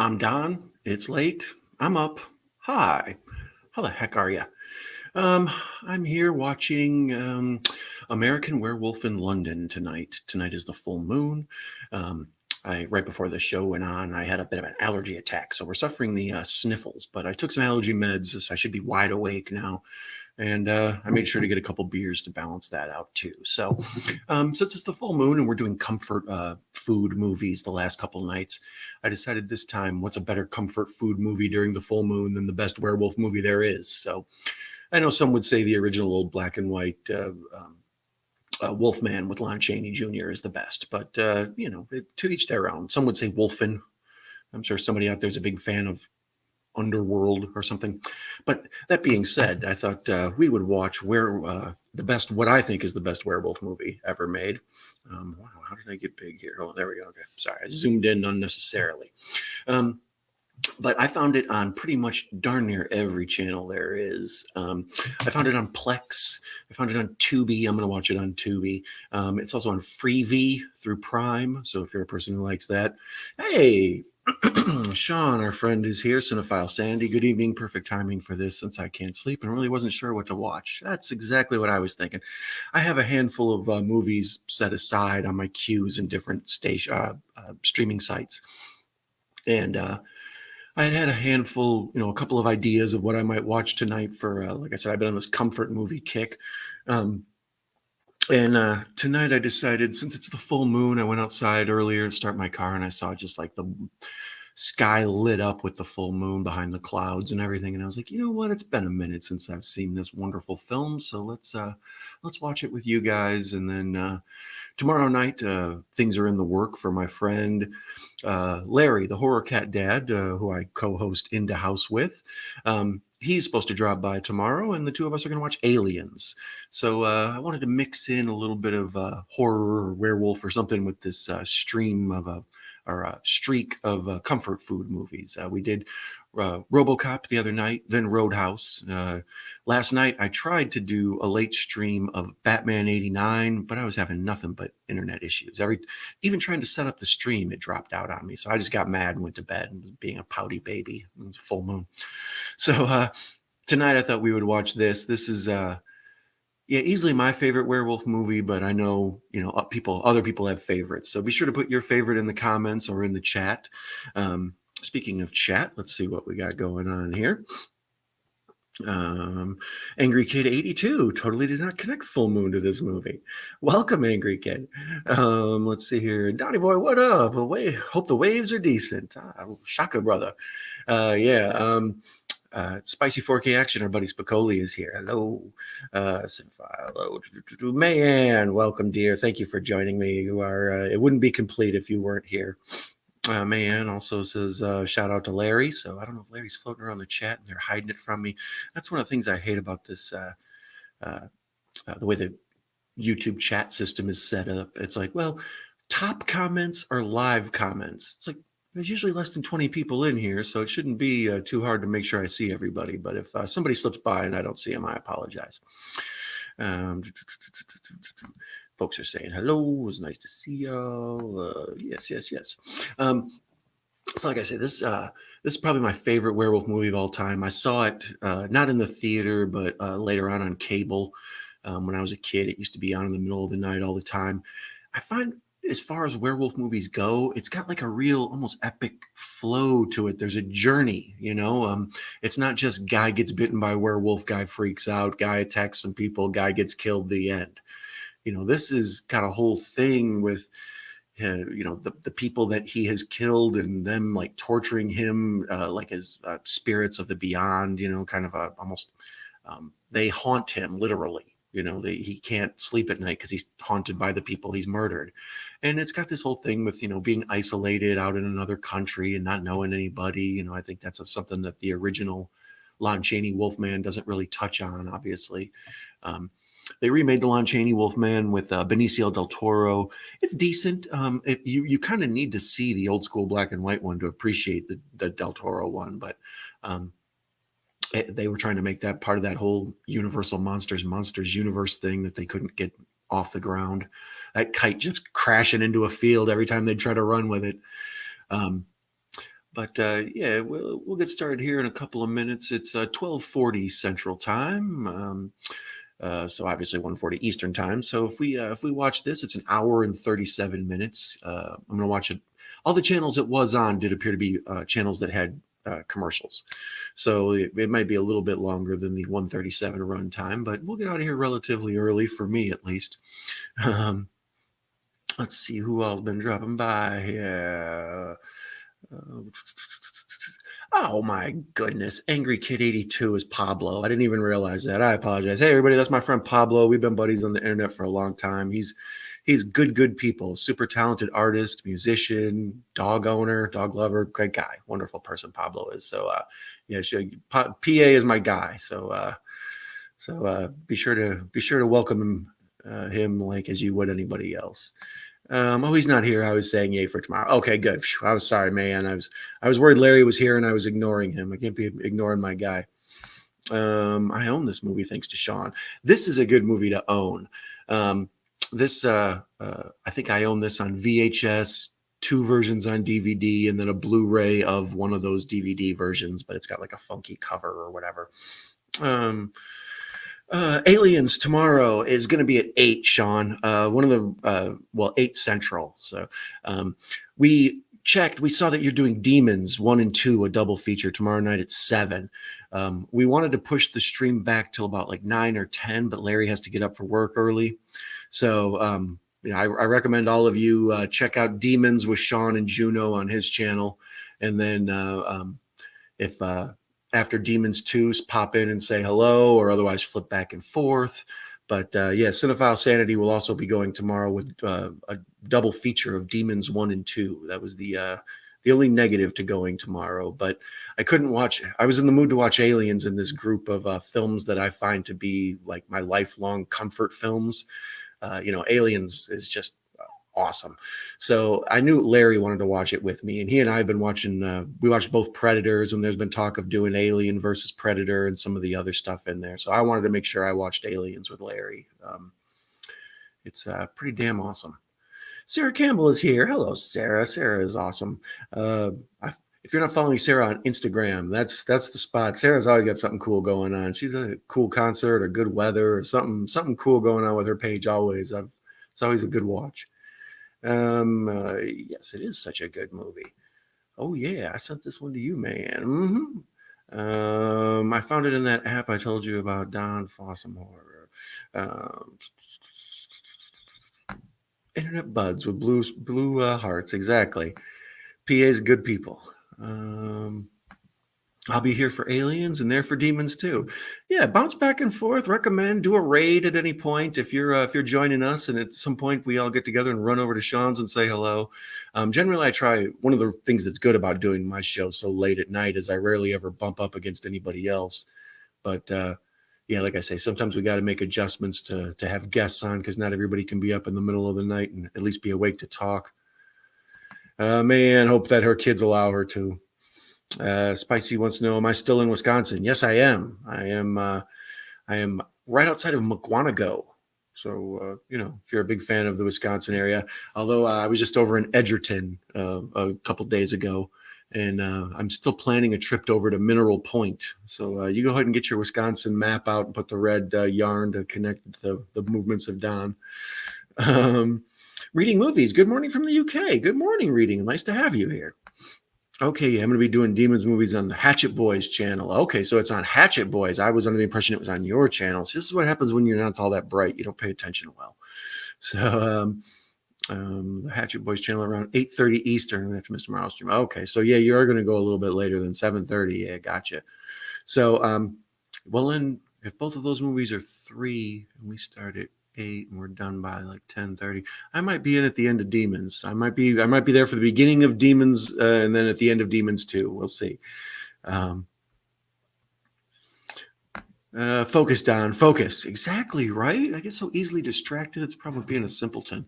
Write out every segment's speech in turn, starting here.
I'm Don. It's late. I'm up. Hi. How the heck are you? Um, I'm here watching American Werewolf in London tonight. Tonight is the full moon. Um, I right before the show went on, I had a bit of an allergy attack, so we're suffering the sniffles. But I took some allergy meds, so I should be wide awake now. And I made sure to get a couple beers to balance that out too. So, since it's the full moon and we're doing comfort food movies the last couple nights, I decided this time, what's a better comfort food movie during the full moon than the best werewolf movie there is? So, I know some would say the original old black and white Wolfman with Lon Chaney Jr. is the best, but to each their own. Some would say Wolfen. I'm sure somebody out there is a big fan of Underworld or something. But that being said, I thought we would watch what I think is the best werewolf movie ever made. Wow, how did I get big here? Oh, there we go. Okay, sorry, I zoomed in unnecessarily. But I found it on pretty much darn near every channel there is. I found it on Plex. I found it on Tubi. I'm going to watch it on Tubi. It's also on Freevee through Prime. So if you're a person who likes that, hey, Sean, our friend, is here. Cinephile Sandy. Good evening. Perfect timing for this since I can't sleep and really wasn't sure what to watch. That's exactly what I was thinking. I have a handful of movies set aside on my queues in different streaming sites. And I had a handful, a couple of ideas of what I might watch tonight for, like I said, I've been on this comfort movie kick. And tonight I decided, since it's the full moon, I went outside earlier to start my car and I saw just like the sky lit up with the full moon behind the clouds and everything. And I was like, you know what? It's been a minute since I've seen this wonderful film. So let's watch it with you guys. And then tomorrow night, things are in the work for my friend Larry, the Horror Cat Dad, who I co-host Into House with. He's supposed to drop by tomorrow, and the two of us are going to watch Aliens. So I wanted to mix in a little bit of horror or werewolf or something with this streak of comfort food movies. We did RoboCop the other night, then Roadhouse. Last night, I tried to do a late stream of Batman '89, but I was having nothing but internet issues. Even trying to set up the stream, it dropped out on me. So I just got mad and went to bed and was being a pouty baby. It was a full moon. So tonight, I thought we would watch this. This is easily my favorite werewolf movie, but I know, other people have favorites. So be sure to put your favorite in the comments or in the chat. Speaking of chat, let's see what we got going on here. Angry Kid 82 totally did not connect full moon to this movie. Welcome, Angry Kid. Let's see here. Donnie Boy, what up? Hope the waves are decent. Shaka, brother. Spicy 4K action. Our buddy Spicoli is here. Hello, Sinfile. Hello, Mayan. Welcome, dear. Thank you for joining me. You are. It wouldn't be complete if you weren't here. Mayan also says shout out to Larry. So I don't know if Larry's floating around the chat and they're hiding it from me. That's one of the things I hate about this. The way the YouTube chat system is set up. It's like, well, top comments are live comments. It's like, there's usually less than 20 people in here, so it shouldn't be too hard to make sure I see everybody. But if somebody slips by and I don't see them, I apologize. Folks are saying hello. It was nice to see y'all. Yes. So like I said, this is probably my favorite werewolf movie of all time. I saw it not in the theater, but later on cable. When I was a kid, it used to be on in the middle of the night all the time. I find, as far as werewolf movies go, it's got like a real almost epic flow to it. There's a journey, it's not just guy gets bitten by a werewolf, guy freaks out, guy attacks some people, guy gets killed, the end. This has got a whole thing with, the people that he has killed and them like torturing him, like as spirits of the beyond, kind of almost, they haunt him literally. He can't sleep at night because he's haunted by the people he's murdered. And it's got this whole thing with, being isolated out in another country and not knowing anybody. I think that's something that the original Lon Chaney Wolfman doesn't really touch on, obviously. They remade the Lon Chaney Wolfman with Benicio del Toro. It's decent. You kind of need to see the old school black and white one to appreciate the del Toro one. But they were trying to make that part of that whole Universal Monsters universe thing that they couldn't get off the ground. That kite just crashing into a field every time they'd try to run with it. But yeah, we'll get started here in a couple of minutes. It's 12:40 Central Time. So obviously 1:40 Eastern Time. So if we watch this, it's an hour and 37 minutes. I'm gonna watch it. All the channels it was on did appear to be channels that had commercials, so it might be a little bit longer than the 1:37 run time, but we'll get out of here relatively early for me at least. Um, let's see who all's been dropping by here. Oh my goodness. Angry Kid 82 is Pablo. I didn't even realize that. I apologize. Hey everybody, that's my friend Pablo. We've been buddies on the internet for a long time. He's good people. Super talented artist, musician, dog owner, dog lover, great guy. Wonderful person Pablo is. So yeah, PA is my guy. So be sure to welcome him like as you would anybody else. Oh, he's not here. I was saying yay for tomorrow. Okay, good. I was sorry, man. I was worried Larry was here and I was ignoring him. I can't be ignoring my guy. I own this movie thanks to Sean. This is a good movie to own. I think I own this on VHS, 2 versions on DVD, and then a Blu-ray of one of those DVD versions, but it's got like a funky cover or whatever. Aliens tomorrow is going to be at 8, Sean. One of the 8 Central. So we checked. We saw that you're doing Demons 1 and 2, a double feature tomorrow night at 7. We wanted to push the stream back till about like 9 or 10, but Larry has to get up for work early. So I recommend all of you check out Demons with Sean and Juno on his channel, and then if after Demons 2, pop in and say hello, or otherwise flip back and forth. But yeah, Cinephile Sanity will also be going tomorrow with a double feature of Demons 1 and 2. That was the only negative to going tomorrow. But I couldn't watch. I was in the mood to watch Aliens in this group of films that I find to be like my lifelong comfort films. Aliens is just awesome. So I knew Larry wanted to watch it with me, and he and I have been watching. We watched both Predators, and there's been talk of doing Alien versus Predator and some of the other stuff in there. So I wanted to make sure I watched Aliens with Larry. It's pretty damn awesome. Sarah Campbell is here. Hello, Sarah. Sarah is awesome. If you're not following Sarah on Instagram, that's the spot. Sarah's always got something cool going on. She's a cool concert or good weather or something cool going on with her page always. It's always a good watch. Yes, it is such a good movie. Oh yeah, I sent this one to you, man. I found it in that app I told you about, Don Fossum Horror. Internet buds with blue hearts, exactly. PA's good people. I'll be here for Aliens and there for Demons too. Yeah, bounce back and forth. Recommend, do a raid at any point if you're joining us, and at some point we all get together and run over to Sean's and say hello. Generally, I try. One of the things that's good about doing my show so late at night is I rarely ever bump up against anybody else. But yeah, like I say, sometimes we got to make adjustments to have guests on because not everybody can be up in the middle of the night and at least be awake to talk. Man, hope that her kids allow her to. Spicy wants to know, am I still in Wisconsin? Yes, I am. I am right outside of McGuanago. So, if you're a big fan of the Wisconsin area, although I was just over in Edgerton a couple days ago, and I'm still planning a trip over to Mineral Point. So you go ahead and get your Wisconsin map out and put the red yarn to connect the movements of Don. Reading movies. Good morning from the UK. Good morning, Reading. Nice to have you here. Okay, I'm going to be doing Demons movies on the Hatchet Boys channel. Okay, so it's on Hatchet Boys. I was under the impression it was on your channel. So this is what happens when you're not all that bright. You don't pay attention well. So the Hatchet Boys channel around 8:30 Eastern after Mr. Morrow's stream. Okay, so yeah, you are going to go a little bit later than 7:30. Yeah, gotcha. So, well, then if both of those movies are 3 and we start at 8 and we're done by like 10:30, I might be in at the end of Demons. I might be there for the beginning of Demons and then at the end of Demons 2. We'll see. Focus, Don. Focus. Exactly right. I get so easily distracted. It's probably being a simpleton.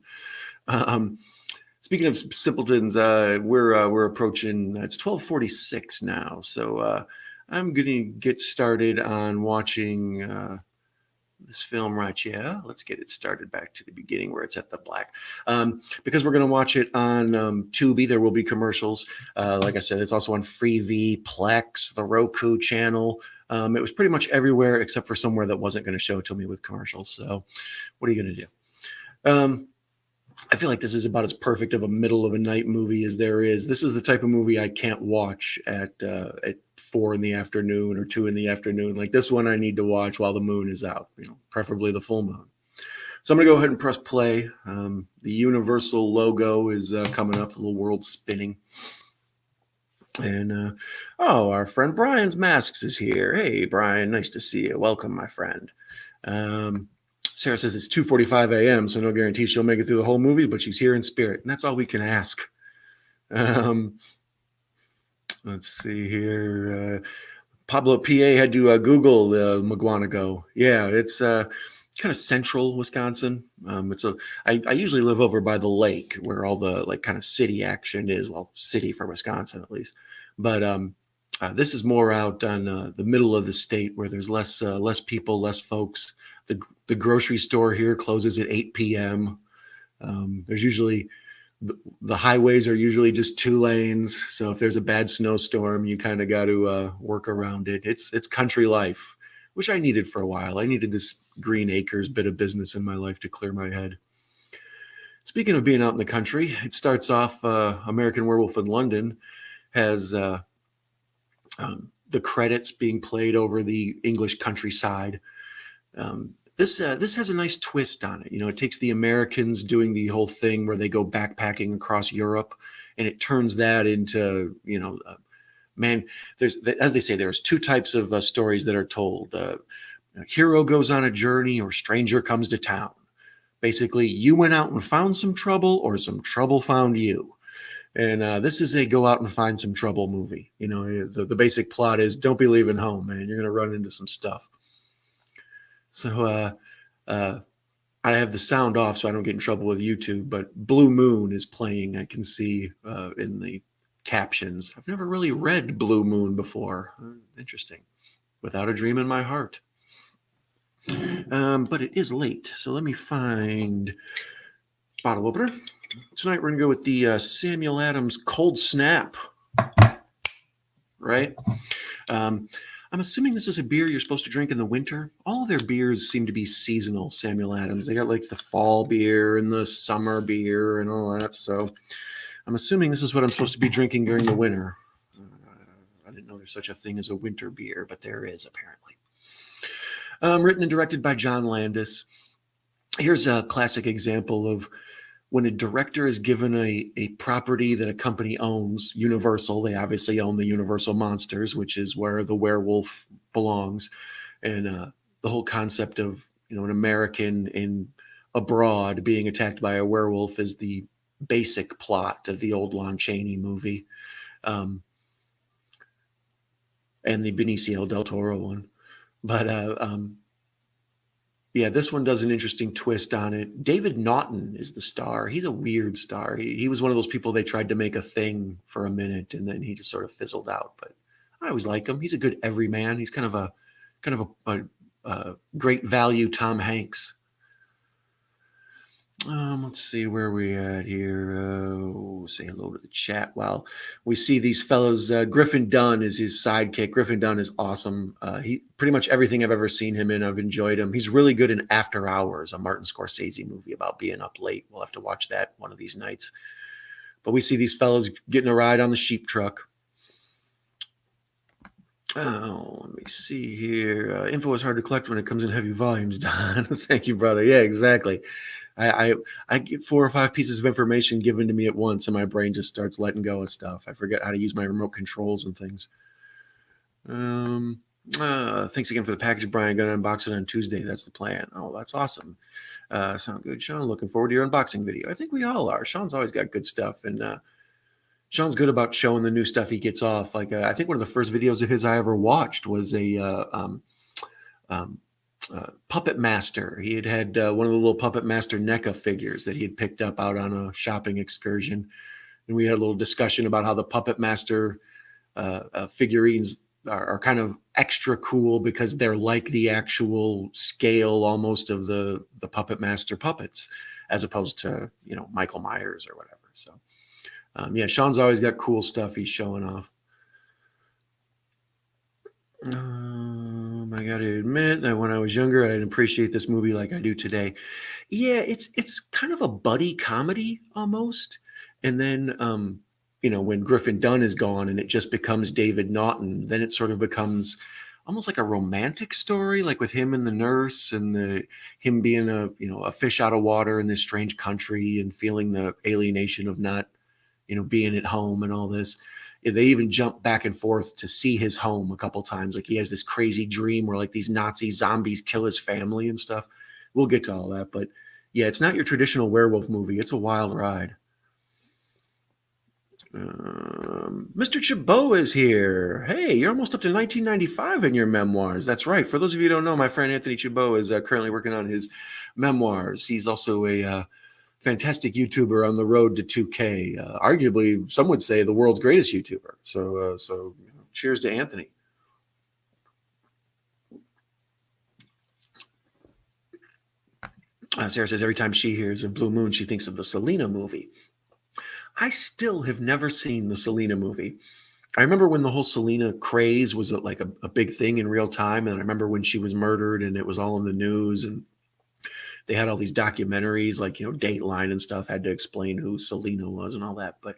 Speaking of simpletons, we're approaching. It's 12:46 now, so I'm going to get started on watching this film right here. Let's get it started back to the beginning where it's at the black. Because we're going to watch it on Tubi, there will be commercials. Like I said, it's also on Freevee, Plex, the Roku channel. It was pretty much everywhere except for somewhere that wasn't going to show it to me with commercials. So what are you going to do? I feel like this is about as perfect of a middle of a night movie as there is. This is the type of movie I can't watch at 4 in the afternoon or 2 in the afternoon. Like this one I need to watch while the moon is out, preferably the full moon. So I'm going to go ahead and press play. The Universal logo is coming up, the little world spinning. And, our friend Brian's Masks is here. Hey, Brian, nice to see you. Welcome, my friend. Sarah says it's 2:45 a.m., so no guarantee she'll make it through the whole movie, but she's here in spirit, and that's all we can ask. Let's see here. Pablo PA had to Google Maguanago. Yeah, it's kind of central Wisconsin. I usually live over by the lake where all the kind of city action is. Well, city for Wisconsin at least. But this is more out on the middle of the state where there's less people, less folks. The grocery store here closes at 8 p.m. There's usually the highways are usually just 2 lanes. So if there's a bad snowstorm, you kind of got to work around it. It's country life, which I needed for a while. I needed this Green Acres bit of business in my life to clear my head. Speaking of being out in the country, it starts off American Werewolf in London has the credits being played over the English countryside. This has a nice twist on it. It takes the Americans doing the whole thing where they go backpacking across Europe, and it turns that into, as they say, there's 2 types of stories that are told. A hero goes on a journey or stranger comes to town. Basically, you went out and found some trouble or some trouble found you. And this is a go out and find some trouble movie. The basic plot is don't be leaving home, man. You're going to run into some stuff. So I have the sound off so I don't get in trouble with YouTube, but Blue Moon is playing. I can see in the captions. I've never really read Blue Moon before. Interesting. Without a Dream in My Heart. But it is late, so let me find bottle opener. Tonight we're going to go with the Samuel Adams Cold Snap. Right? I'm assuming this is a beer you're supposed to drink in the winter. All of their beers seem to be seasonal, Samuel Adams. They got like the fall beer and the summer beer and all that. So I'm assuming this is what I'm supposed to be drinking during the winter. I didn't know there's such a thing as a winter beer, but there is apparently. Written and directed by John Landis. Here's a classic example of when a director is given a property that a company owns, Universal. They obviously own the Universal Monsters, which is where the werewolf belongs. And the whole concept of, an American in abroad being attacked by a werewolf is the basic plot of the old Lon Chaney movie. And the Benicio del Toro one. But yeah, this one does an interesting twist on it. David Naughton is the star. He's a weird star. He was one of those people they tried to make a thing for a minute, and then he just sort of fizzled out. But I always like him. He's a good everyman. He's kind of a great value Tom Hanks. Let's see where we at here. Say hello to the chat while we see these fellows. Griffin Dunne is his sidekick. Griffin Dunne is awesome. He pretty much everything I've ever seen him in, I've enjoyed him. He's really good in After Hours, a Martin Scorsese movie about being up late. We'll have to watch that one of these nights. But we see these fellows getting a ride on the sheep truck. Oh, let me see here. Info is hard to collect when it comes in heavy volumes, Don. Thank you, brother. Yeah, exactly. I get 4 or 5 pieces of information given to me at once, and my brain just starts letting go of stuff. I forget how to use my remote controls and things. Thanks again for the package, Brian. Going to unbox it on Tuesday. That's the plan. Oh, that's awesome. Sound good, Sean. Looking forward to your unboxing video. I think we all are. Sean's always got good stuff, and Sean's good about showing the new stuff he gets off. Like I think one of the first videos of his I ever watched was a Puppet Master. He had one of the little Puppet Master NECA figures that he had picked up out on a shopping excursion. And we had a little discussion about how the Puppet Master figurines, are kind of extra cool because they're like the actual scale almost of the puppet master puppets, as opposed to Michael Myers or whatever. So yeah, Sean's always got cool stuff he's showing off. I gotta admit that when I was younger, I didn't appreciate this movie like I do today. Yeah, it's kind of a buddy comedy almost. And then when Griffin Dunne is gone and it just becomes David Naughton, then it sort of becomes almost like a romantic story, like with him and the nurse and him being a fish out of water in this strange country and feeling the alienation of not, being at home and all this. They even jump back and forth to see his home a couple times. Like he has this crazy dream where like these Nazi zombies kill his family and stuff. We'll get to all that, but yeah, it's not your traditional werewolf movie. It's a wild ride. Mr. Chabot is here. Hey, you're almost up to 1995 in your memoirs. That's right. For those of you who don't know, my friend Anthony Chabot is currently working on his memoirs. He's also a fantastic YouTuber on the road to 2K. Arguably, some would say the world's greatest YouTuber. So cheers to Anthony. Sarah says every time she hears of Blue Moon, she thinks of the Selena movie. I still have never seen the Selena movie. I remember when the whole Selena craze was like a big thing in real time. And I remember when she was murdered and it was all in the news and they had all these documentaries like, Dateline and stuff had to explain who Selena was and all that. But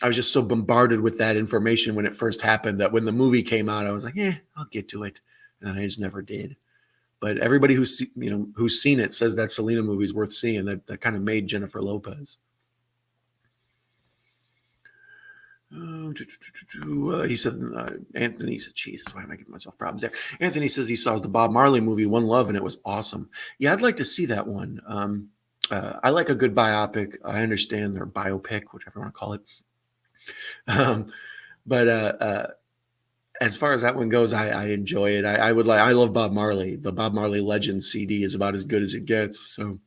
I was just so bombarded with that information when it first happened that when the movie came out, I was like, I'll get to it. And then I just never did. But everybody who's seen it says that Selena movie is worth seeing. That kind of made Jennifer Lopez. He said, Anthony said, Jesus, why am I giving myself problems there? Anthony says he saw the Bob Marley movie, One Love, and it was awesome. Yeah, I'd like to see that one. I like a good biopic. I understand their biopic, whichever you want to call it. But as far as that one goes, I enjoy it. I love Bob Marley. The Bob Marley Legend CD is about as good as it gets. So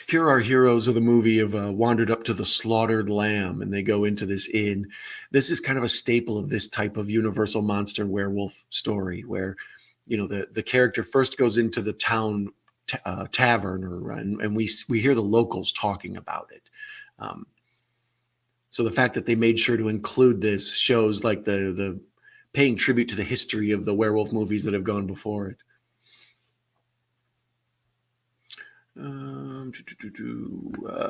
here our heroes of the movie have wandered up to the slaughtered lamb and they go into this inn. This is kind of a staple of this type of universal monster werewolf story where, the character first goes into the town tavern and we hear the locals talking about it. So the fact that they made sure to include this shows like the paying tribute to the history of the werewolf movies that have gone before it.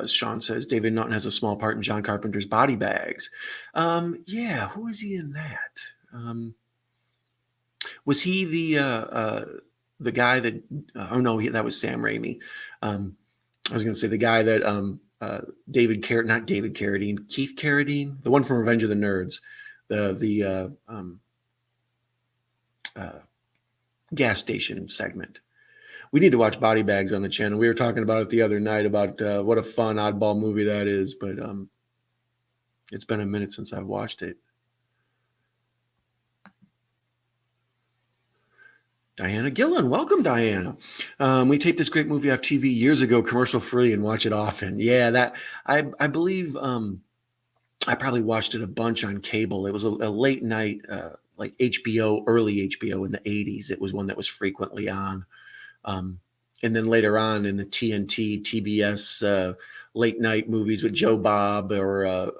Sean says David Naughton has a small part in John Carpenter's Body Bags. Yeah, who is he in that? Was he the guy that? Oh no, that was Sam Raimi. I was going to say the guy that not David Carradine, Keith Carradine, the one from Revenge of the Nerds, the gas station segment. We need to watch Body Bags on the channel. We were talking about it the other night about what a fun oddball movie that is, but it's been a minute since I've watched it. Diana Gillen, welcome, Diana. We taped this great movie off TV years ago, commercial free, and watch it often. Yeah, that I believe I probably watched it a bunch on cable. It was a late night, like HBO, early HBO in the 80s. It was one that was frequently on. And then later on in the TNT, TBS late night movies with Joe Bob or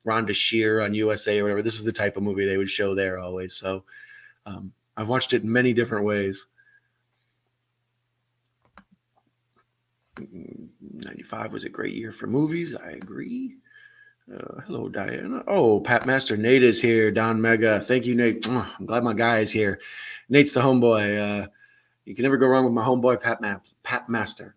Rhonda Shear on USA or whatever. This is the type of movie they would show there always. So I've watched it in many different ways. 95 was a great year for movies. I agree. Hello, Diana. Oh, Pat Master. Nate is here. Don Mega. Thank you, Nate. I'm glad my guy is here. Nate's the homeboy. You can never go wrong with my homeboy, Pat Master.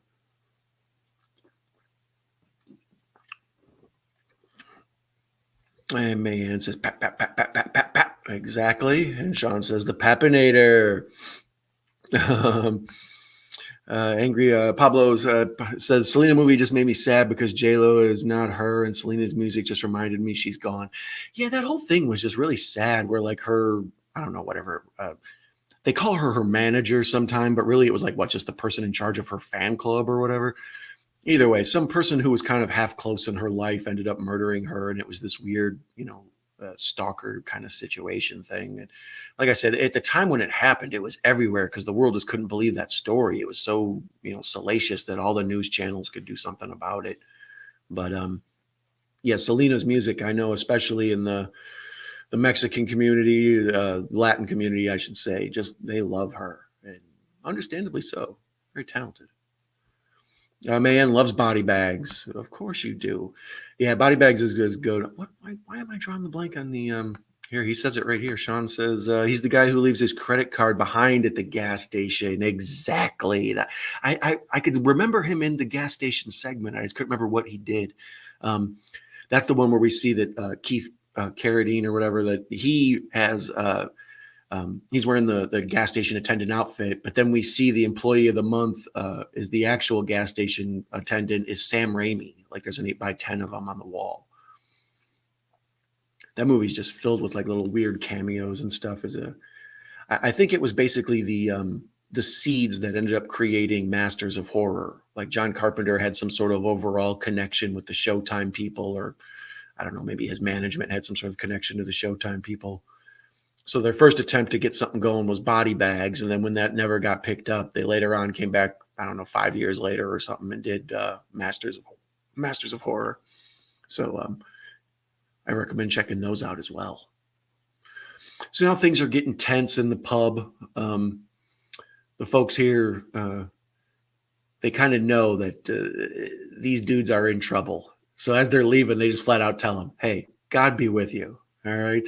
And Mayan says, pat, pat, pat, pat, pat, pat, pat. Exactly. And Sean says, the Papinator. Angry Pablo says, Selena movie just made me sad because J-Lo is not her and Selena's music just reminded me she's gone. Yeah, that whole thing was just really sad where like her, I don't know, whatever, they call her manager sometime, but really it was like, just the person in charge of her fan club or whatever. Either way, some person who was kind of half close in her life ended up murdering her. And it was this weird, stalker kind of situation thing. And like I said, at the time when it happened, it was everywhere because the world just couldn't believe that story. It was so, salacious that all the news channels could do something about it. But yeah, Selena's music, I know, especially in the Mexican community, Latin community, I should say, just they love her, and understandably so. Very talented. Man loves body bags. Of course you do. Yeah, body bags is good. What? Why am I drawing the blank on the Here, he says it right here. Sean says he's the guy who leaves his credit card behind at the gas station. Exactly. That I could remember him in the gas station segment. I just couldn't remember what he did. That's the one where we see that Keith Carradine or whatever, that he has he's wearing the gas station attendant outfit, but then we see the employee of the month is the actual gas station attendant is Sam Raimi. Like there's an 8x10 of them on the wall. That movie's just filled with like little weird cameos and stuff. I think it was basically the seeds that ended up creating Masters of Horror. Like John Carpenter had some sort of overall connection with the Showtime people, or I don't know, maybe his management had some sort of connection to the Showtime people. So their first attempt to get something going was body bags. And then when that never got picked up, they later on came back, I don't know, 5 years later or something, and did Masters of Horror. So I recommend checking those out as well. So now things are getting tense in the pub. The folks here, they kind of know that these dudes are in trouble. So as they're leaving, they just flat out tell them, hey, God be with you. All right.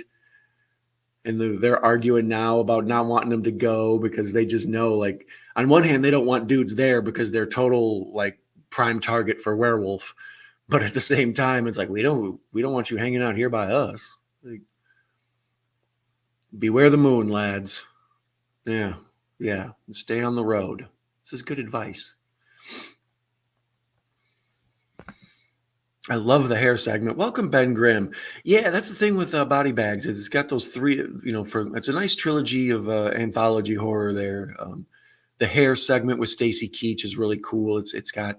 And they're arguing now about not wanting them to go because they just know, like, on one hand, they don't want dudes there because they're total like prime target for werewolf. But at the same time, it's like, we don't want you hanging out here by us. Like, beware the moon, lads. Yeah. Stay on the road. This is good advice. I love the hair segment. Welcome, Ben Grimm. Yeah, that's the thing with body bags. It's got those three, it's a nice trilogy of anthology horror there. The hair segment with Stacy Keach is really cool. It's got,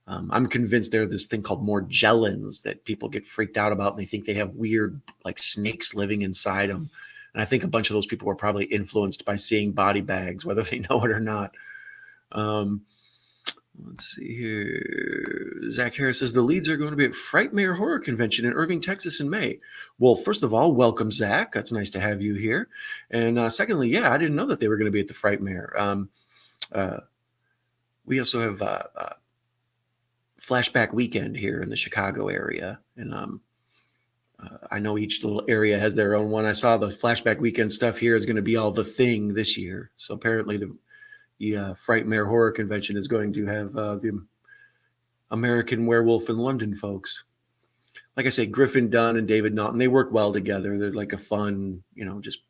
I'm convinced there's this thing called Morgellons that people get freaked out about, and they think they have weird like snakes living inside them. And I think a bunch of those people were probably influenced by seeing body bags, whether they know it or not. Let's see here. Zach Harris says the leads are going to be at Frightmare Horror Convention in Irving, Texas in May. Well, first of all, welcome, Zach. That's nice to have you here. And secondly, yeah, I didn't know that they were going to be at the Frightmare. We also have Flashback Weekend here in the Chicago area. And I know each little area has their own one. I saw the Flashback Weekend stuff here is going to be all the thing this year. So apparently the Frightmare Horror Convention is going to have the American Werewolf in London folks. Like I say, Griffin Dunne and David Naughton, they work well together. They're like a fun, just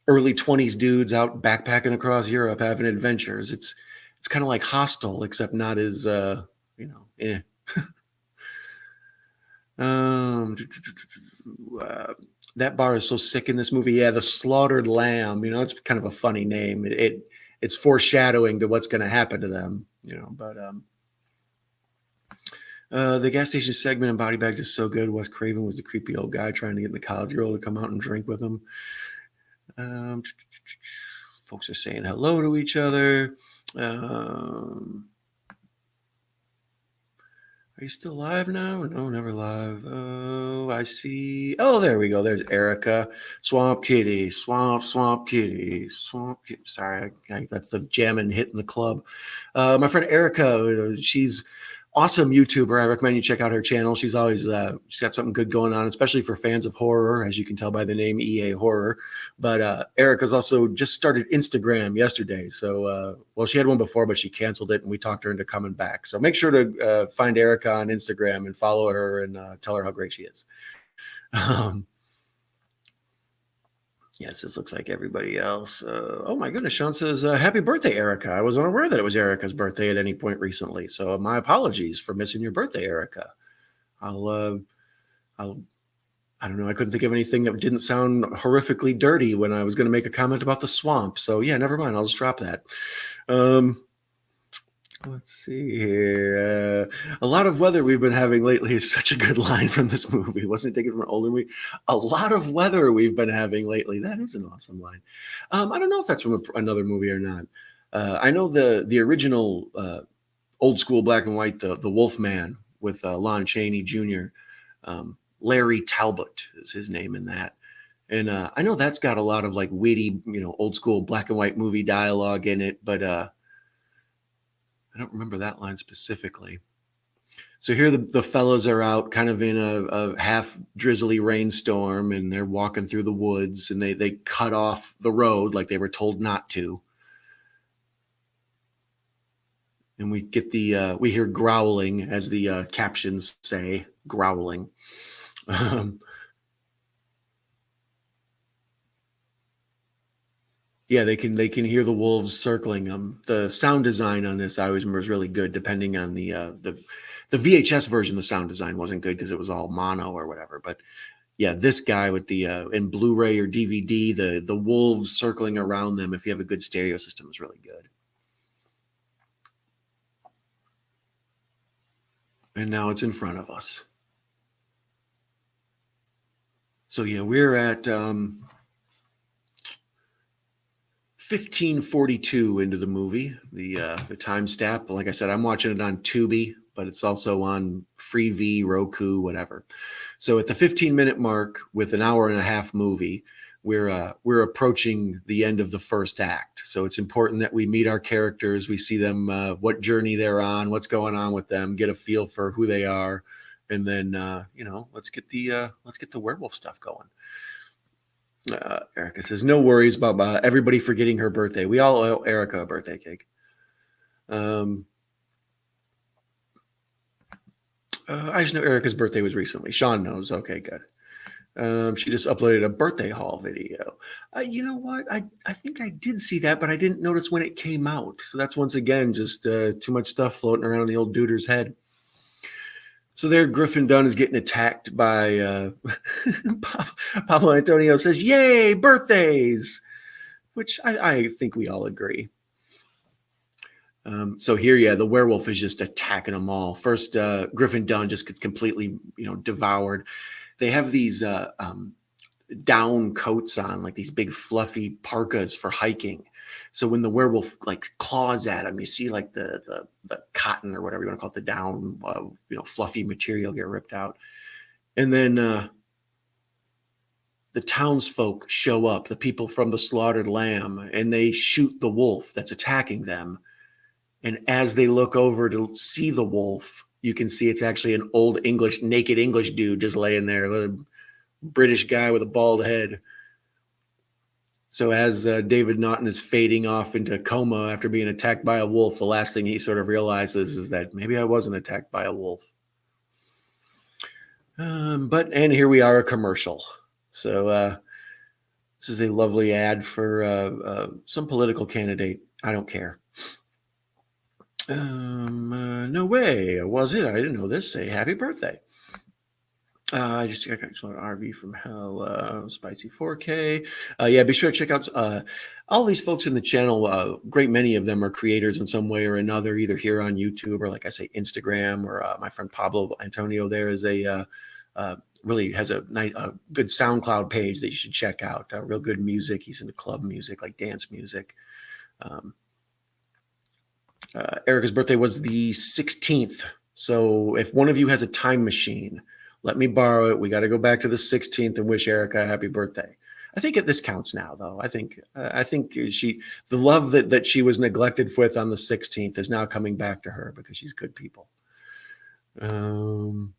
early 20s dudes out backpacking across Europe having adventures. It's kind of like Hostel, except not as, that bar is so sick in this movie. Yeah, the Slaughtered Lamb. It's kind of a funny name. It's foreshadowing to what's going to happen to them. But the gas station segment in Body Bags is so good. Wes Craven was the creepy old guy trying to get the college girl to come out and drink with him. Folks are saying hello to each other. Are you still live now? No, never live. Oh, I see. Oh, there we go. There's Erica. Swamp Kitty. Swamp Kitty. Swamp Kitty. Sorry, that's the jamming hit in the club. My friend Erica, she's awesome YouTuber. I recommend you check out her channel. She's always she's got something good going on, especially for fans of horror, as you can tell by the name EA Horror. But Erica's also just started Instagram yesterday. So, well, she had one before, but she canceled it, and we talked her into coming back. So make sure to find Erica on Instagram and follow her and tell her how great she is. Yes, this looks like everybody else. Oh my goodness, Sean says, happy birthday, Erica. I was unaware that it was Erica's birthday at any point recently. So my apologies for missing your birthday, Erica. I don't know. I couldn't think of anything that didn't sound horrifically dirty when I was going to make a comment about the swamp. So yeah, never mind. I'll just drop that. Let's see here. A lot of weather we've been having lately is such a good line from this movie. Wasn't it taken from an older movie? A lot of weather we've been having lately. That is an awesome line. I don't know if that's from another movie or not. I know the original old school black and white, the Wolf Man with Lon Chaney Jr. Larry Talbot is his name in that. And I know that's got a lot of like witty, old school black and white movie dialogue in it, but I don't remember that line specifically. So here the fellows are out kind of in a half drizzly rainstorm, and they're walking through the woods, and they cut off the road like they were told not to. And we get we hear growling, as the captions say, growling. Yeah, they can hear the wolves circling them. The sound design on this, I always remember, is really good. Depending on the VHS version, the sound design wasn't good because it was all mono or whatever. But yeah, this guy with the in Blu-ray or DVD, the wolves circling around them, if you have a good stereo system, is really good. And now it's in front of us. So yeah, we're at 1542 into the movie, the time stamp. Like I said, I'm watching it on Tubi, but it's also on Freevee, Roku, whatever. So at the 15-minute mark, with an hour and a half movie, we're approaching the end of the first act. So it's important that we meet our characters, we see them, what journey they're on, what's going on with them, get a feel for who they are, and then let's get the werewolf stuff going. Erica says, no worries about everybody forgetting her birthday. We all owe Erica a birthday cake. I just know Erica's birthday was recently. Sean knows. Okay, good. She just uploaded a birthday haul video. You know what? I think I did see that, but I didn't notice when it came out. So that's once again just too much stuff floating around in the old duder's head. So there, Griffin Dunne is getting attacked by Pablo Antonio says, yay, birthdays, which I think we all agree. So here, yeah, the werewolf is just attacking them all. First, Griffin Dunne just gets completely, devoured. They have these down coats on, like these big fluffy parkas for hiking. So when the werewolf like claws at him, you see like the cotton or whatever you want to call it, the down, fluffy material get ripped out. And then the townsfolk show up, the people from the slaughtered lamb, and they shoot the wolf that's attacking them. And as they look over to see the wolf, you can see it's actually an old naked English dude just laying there, a British guy with a bald head. So as David Naughton is fading off into a coma after being attacked by a wolf, the last thing he sort of realizes is that maybe I wasn't attacked by a wolf. And here we are, a commercial. So this is a lovely ad for some political candidate. I don't care. No way. Was it? I didn't know this. Say happy birthday. I just got an RV from hell, spicy 4K. Yeah, be sure to check out all these folks in the channel. Great many of them are creators in some way or another, either here on YouTube or, like I say, Instagram. Or my friend Pablo Antonio there is really has a nice, good SoundCloud page that you should check out. Real good music. He's into club music, like dance music. Erica's birthday was the 16th. So if one of you has a time machine, let me borrow it. We got to go back to the 16th and wish Erica a happy birthday. I think this counts now, though. I think the love that she was neglected with on the 16th is now coming back to her because she's good people. I don't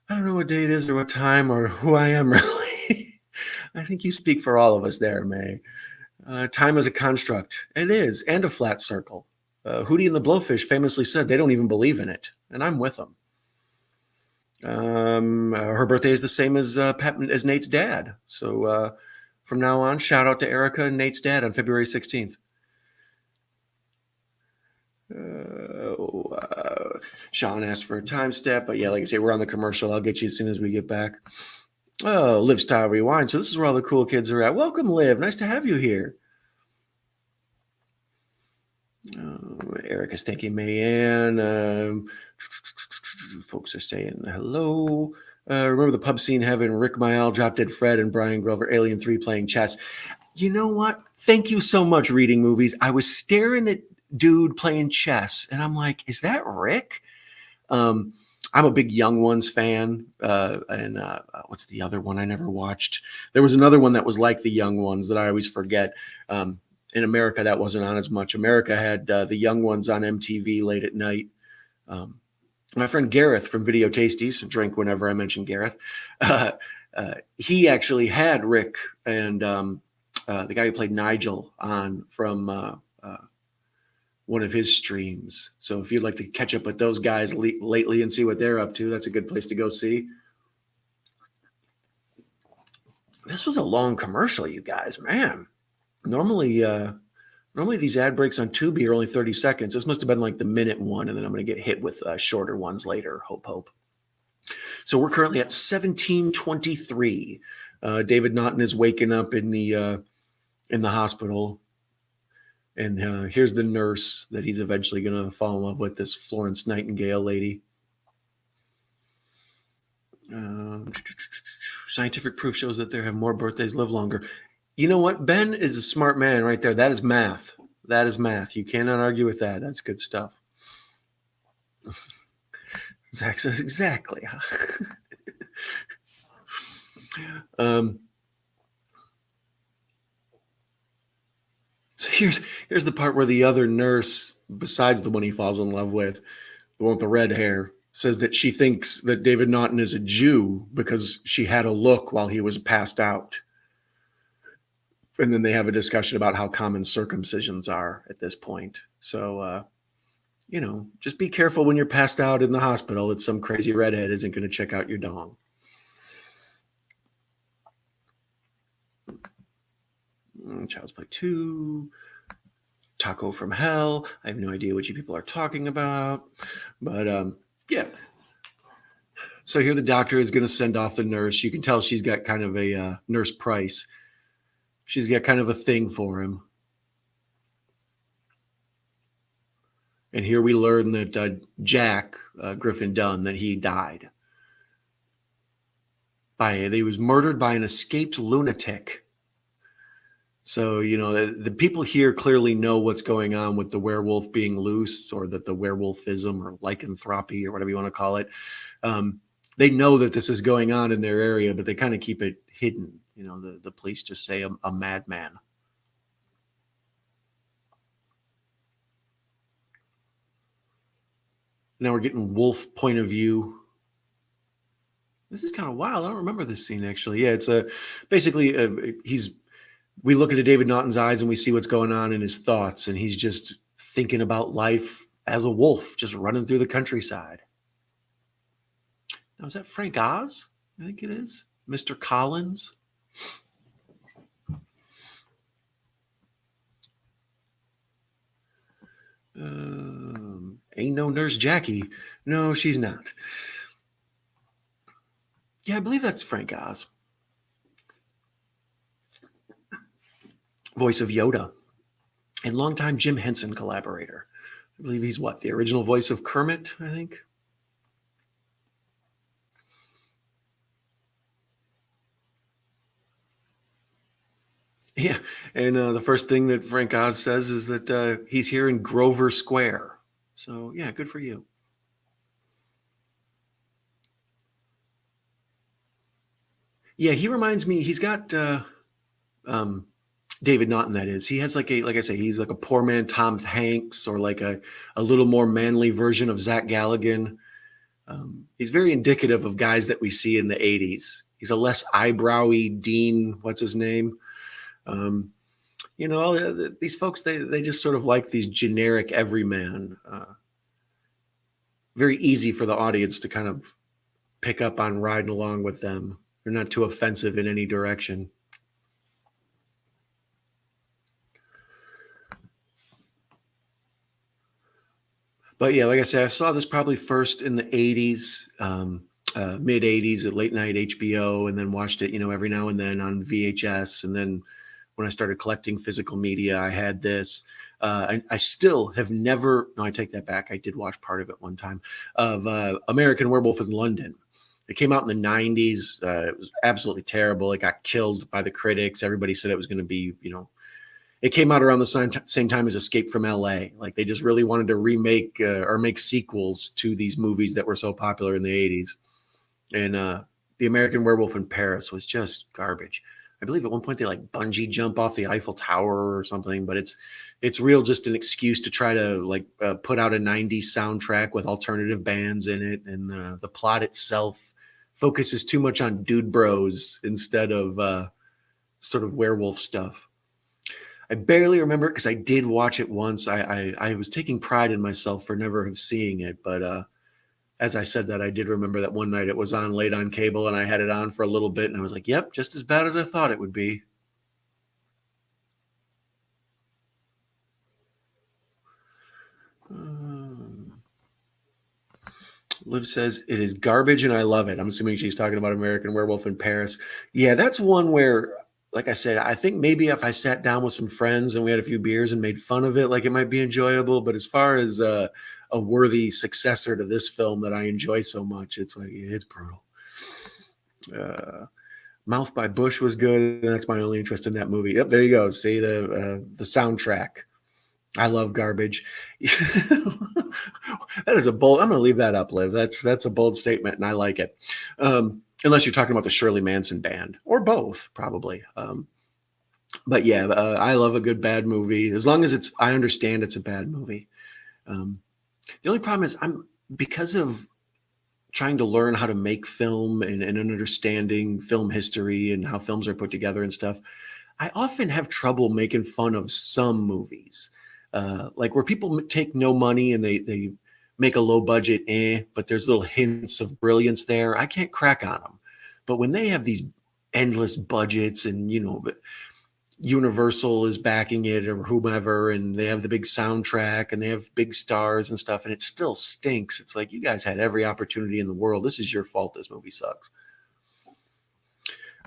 know what day it is or what time or who I am, really. I think you speak for all of us there, May. Time is a construct. It is, and a flat circle. Hootie and the Blowfish famously said they don't even believe in it, and I'm with them. Her birthday is the same as Nate's dad. So from now on, shout out to Erica and Nate's dad on February 16th. Sean asked for a time step, but yeah, like I say, we're on the commercial. I'll get you as soon as we get back. Oh, Liv Style Rewind. So this is where all the cool kids are at. Welcome, Liv. Nice to have you here. Eric is thanking Mayanne. Folks are saying hello. Remember the pub scene having Rick Mayall, Drop Dead Fred, and Brian Glover, Alien 3 playing chess. You know what? Thank you so much, Reading Movies. I was staring at dude playing chess, and I'm like, is that Rick? I'm a big Young Ones fan. And what's the other one I never watched? There was another one that was like the Young Ones that I always forget. In America, that wasn't on as much. America had the Young Ones on MTV late at night. My friend Gareth from Video Tasties, drink whenever I mention Gareth, he actually had Rick and the guy who played Nigel on from one of his streams. So if you'd like to catch up with those guys lately and see what they're up to, that's a good place to go see. This was a long commercial, you guys, man. Normally these ad breaks on Tubi are only 30 seconds. This must have been like the minute one, and then I'm going to get hit with shorter ones later. Hope. So we're currently at 17:23. David Naughton is waking up in the hospital, and here's the nurse that he's eventually going to fall in love with, this Florence Nightingale lady. Scientific proof shows that there have more birthdays live longer. You know what? Ben is a smart man right there. That is math. That is math. You cannot argue with that. That's good stuff. Zach says exactly. So here's the part where the other nurse, besides the one he falls in love with, the one with the red hair, says that she thinks that David Naughton is a Jew because she had a look while he was passed out. And then they have a discussion about how common circumcisions are at this point. So, just be careful when you're passed out in the hospital that some crazy redhead isn't going to check out your dong. Child's Play 2. Taco from Hell. I have no idea what you people are talking about. But, yeah. So here the doctor is going to send off the nurse. You can tell she's got kind of a Nurse Price. She's got kind of a thing for him. And here we learn that Jack, Griffin Dunne, that he died. He was murdered by an escaped lunatic. So, the people here clearly know what's going on with the werewolf being loose, or that the werewolfism or lycanthropy or whatever you want to call it. They know that this is going on in their area, but they kind of keep it hidden. The police just say a madman. Now we're getting wolf point of view. This is kind of wild. I don't remember this scene, actually. Yeah, it's basically we look into David Naughton's eyes and we see what's going on in his thoughts, and he's just thinking about life as a wolf, just running through the countryside. Now, is that Frank Oz? I think it is. Mr. Collins. Ain't no Nurse Jackie. No, she's not. Yeah, I believe that's Frank Oz. Voice of Yoda. And longtime Jim Henson collaborator. I believe he's the original voice of Kermit, I think. Yeah, and the first thing that Frank Oz says is that he's here in Grover Square. So, yeah, good for you. Yeah, he reminds me, he's got David Naughton, that is. He has like I say, he's like a poor man Tom Hanks, or like a little more manly version of Zach Galligan. He's very indicative of guys that we see in the 80s. He's a less eyebrowy Dean, what's his name? These folks, they just sort of like these generic everyman. Very easy for the audience to kind of pick up on riding along with them. They're not too offensive in any direction. But yeah, like I said, I saw this probably first in the 80s, mid 80s at late night HBO, and then watched it, every now and then on VHS. And then when I started collecting physical media, I had this. I still have never. No, I take that back. I did watch part of it one time of American Werewolf in London. It came out in the 90s. It was absolutely terrible. It got killed by the critics. Everybody said it was going to be, it came out around the same time as Escape from LA. Like they just really wanted to remake or make sequels to these movies that were so popular in the 80s. And The American Werewolf in Paris was just garbage. I believe at one point they like bungee jump off the Eiffel Tower or something, but it's real just an excuse to try to like put out a 90s soundtrack with alternative bands in it. And the plot itself focuses too much on dude bros instead of sort of werewolf stuff. I barely remember it because I did watch it once. I was taking pride in myself for never have seeing it, but as I said that, I did remember that one night it was on late on cable and I had it on for a little bit and I was like, yep, just as bad as I thought it would be. Liv says it is garbage and I love it. I'm assuming she's talking about American Werewolf in Paris. Yeah, that's one where, like I said, I think maybe if I sat down with some friends and we had a few beers and made fun of it, like it might be enjoyable. But as far as a worthy successor to this film that I enjoy so much, it's like it's brutal. Mouth by Bush was good, and that's my only interest in that movie. Yep, there you go. See the soundtrack. I love garbage. That is a bold. I'm going to leave that up, Liv. That's a bold statement, and I like it. Unless you're talking about the Shirley Manson band, or both, probably. But yeah, I love a good bad movie as long as I understand it's a bad movie. The only problem is because of trying to learn how to make film and understanding film history and how films are put together and stuff. I often have trouble making fun of some movies, like where people take no money and they make a low budget, but there's little hints of brilliance there. I can't crack on them. But when they have these endless budgets and, Universal is backing it or whomever, and they have the big soundtrack and they have big stars and stuff, and it still stinks. It's like, you guys had every opportunity in the world. This is your fault. This movie sucks.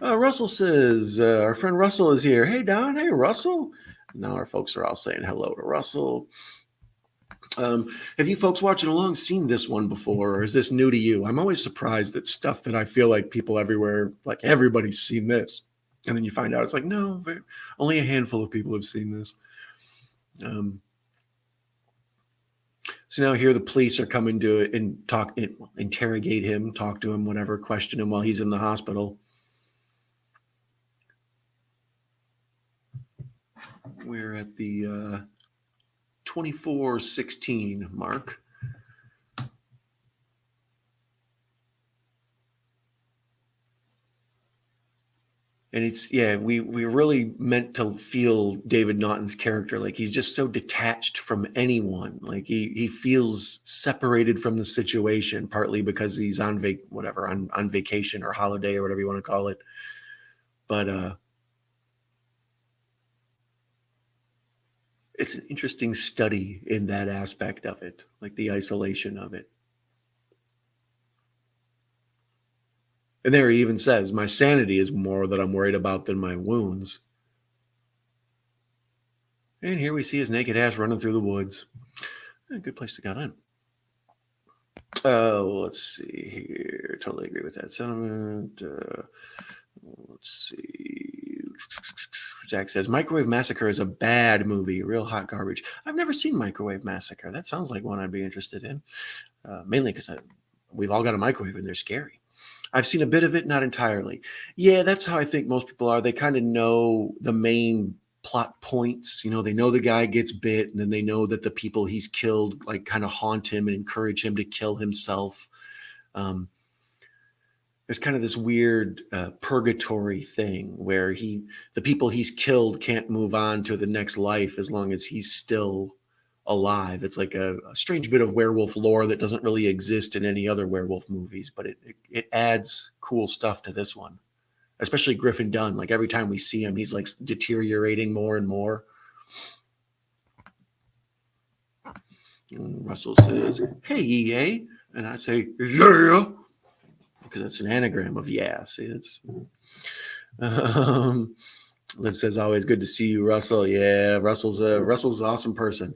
Russell says, our friend Russell is here. Hey, Don. Hey, Russell. Now our folks are all saying hello to Russell. Have you folks watching along seen this one before, or is this new to you? I'm always surprised at stuff that I feel like people everywhere, like everybody's seen this. And then you find out it's like, no, only a handful of people have seen this. So now here the police are coming to it and interrogate him, talk to him, whatever, question him while he's in the hospital. We're at the 24:16 mark. And we really meant to feel David Naughton's character. Like he's just so detached from anyone. Like he feels separated from the situation, partly because he's on vacation or holiday or whatever you want to call it. But it's an interesting study in that aspect of it, like the isolation of it. And there he even says, my sanity is more that I'm worried about than my wounds. And here we see his naked ass running through the woods. A good place to get in. Let's see here. Totally agree with that sentiment. Let's see. Zach says, Microwave Massacre is a bad movie. Real hot garbage. I've never seen Microwave Massacre. That sounds like one I'd be interested in. Mainly because we've all got a microwave and they're scary. I've seen a bit of it, not entirely. Yeah, that's how I think most people are. They kind of know the main plot points. They know the guy gets bit, and then they know that the people he's killed like kind of haunt him and encourage him to kill himself. There's kind of this weird purgatory thing where the people he's killed can't move on to the next life as long as he's still alive. It's like a strange bit of werewolf lore that doesn't really exist in any other werewolf movies, but it adds cool stuff to this one, especially Griffin Dunne. Like every time we see him, he's like deteriorating more and more. And Russell says, hey, EA. And I say, yeah, because it's an anagram of yeah. See, it's Liv says, always good to see you, Russell. Yeah, Russell's an awesome person.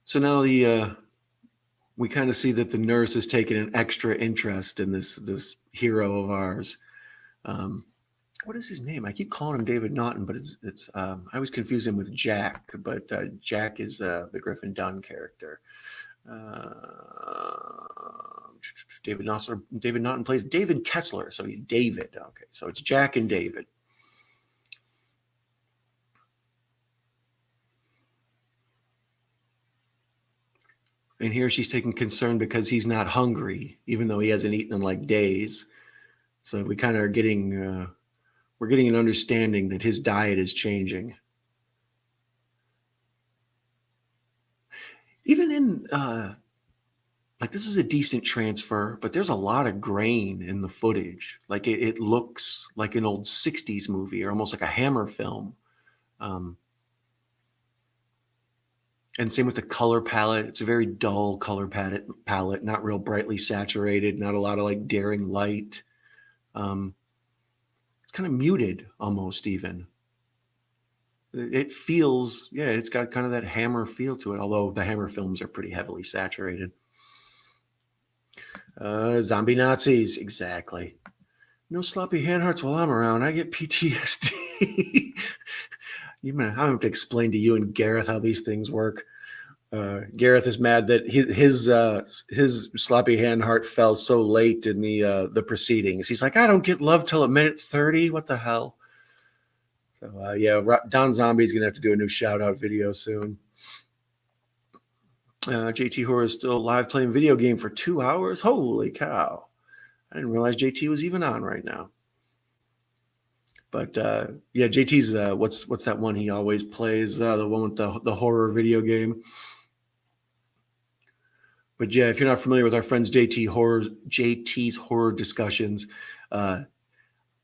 So now we kind of see that the nurse has taken an extra interest in this hero of ours. What is his name? I keep calling him David Naughton, but it's I always confuse him with Jack. But Jack is the Griffin Dunne character. David Naughton plays David Kessler, so he's David. Okay, so it's Jack and David. And here she's taking concern because he's not hungry, even though he hasn't eaten in like days. So we kind of are getting we're getting an understanding that his diet is changing. Even in like this is a decent transfer, but there's a lot of grain in the footage. Like it looks like an old 60s movie or almost like a Hammer film. And same with the color palette. It's a very dull color palette, not real brightly saturated, not a lot of like daring light. It's kind of muted almost even. It feels, yeah, it's got kind of that Hammer feel to it, although the Hammer films are pretty heavily saturated. Zombie Nazis, exactly. No sloppy hand hearts while I'm around. I get PTSD. I'm gonna have to explain to you and Gareth how these things work. Gareth is mad that his sloppy hand heart fell so late in the proceedings. He's like, I don't get love till a minute 30. What the hell? So yeah, Don Zombie's gonna have to do a new shout out video soon. JT Horror is still live playing video game for 2 hours. Holy cow! I didn't realize JT was even on right now. But yeah, JT's what's that one he always plays? The one with the horror video game. But yeah, if you're not familiar with our friends JT's horror discussions, the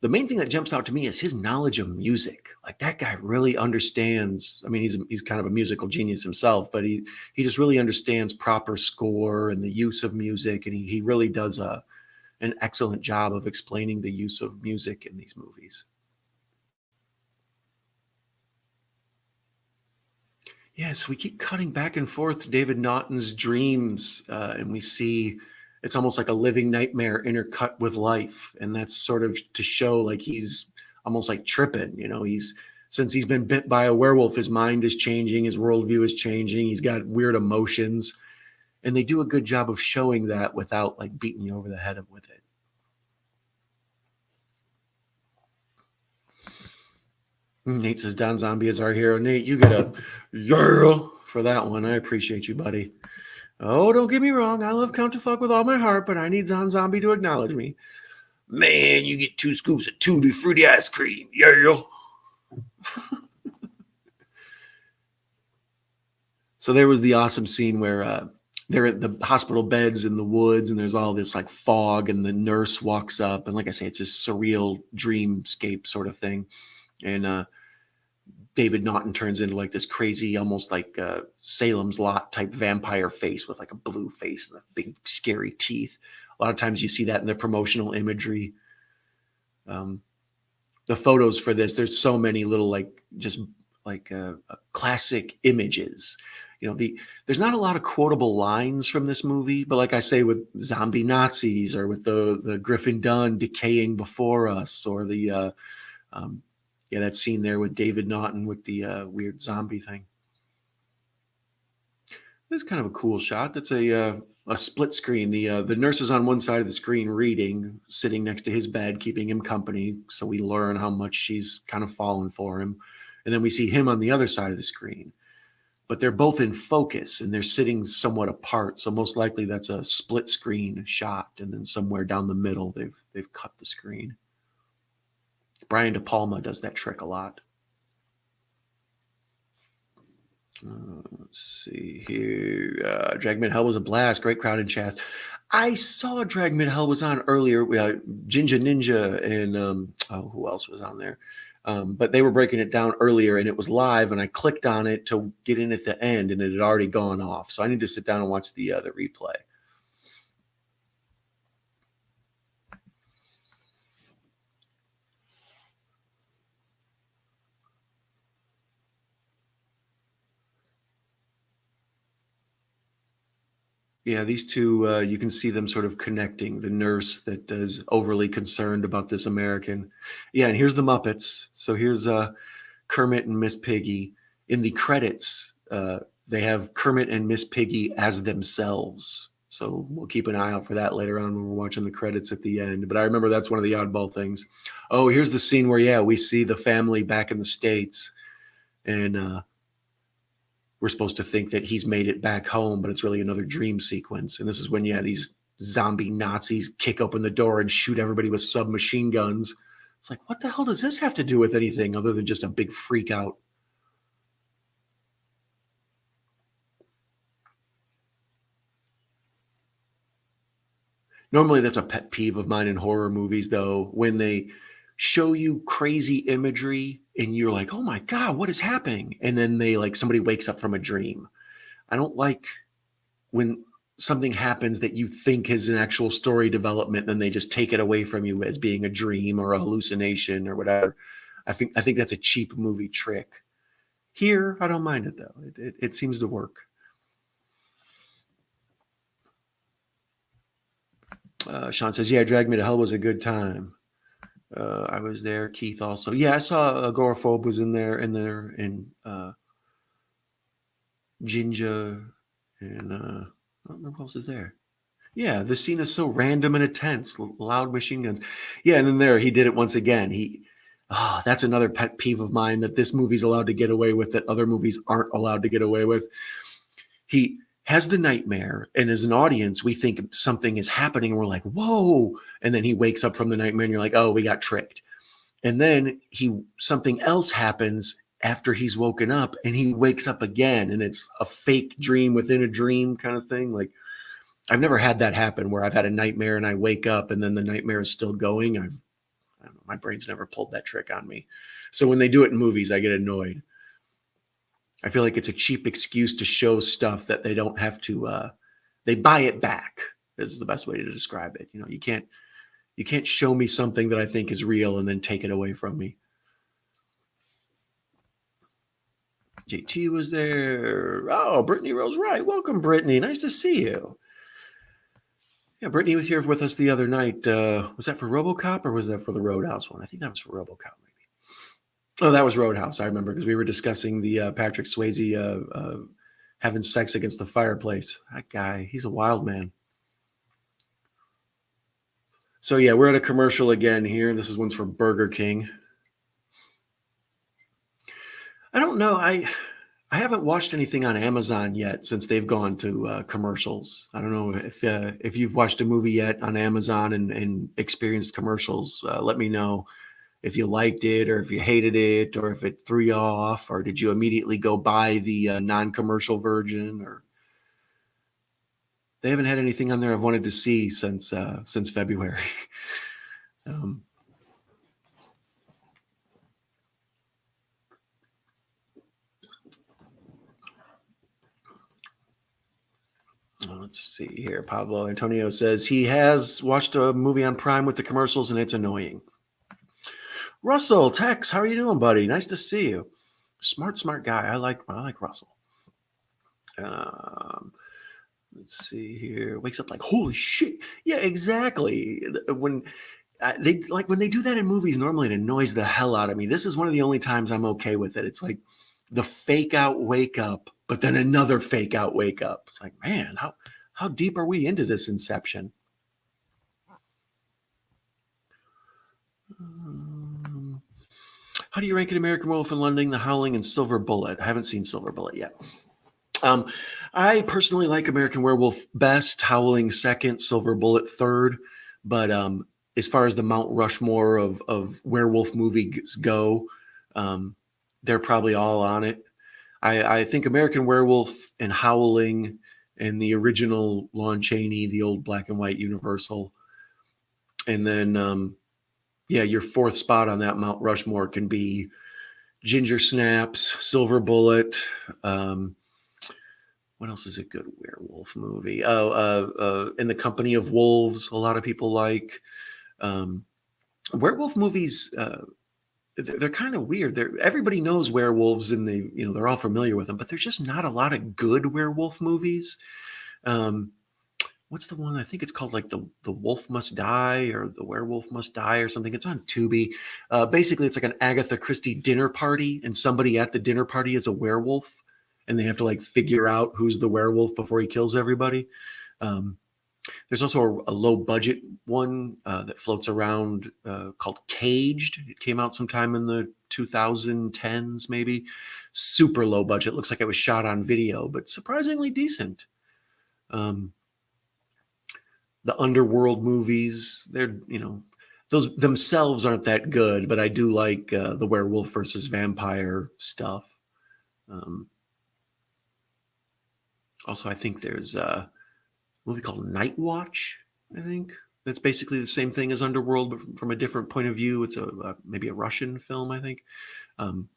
main thing that jumps out to me is his knowledge of music. Like that guy really understands. I mean, he's kind of a musical genius himself, but he just really understands proper score and the use of music, and he really does an excellent job of explaining the use of music in these movies. Yes, we keep cutting back and forth to David Naughton's dreams, and we see it's almost like a living nightmare intercut with life, and that's sort of to show like he's almost like tripping. You know, since he's been bit by a werewolf, his mind is changing, his worldview is changing, he's got weird emotions, and they do a good job of showing that without like beating you over the head with it. Nate says Don Zombie is our hero. Nate, you get a girl for that one. I appreciate you, buddy. Oh, don't get me wrong. I love Count to Fuck with all my heart, but I need Don Zombie to acknowledge me. Man, you get 2 scoops of tutti frutti ice cream. Yeah. So there was the awesome scene where they're at the hospital beds in the woods, and there's all this like fog, and the nurse walks up, and like I say, it's this surreal dreamscape sort of thing, and David Naughton turns into like this crazy, almost like Salem's Lot type vampire face with like a blue face and big scary teeth. A lot of times you see that in the promotional imagery. The photos for this, there's so many little like just like classic images. You know, there's not a lot of quotable lines from this movie, but like I say with zombie Nazis or with the Griffin Dunne decaying before us, or the yeah, that scene there with David Naughton with the weird zombie thing. It's kind of a cool shot. That's a split screen. The nurse is on one side of the screen reading, sitting next to his bed, keeping him company. So we learn how much she's kind of fallen for him. And then we see him on the other side of the screen. But they're both in focus and they're sitting somewhat apart. So most likely that's a split screen shot. And then somewhere down the middle, they've cut the screen. Brian De Palma does that trick a lot. Let's see here. Drag Mid Hell was a blast. Great crowd in chat. I saw Drag Mid Hell was on earlier. Ginger Ninja and who else was on there? But they were breaking it down earlier, and it was live. And I clicked on it to get in at the end, and it had already gone off. So I need to sit down and watch the replay. Yeah, these two, you can see them sort of connecting. The nurse that is overly concerned about this American. Yeah, and here's the Muppets. So here's Kermit and Miss Piggy. In the credits, they have Kermit and Miss Piggy as themselves. So we'll keep an eye out for that later on when we're watching the credits at the end. But I remember that's one of the oddball things. Oh, here's the scene where, yeah, we see the family back in the States. And we're supposed to think that he's made it back home, but it's really another dream sequence. And this is when, yeah, these zombie Nazis kick open the door and shoot everybody with submachine guns. It's like, what the hell does this have to do with anything other than just a big freak out? Normally, that's a pet peeve of mine in horror movies, though, when they show you crazy imagery and you're like, oh my God, what is happening? And then they like somebody wakes up from a dream. I don't like when something happens that you think is an actual story development, then they just take it away from you as being a dream or a hallucination or whatever. I think that's a cheap movie trick. Here, I don't mind it though. It seems to work. Sean says, "Yeah, Drag Me to Hell was a good time. I was there. Keith also. Yeah, I saw Agoraphobe was in there, and Ginger, and I don't remember who else is there. Yeah, the scene is so random and intense, loud machine guns. Yeah, and then there he did it once again. That's another pet peeve of mine that this movie's allowed to get away with that other movies aren't allowed to get away with. He has the nightmare, and as an audience, we think something is happening, and we're like, "Whoa!" And then he wakes up from the nightmare, and you're like, "Oh, we got tricked." And then something else happens after he's woken up, and he wakes up again, and it's a fake dream within a dream kind of thing. Like, I've never had that happen where I've had a nightmare and I wake up and then the nightmare is still going. I don't know, my brain's never pulled that trick on me. So when they do it in movies, I get annoyed. I feel like it's a cheap excuse to show stuff that they don't have to. They buy it back. Is the best way to describe it. You know, you can't show me something that I think is real and then take it away from me. JT was there. Oh, Brittany Rose Wright. Welcome, Brittany. Nice to see you. Yeah, Brittany was here with us the other night. Was that for RoboCop or was that for the Roadhouse one? I think that was for RoboCop, maybe. Oh, that was Roadhouse. I remember because we were discussing the Patrick Swayze having sex against the fireplace. That guy, he's a wild man. So yeah, we're at a commercial again here. This is one's for Burger King. I don't know. I haven't watched anything on Amazon yet since they've gone to commercials. I don't know if you've watched a movie yet on Amazon and experienced commercials. Let me know if you liked it or if you hated it or if it threw you off or did you immediately go buy the non-commercial version or they haven't had anything on there I've wanted to see since February. um, let's see here. Pablo Antonio says he has watched a movie on Prime with the commercials and it's annoying. Russell, Tex, how are you doing, buddy? Nice to see you. Smart guy. I like Russell. Um, let's see here. Wakes up like, holy shit. Yeah, exactly. When when they do that in movies, normally it annoys the hell out of me. This is one of the only times I'm okay with it. It's like the fake out wake up, but then another fake out wake up. It's like, man, how deep are we into this Inception? How do you rank an American Werewolf in London, The Howling, and Silver Bullet? I haven't seen Silver Bullet yet. I personally like American Werewolf best, Howling second, Silver Bullet third. But as far as the Mount Rushmore of werewolf movies go, they're probably all on it. I think American Werewolf and Howling and the original Lon Chaney, the old black and white Universal. And then, yeah, your fourth spot on that Mount Rushmore can be Ginger Snaps, Silver Bullet. What else is a good werewolf movie? In the Company of Wolves, a lot of people like. Werewolf movies, they're kind of weird. Everybody knows werewolves and they're all familiar with them, but there's just not a lot of good werewolf movies. what's the one? I think it's called like the Wolf Must Die or the Werewolf Must Die or something. It's on Tubi. Basically, it's like an Agatha Christie dinner party, and somebody at the dinner party is a werewolf, and they have to like figure out who's the werewolf before he kills everybody. Um, there's also a low budget one that floats around called Caged. It came out sometime in the 2010s, maybe. Super low budget. Looks like it was shot on video, but surprisingly decent. The underworld movies, they're, those themselves aren't that good, but I do like the werewolf versus vampire stuff. Also, I think there's a movie called Night Watch, I think. That's basically the same thing as Underworld, but from a different point of view. It's maybe a Russian film, I think. I'm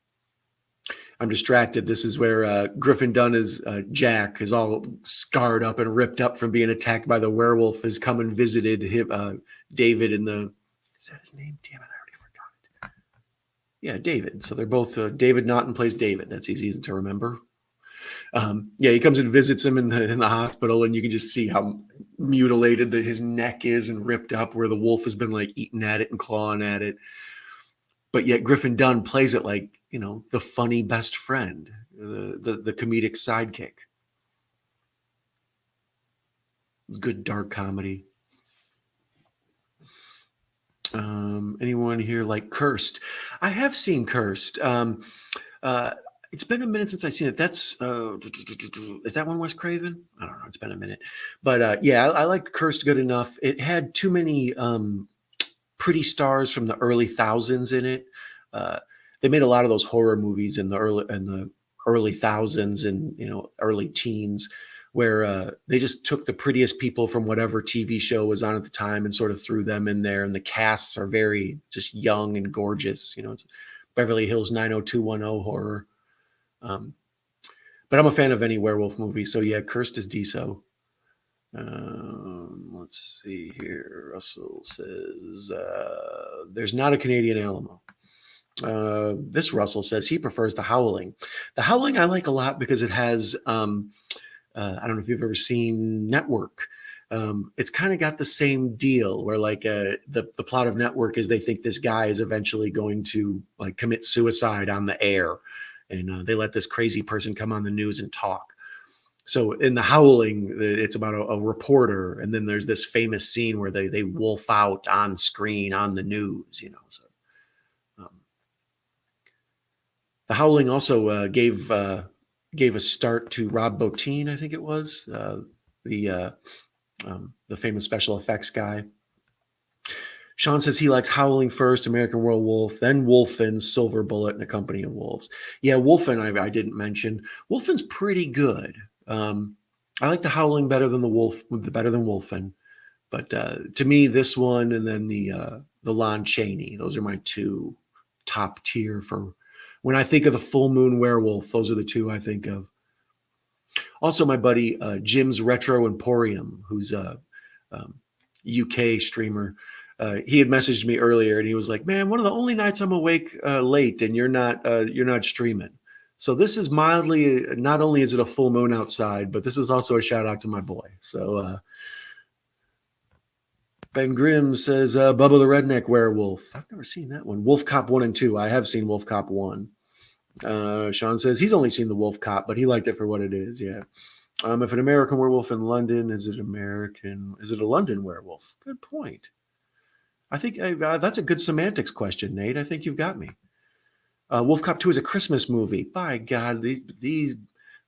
distracted. This is where Griffin Dunne is Jack, is all scarred up and ripped up from being attacked by the werewolf, has come and visited him, David in the, is that his name? Damn it, I already forgot it. Yeah, David. So they're both, David Naughton plays David. That's easy to remember. He comes and visits him in the hospital, and you can just see how mutilated his neck is and ripped up, where the wolf has been like eating at it and clawing at it. But yet Griffin Dunne plays it like, the funny best friend, the comedic sidekick. Good dark comedy. Anyone here like Cursed? I have seen Cursed. It's been a minute since I've seen it. That's is that one Wes Craven? I don't know. It's been a minute, but I like Cursed good enough. It had too many pretty stars from the early thousands in it. They made a lot of those horror movies in the early thousands and early teens, where they just took the prettiest people from whatever TV show was on at the time and sort of threw them in there. And the casts are very just young and gorgeous. It's Beverly Hills 90210 horror. But I'm a fan of any werewolf movie. So yeah, Cursed is decent. Let's see here. Russell says there's not a Canadian Alamo. This Russell says he prefers The Howling. The Howling I like a lot because it has I don't know if you've ever seen Network. It's kind of got the same deal where like the plot of Network is they think this guy is eventually going to like commit suicide on the air, and they let this crazy person come on the news and talk. So in The Howling, it's about a reporter, and then there's this famous scene where they wolf out on screen on the news. So The Howling also gave a start to Rob Bottin, I think it was, the famous special effects guy. Sean says he likes Howling first, American Werewolf, then Wolfen, Silver Bullet, and A Company of Wolves. Yeah, Wolfen I didn't mention. Wolfen's pretty good. I like The Howling better than Wolfen. But to me, this one and then the Lon Chaney, those are my two top tier for when I think of the Full Moon Werewolf. Those are the two I think of. Also, my buddy Jim's Retro Emporium, who's a UK streamer, he had messaged me earlier, and he was like, "Man, one of the only nights I'm awake late, and you're not streaming." So this is mildly. Not only is it a full moon outside, but this is also a shout out to my boy. So Ben Grimm says Bubba the Redneck Werewolf. I've never seen that one. Wolf Cop 1 and 2. I have seen Wolf Cop 1. Sean says he's only seen the Wolf Cop, but he liked it for what it is. Yeah. If an American Werewolf in London, is it a London werewolf? Good point. I think that's a good semantics question, Nate. I think you've got me. Wolf Cop 2 is a Christmas movie. By God,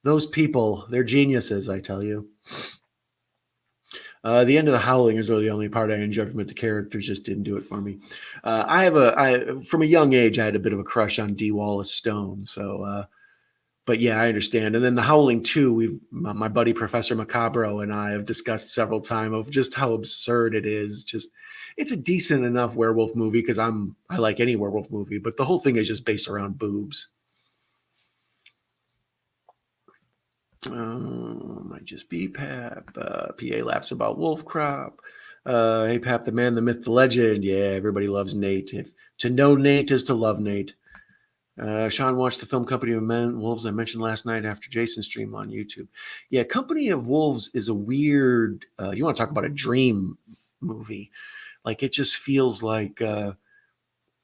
those people, they're geniuses, I tell you. The end of The Howling is really the only part I enjoyed from it. The characters just didn't do it for me. From a young age, I had a bit of a crush on D. Wallace Stone. So, but yeah, I understand. And then The Howling 2, my buddy Professor Macabro and I have discussed several times of just how absurd it is. Just, it's a decent enough werewolf movie because I like any werewolf movie, but the whole thing is just based around boobs. Might just be Pap. PA laughs about Wolf Crop. Hey, Pap, the man, the myth, the legend. Yeah, everybody loves Nate. To know Nate is to love Nate. Sean watched the film Company of Men Wolves I mentioned last night after Jason's stream on YouTube. Yeah, Company of Wolves is a weird. You want to talk about a dream movie? Like it just feels like the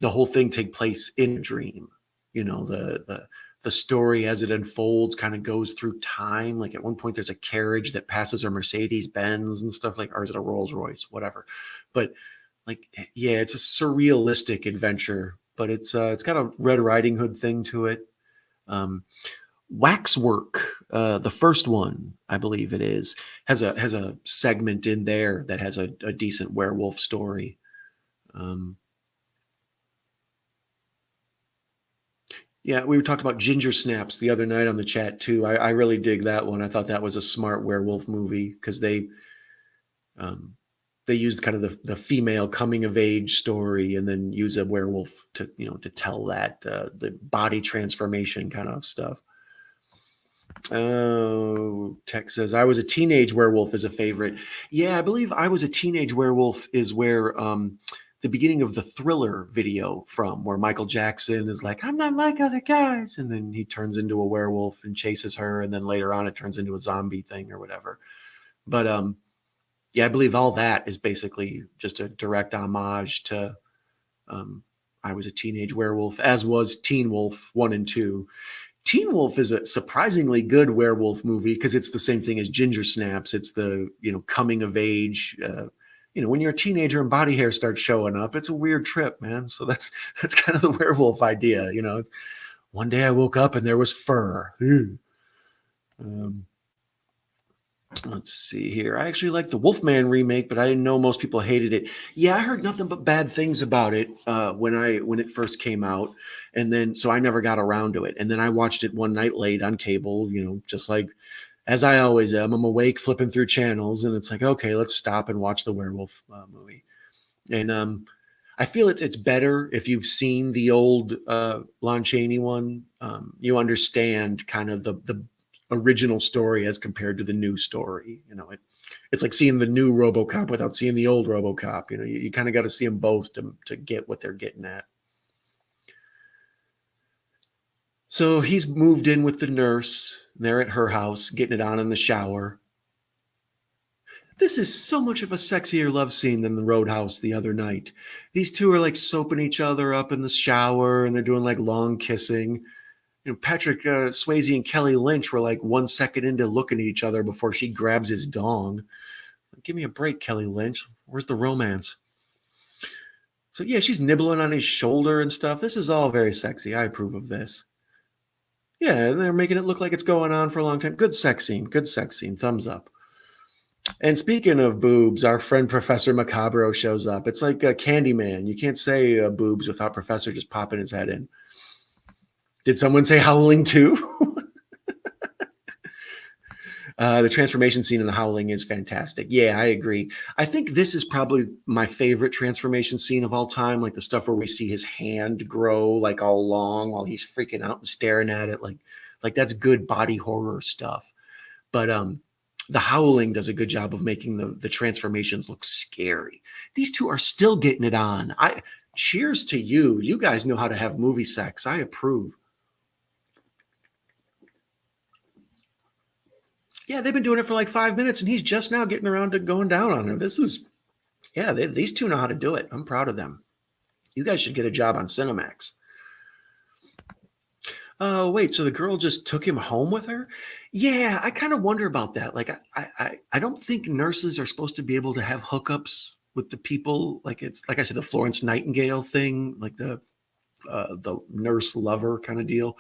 whole thing take place in a dream. You know, the story as it unfolds kind of goes through time. Like at one point, there's a carriage that passes a Mercedes Benz and stuff like, or is it a Rolls Royce, whatever. But like, yeah, it's a surrealistic adventure, but it's got a Red Riding Hood thing to it. Um, Waxwork, the first one, I believe it is, has a segment in there that has a decent werewolf story. Um, Yeah, we talked about Ginger Snaps the other night on the chat too. I really dig that one. I thought that was a smart werewolf movie because um, they used kind of the female coming of age story and then use a werewolf to tell that the body transformation kind of stuff. Oh, Tech says I was a teenage werewolf is a favorite. Yeah, I believe I was a teenage werewolf is where the beginning of the Thriller video from where Michael Jackson is like, I'm not like other guys, and then he turns into a werewolf and chases her, and then later on it turns into a zombie thing or whatever. But yeah, I believe all that is basically just a direct homage to I was a teenage werewolf, as was Teen Wolf 1 and 2. Teen Wolf is a surprisingly good werewolf movie because it's the same thing as Ginger Snaps. It's the coming of age. When you're a teenager and body hair starts showing up, it's a weird trip, man. So that's kind of the werewolf idea. One day I woke up and there was fur. Um, let's see here. I actually like the Wolfman remake, but I didn't know most people hated it. Yeah, I heard nothing but bad things about it when it first came out, and then so I never got around to it. And then I watched it one night late on cable, just like as I always am. I'm awake flipping through channels, and it's like, okay, let's stop and watch the werewolf movie. And I feel it's better if you've seen the old Lon Chaney one. You understand kind of the original story as compared to the new story. It's like seeing the new RoboCop without seeing the old RoboCop. You kind of got to see them both to get what they're getting at. So he's moved in with the nurse. They're at her house, getting it on in the shower. This is so much of a sexier love scene than the Roadhouse the other night. These two are like soaping each other up in the shower, and they're doing like long kissing. Patrick Swayze and Kelly Lynch were like 1 second into looking at each other before she grabs his dong. Give me a break, Kelly Lynch. Where's the romance? So yeah, she's nibbling on his shoulder and stuff. This is all very sexy. I approve of this. Yeah, they're making it look like it's going on for a long time. Good sex scene. Good sex scene. Thumbs up. And speaking of boobs, our friend Professor Macabro shows up. It's like a Candyman. You can't say boobs without Professor just popping his head in. Did someone say Howling too? The transformation scene in The Howling is fantastic. Yeah, I agree. I think this is probably my favorite transformation scene of all time, like the stuff where we see his hand grow like all long while he's freaking out and staring at it. Like that's good body horror stuff. But The Howling does a good job of making the transformations look scary. These two are still getting it on. Cheers to you. You guys know how to have movie sex. I approve. Yeah, they've been doing it for like 5 minutes, and he's just now getting around to going down on her. These two know how to do it. I'm proud of them. You guys should get a job on Cinemax. Oh, wait, so the girl just took him home with her? Yeah, I kind of wonder about that. Like, I don't think nurses are supposed to be able to have hookups with the people. Like it's like I said, the Florence Nightingale thing, like the nurse lover kind of deal.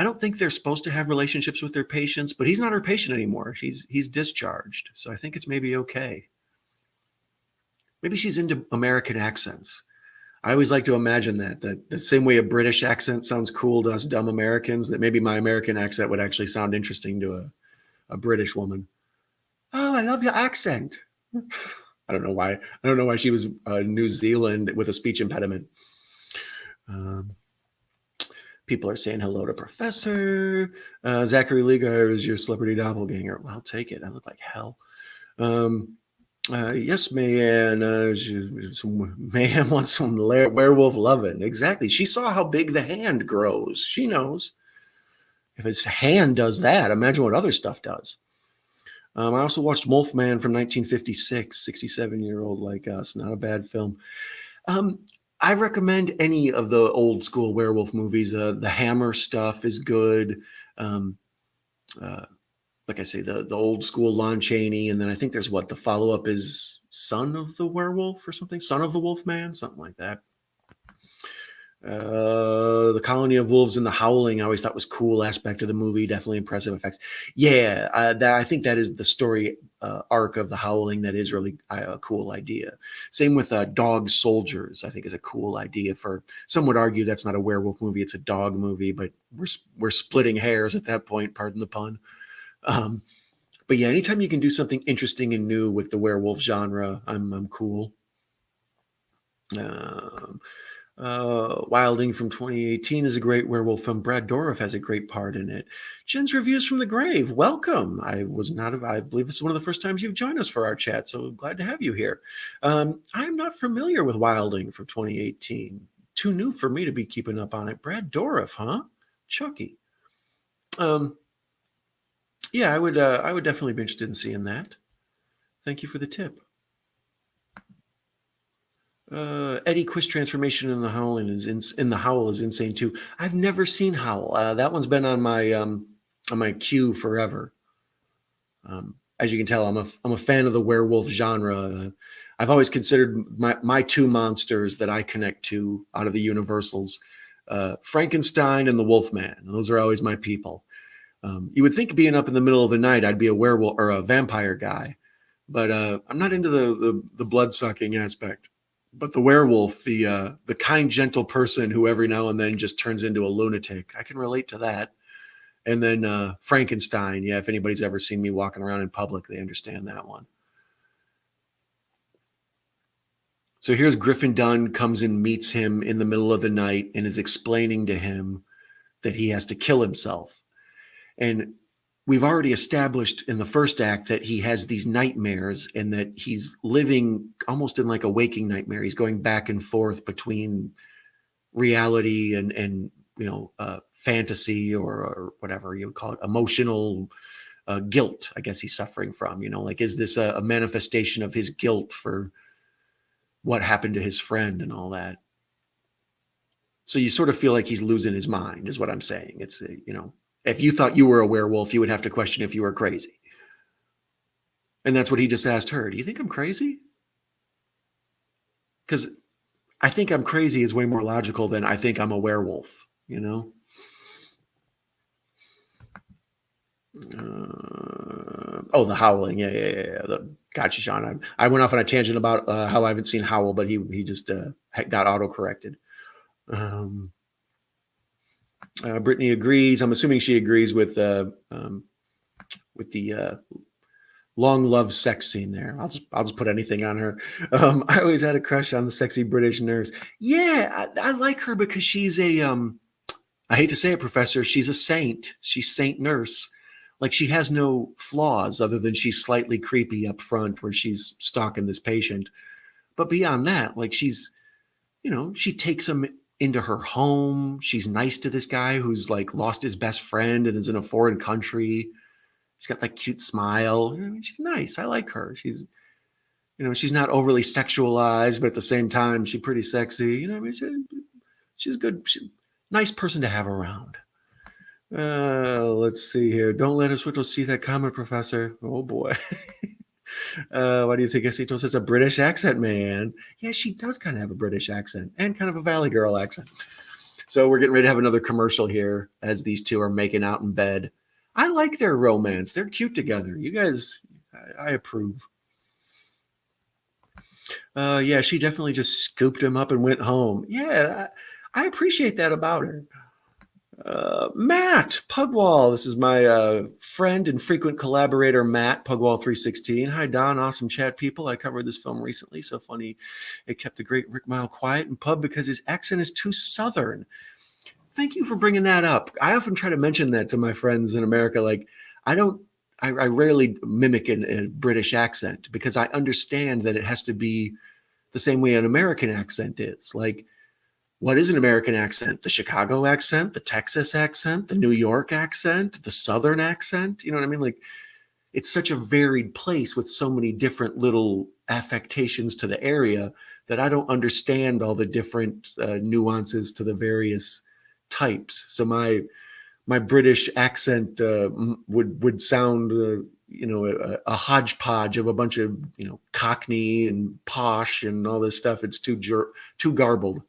I don't think they're supposed to have relationships with their patients, but he's not her patient anymore. He's discharged. So I think it's maybe okay. Maybe she's into American accents. I always like to imagine that the same way a British accent sounds cool to us dumb Americans, that maybe my American accent would actually sound interesting to a British woman. Oh, I love your accent. I don't know why. I don't know why she was New Zealand with a speech impediment. People are saying hello to Professor. Zachary Legar is your celebrity doppelganger. Well, I'll take it. I look like hell. Yes, man. Some man wants some werewolf loving. Exactly. She saw how big the hand grows. She knows. If his hand does that, imagine what other stuff does. I also watched Wolfman from 1956, 67-year-old like us. Not a bad film. Um, I recommend any of the old school werewolf movies. The Hammer stuff is good. Um, uh, like I say, the old school Lon Chaney, and then I think there's what the follow up is Son of the Werewolf or something, Son of the Wolfman, something like that. The Colony of Wolves and the Howling, I always thought was cool aspect of the movie. Definitely impressive effects. Yeah, I think that is the story arc of the Howling. That is really a cool idea. Same with Dog Soldiers. I think is a cool idea. For some would argue that's not a werewolf movie; it's a dog movie. But we're splitting hairs at that point. Pardon the pun. Um, but yeah, anytime you can do something interesting and new with the werewolf genre, I'm cool. Um, Wilding from 2018 is a great werewolf film. Brad Dourif has a great part in it. Jen's Reviews from the Grave. Welcome. I believe this is one of the first times you've joined us for our chat, so glad to have you here. I'm not familiar with Wilding from 2018. Too new for me to be keeping up on it. Brad Dourif, huh? Chucky. Um, yeah, I would definitely be interested in seeing that. Thank you for the tip. Eddie Quiz transformation in the Howl is insane too. I've never seen Howl. That one's been on my queue forever. As you can tell, I'm a fan of the werewolf genre. I've always considered my two monsters that I connect to out of the Universals, Frankenstein and the Wolfman. Those are always my people. You would think being up in the middle of the night, I'd be a werewolf or a vampire guy, but I'm not into the blood sucking aspect. But the werewolf, the kind, gentle person who every now and then just turns into a lunatic, I can relate to that. And then Frankenstein, yeah. If anybody's ever seen me walking around in public, they understand that one. So here's Griffin Dunne comes and meets him in the middle of the night and is explaining to him that he has to kill himself. And we've already established in the first act that he has these nightmares and that he's living almost in like a waking nightmare. He's going back and forth between reality and fantasy or whatever you would call it, emotional guilt, I guess he's suffering from. Like, is this a manifestation of his guilt for what happened to his friend and all that? So you sort of feel like he's losing his mind, is what I'm saying. It's, if you thought you were a werewolf, you would have to question if you were crazy. And that's what he just asked her. Do you think I'm crazy? Because I think I'm crazy is way more logical than I think I'm a werewolf, the Howling. Yeah. Gotcha, Sean. I went off on a tangent about how I haven't seen Howl, but he just got auto-corrected. Brittany agrees. I'm assuming she agrees with the long love sex scene there. I'll just put anything on her. I always had a crush on the sexy British nurse. Yeah, I like her because she's I hate to say it, Professor, she's a saint. She's Saint Nurse. Like, she has no flaws other than she's slightly creepy up front where she's stalking this patient. But beyond that, like, she's, she takes him into her home. She's nice to this guy who's like lost his best friend and is in a foreign country. She's got that cute smile. She's nice. I like her. She's, she's not overly sexualized, but at the same time, she's pretty sexy. She's good. Nice person to have around. Let's see here. Don't let us see that comment, Professor. Oh boy. Why do you think Esito says a British accent, man? Yeah, she does kind of have a British accent and kind of a Valley Girl accent. So we're getting ready to have another commercial here as these two are making out in bed. I like their romance. They're cute together. You guys, I approve. Yeah, she definitely just scooped him up and went home. Yeah, I appreciate that about her. Matt Pugwall. This is my friend and frequent collaborator, Matt Pugwall 316. Hi, Don. Awesome chat, people. I covered this film recently. So funny it kept the great Rick Mile quiet in pub because his accent is too Southern. Thank you for bringing that up. I often try to mention that to my friends in America. Like, I don't I rarely mimic a British accent because I understand that it has to be the same way an American accent is. Like, what is an American accent? The Chicago accent, the Texas accent, the New York accent, the Southern accent. You know what I mean? Like, it's such a varied place with so many different little affectations to the area that I don't understand all the different nuances to the various types. So my British accent would sound, a hodgepodge of a bunch of Cockney and posh and all this stuff. It's too garbled.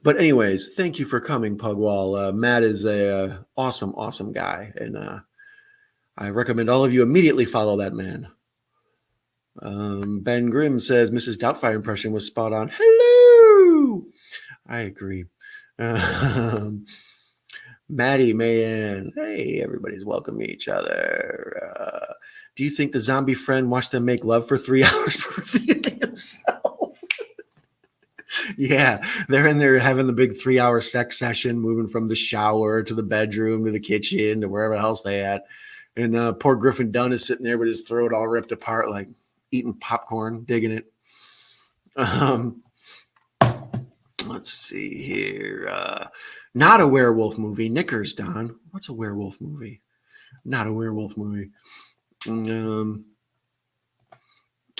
But anyways, thank you for coming, Pugwall. Matt is a awesome guy, and I recommend all of you immediately follow that man. Ben Grimm says Mrs. Doubtfire impression was spot on. Hello, I agree. Maddie, Mayan, hey, everybody's welcoming each other. Do you think the zombie friend watched them make love for 3 hours for revealing himself? Yeah, they're in there having the big 3-hour sex session, moving from the shower to the bedroom to the kitchen to wherever else they at. And poor Griffin Dunne is sitting there with his throat all ripped apart, like eating popcorn, digging it. Let's see here. Not a werewolf movie. Knickers, Don. What's a werewolf movie? Not a werewolf movie.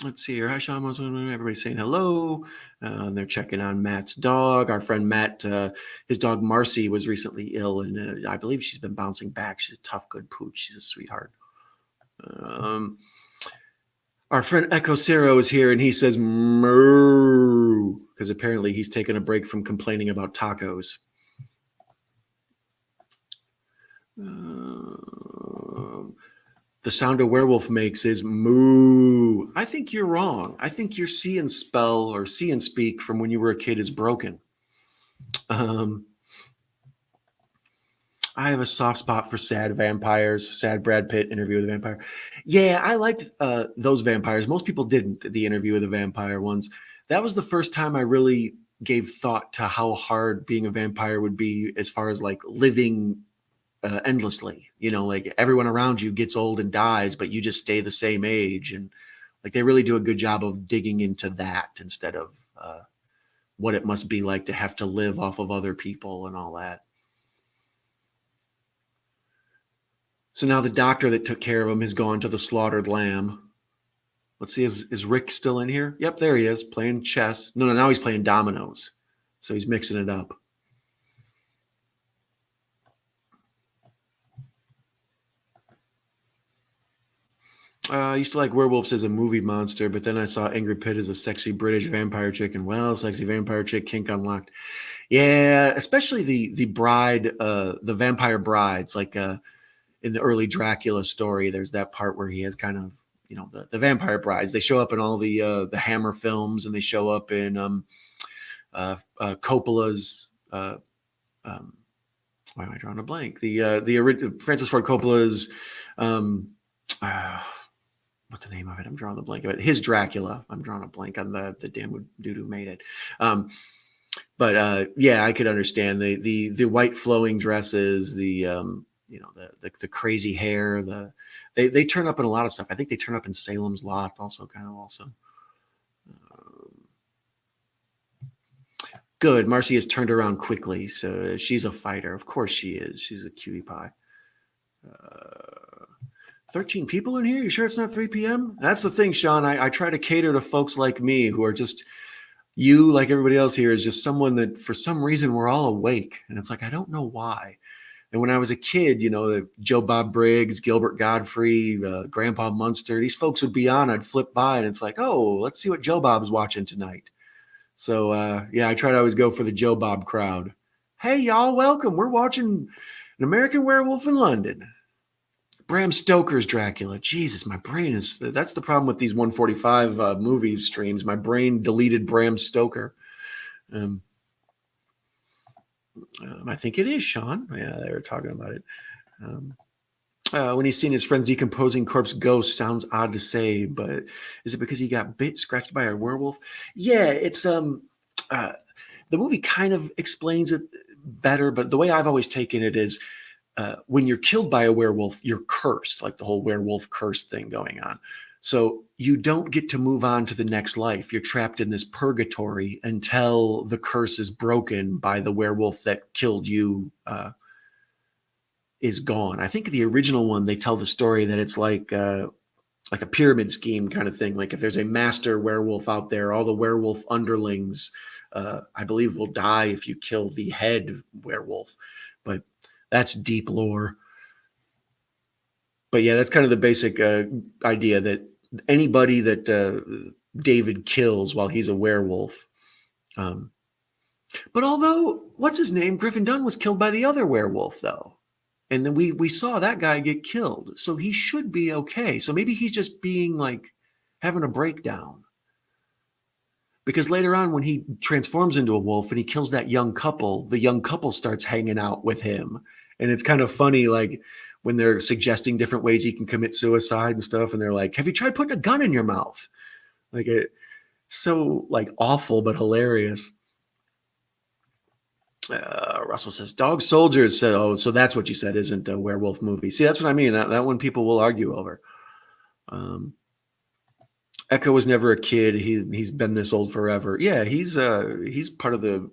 Let's see here. Hi, Sean. Everybody's saying hello. They're checking on Matt's dog. Our friend Matt, his dog Marcy was recently ill, and I believe she's been bouncing back. She's a tough, good pooch. She's a sweetheart. Our friend Echo Cero is here, and he says moo, because apparently he's taken a break from complaining about tacos. The sound a werewolf makes is moo. I think you're wrong. I think your see and spell or see and speak from when you were a kid is broken. I have a soft spot for sad vampires, sad Brad Pitt Interview with a Vampire. Yeah, I liked those vampires. Most people didn't, the Interview with a Vampire ones. That was the first time I really gave thought to how hard being a vampire would be as far as like living endlessly. Like everyone around you gets old and dies, but you just stay the same age. And like they really do a good job of digging into that instead of what it must be like to have to live off of other people and all that. So now the doctor that took care of him has gone to the slaughtered lamb. Let's see, is Rick still in here? Yep, there he is, playing chess. No, now he's playing dominoes. So he's mixing it up. I used to like werewolves as a movie monster, but then I saw Angry Pitt as a sexy British vampire chick, and sexy vampire chick kink unlocked. Yeah, especially the bride, the vampire brides, like in the early Dracula story, there's that part where he has kind of, the vampire brides. They show up in all the Hammer films, and they show up in Coppola's. Why am I drawing a blank? The Francis Ford Coppola's. What's the name of it? I'm drawing a blank of it. His Dracula. I'm drawing a blank on the damn dude who made it. But yeah, I could understand the white flowing dresses, the crazy hair. They turn up in a lot of stuff. I think they turn up in Salem's Lot also. Good. Marcy has turned around quickly, so she's a fighter. Of course she is. She's a cutie pie. 13 people in here? You sure it's not 3 p.m.? That's the thing, Sean. I try to cater to folks like me who are just, you, like everybody else here, is just someone that for some reason we're all awake. And it's like, I don't know why. And when I was a kid, Joe Bob Briggs, Gilbert Godfrey, Grandpa Munster, these folks would be on. I'd flip by and it's like, oh, let's see what Joe Bob's watching tonight. So, yeah, I try to always go for the Joe Bob crowd. Hey, y'all, welcome. We're watching An American Werewolf in London. Bram Stoker's Dracula. Jesus, my brain is... That's the problem with these 145 movie streams. My brain deleted Bram Stoker. I think it is, Sean. Yeah, they were talking about it. When he's seen his friend's decomposing corpse ghost, sounds odd to say, but is it because he got scratched by a werewolf? Yeah, it's... the movie kind of explains it better, but the way I've always taken it is when you're killed by a werewolf, you're cursed, like the whole werewolf curse thing going on. So you don't get to move on to the next life. You're trapped in this purgatory until the curse is broken by the werewolf that killed you is gone. I think the original one, they tell the story that it's like a pyramid scheme kind of thing. Like if there's a master werewolf out there, all the werewolf underlings, I believe, will die if you kill the head werewolf. But that's deep lore. But yeah, that's kind of the basic idea that anybody that David kills while he's a werewolf. But although, what's his name? Griffin Dunne was killed by the other werewolf, though. And then we saw that guy get killed. So he should be okay. So maybe he's just being like having a breakdown. Because later on, when he transforms into a wolf and he kills that young couple, the young couple starts hanging out with him. And it's kind of funny, like when they're suggesting different ways he can commit suicide and stuff. And they're like, have you tried putting a gun in your mouth? Like it's so like awful, but hilarious. Russell says, Dog Soldiers. Oh, so that's what you said isn't a werewolf movie. See, that's what I mean. That one people will argue over. Echo was never a kid. He's been this old forever. Yeah, he's part of the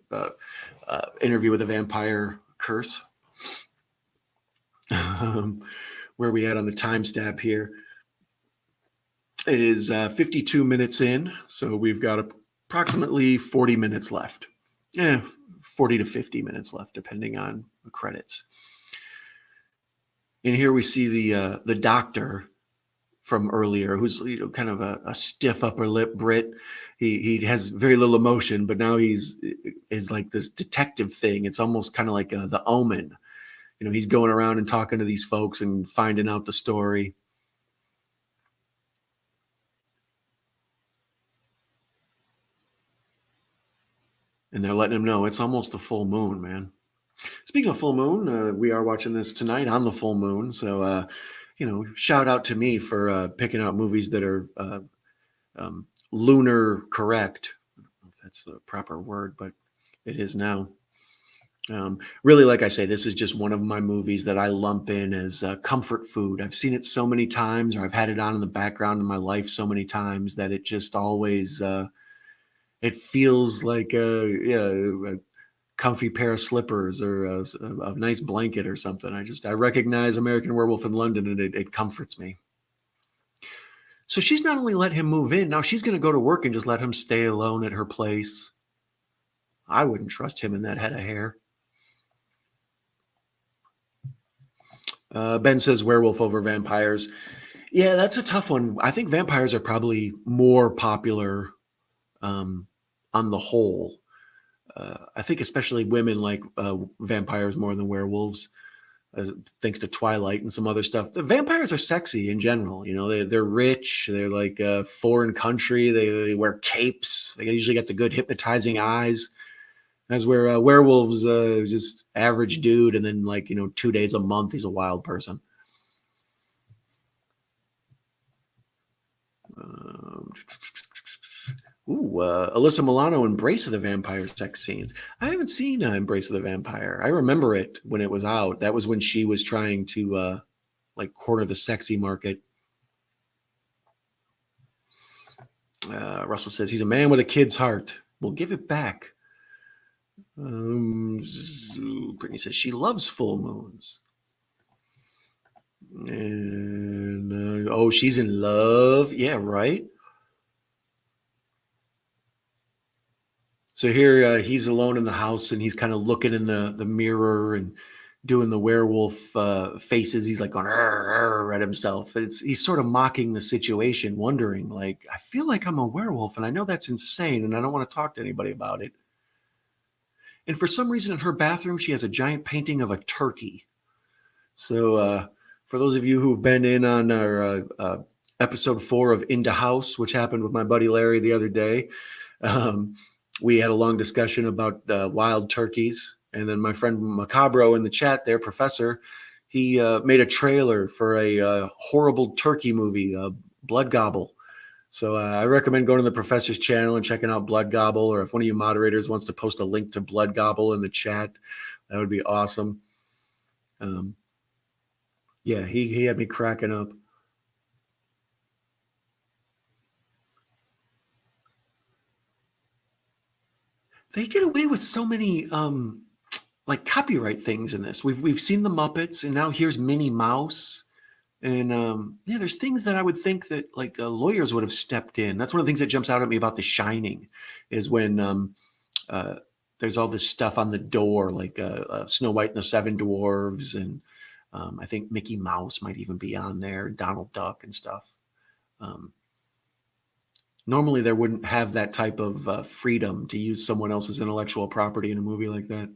Interview with a Vampire curse. Where we at on the timestamp here? It is 52 minutes in, so we've got approximately 40 minutes left. 40 to 50 minutes left, depending on the credits. And here we see the doctor from earlier, who's kind of a stiff upper lip Brit. He has very little emotion, but now is like this detective thing. It's almost kind of like The Omen. He's going around and talking to these folks and finding out the story. And they're letting him know it's almost the full moon, man. Speaking of full moon, we are watching this tonight on the full moon. So, shout out to me for picking out movies that are lunar correct. I don't know if that's the proper word, but it is now. Really, like I say, this is just one of my movies that I lump in as comfort food. I've seen it so many times, or I've had it on in the background in my life so many times that it just always... it feels like a comfy pair of slippers or a nice blanket or something. I recognize American Werewolf in London, and it comforts me. So she's not only let him move in, now she's going to go to work and just let him stay alone at her place. I wouldn't trust him in that head of hair. Ben says werewolf over vampires. Yeah, that's a tough one. I think vampires are probably more popular on the whole. I think especially women like vampires more than werewolves, thanks to Twilight and some other stuff. The vampires are sexy in general. They're rich. They're like foreign country. They wear capes. They usually got the good hypnotizing eyes. As where werewolves just average dude, and then 2 days a month he's a wild person. Alyssa Milano, Embrace of the Vampire sex scenes. I haven't seen Embrace of the Vampire. I remember it when it was out. That was when she was trying to corner the sexy market. Russell says he's a man with a kid's heart. We'll give it back. Brittany says she loves full moons. And she's in love. Yeah, right. So here he's alone in the house, and he's kind of looking in the mirror and doing the werewolf faces. He's like going at himself. He's sort of mocking the situation, wondering, like, I feel like I'm a werewolf, and I know that's insane, and I don't want to talk to anybody about it. And for some reason in her bathroom, she has a giant painting of a turkey. So for those of you who've been in on our episode 4 of Into House, which happened with my buddy Larry the other day, we had a long discussion about wild turkeys. And then my friend Macabro in the chat there, Professor, he made a trailer for a horrible turkey movie, Blood Gobble. So I recommend going to the Professor's channel and checking out Blood Gobble, or if one of you moderators wants to post a link to Blood Gobble in the chat, that would be awesome. Yeah, he had me cracking up. They get away with so many like copyright things in this. We've seen the Muppets, and now here's Minnie Mouse. And yeah, there's things that I would think that like lawyers would have stepped in. That's one of the things that jumps out at me about The Shining, is when uh, there's all this stuff on the door, like Snow White and the Seven Dwarves, and I think Mickey Mouse might even be on there, Donald Duck and stuff. Um, Normally, there wouldn't have that type of freedom to use someone else's intellectual property in a movie like that.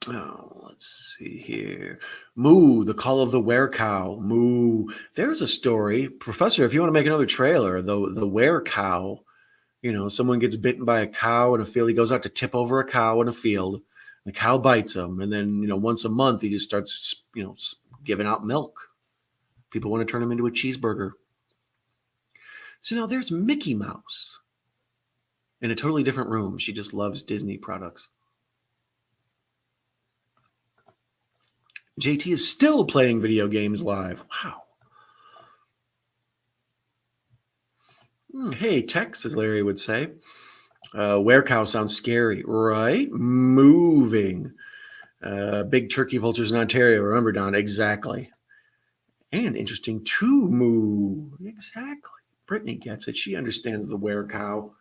Oh, let's see here. Moo, the call of the werecow. Moo. There's a story, Professor. If you want to make another trailer, the werecow. You know, someone gets bitten by a cow in a field. He goes out to tip over a cow in a field. The cow bites him, and then once a month he just starts giving out milk. People want to turn him into a cheeseburger. So now there's Mickey Mouse in a totally different room. She just loves Disney products. JT is still playing video games live. Wow. Hey, Tex, as Larry would say. Werecow sounds scary, right? Moving. Big turkey vultures in Ontario. Remember, Don? Exactly. And interesting too, moo. Exactly. Brittany gets it. She understands the werecow.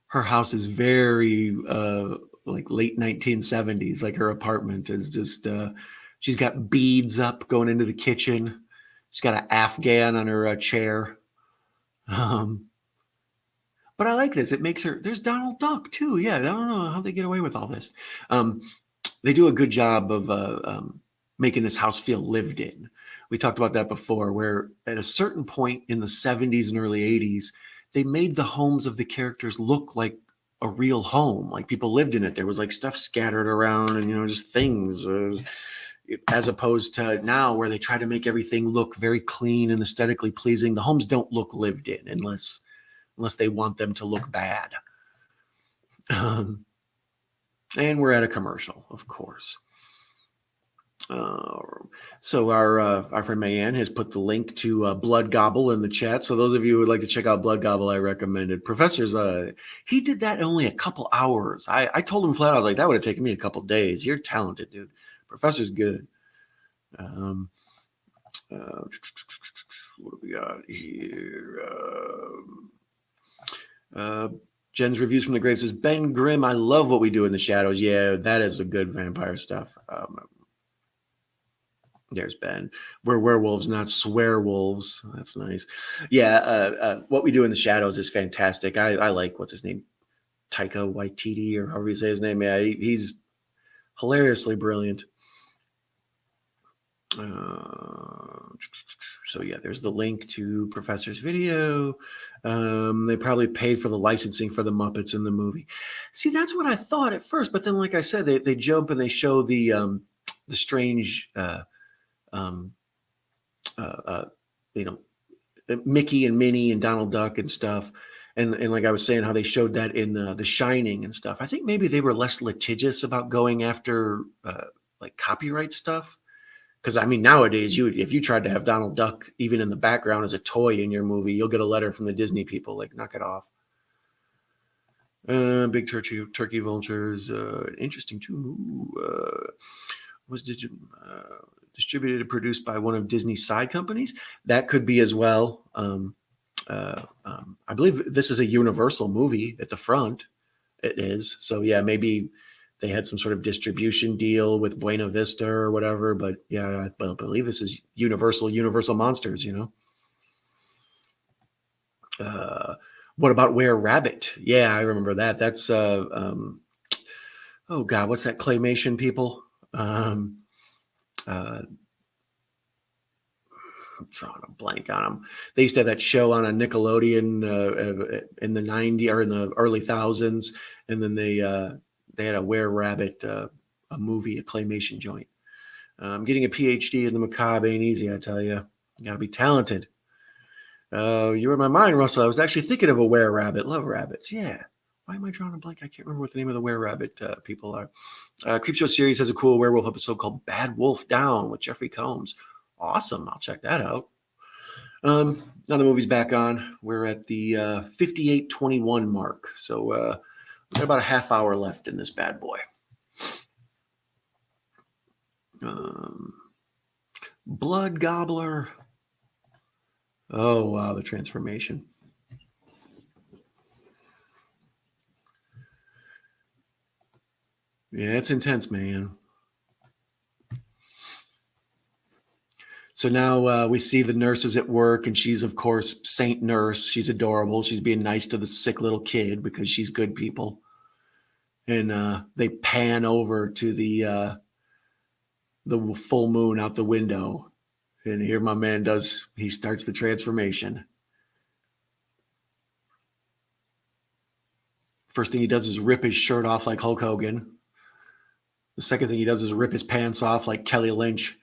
Her house is very like late 1970s. Like her apartment is just she's got beads up going into the kitchen. She's got an Afghan on her chair. But I like this. It makes her. There's Donald Duck too. Yeah, I don't know how they get away with all this. They do a good job of making this house feel lived in. We talked about that before, where at a certain point in the 70s and early 80s, they made the homes of the characters look like a real home, like people lived in it. There was like stuff scattered around and, just things, as opposed to now where they try to make everything look very clean and aesthetically pleasing. The homes don't look lived in unless they want them to look bad. And we're at a commercial, of course. So our friend Mayanne has put the link to Blood Gobble in the chat. So those of you who would like to check out Blood Gobble, I recommend it. Professor's he did that in only a couple hours. I told him flat out, I was like, that would have taken me a couple days. You're talented, dude. Professor's good. What do we got here? Jen's reviews from the grave says, Ben Grimm, I love what we do in the shadows. Yeah, that is a good vampire stuff. There's Ben. We're werewolves, not swear wolves. That's nice. Yeah, what we do in the shadows is fantastic. I like, what's his name? Taika Waititi, or however you say his name. Yeah, he's hilariously brilliant. So yeah, there's the link to Professor's video. They probably paid for the licensing for the Muppets in the movie. See, that's what I thought at first, but then, like I said, they jump and they show the strange, Mickey and Minnie and Donald Duck and stuff. And like I was saying, how they showed that in The Shining and stuff. I think maybe they were less litigious about going after like copyright stuff. Because I mean, nowadays, if you tried to have Donald Duck even in the background as a toy in your movie, you'll get a letter from the Disney people like, knock it off. Big turkey vultures. Interesting too. Was distributed and produced by one of Disney's side companies. That could be as well. I believe this is a Universal movie at the front. It is. So yeah, maybe they had some sort of distribution deal with Buena Vista or whatever. But yeah, I believe this is Universal Monsters, What about Were Rabbit? Yeah, I remember that. That's oh God, what's that claymation people? I'm drawing a blank on them. They used to have that show on a Nickelodeon in the 90s or in the early thousands, and then they had a Were Rabbit, a movie, a claymation joint. Getting a PhD in the macabre ain't easy, I tell you. You got to be talented. Oh, you were in my mind, Russell. I was actually thinking of a were-rabbit. Love rabbits. Yeah. Why am I drawing a blank? I can't remember what the name of the were-rabbit people are. Creepshow series has a cool werewolf episode called Bad Wolf Down with Jeffrey Combs. Awesome. I'll check that out. Now the movie's back on. We're at the 58:21 mark. So we've got about a half hour left in this bad boy. Blood Gobbler. Oh, wow, the transformation. Yeah, it's intense, man. So now we see the nurses at work, and she's, of course, Saint Nurse. She's adorable. She's being nice to the sick little kid because she's good people. And they pan over to the full moon out the window. And here my man he starts the transformation. First thing he does is rip his shirt off like Hulk Hogan. The second thing he does is rip his pants off like Kelly Lynch.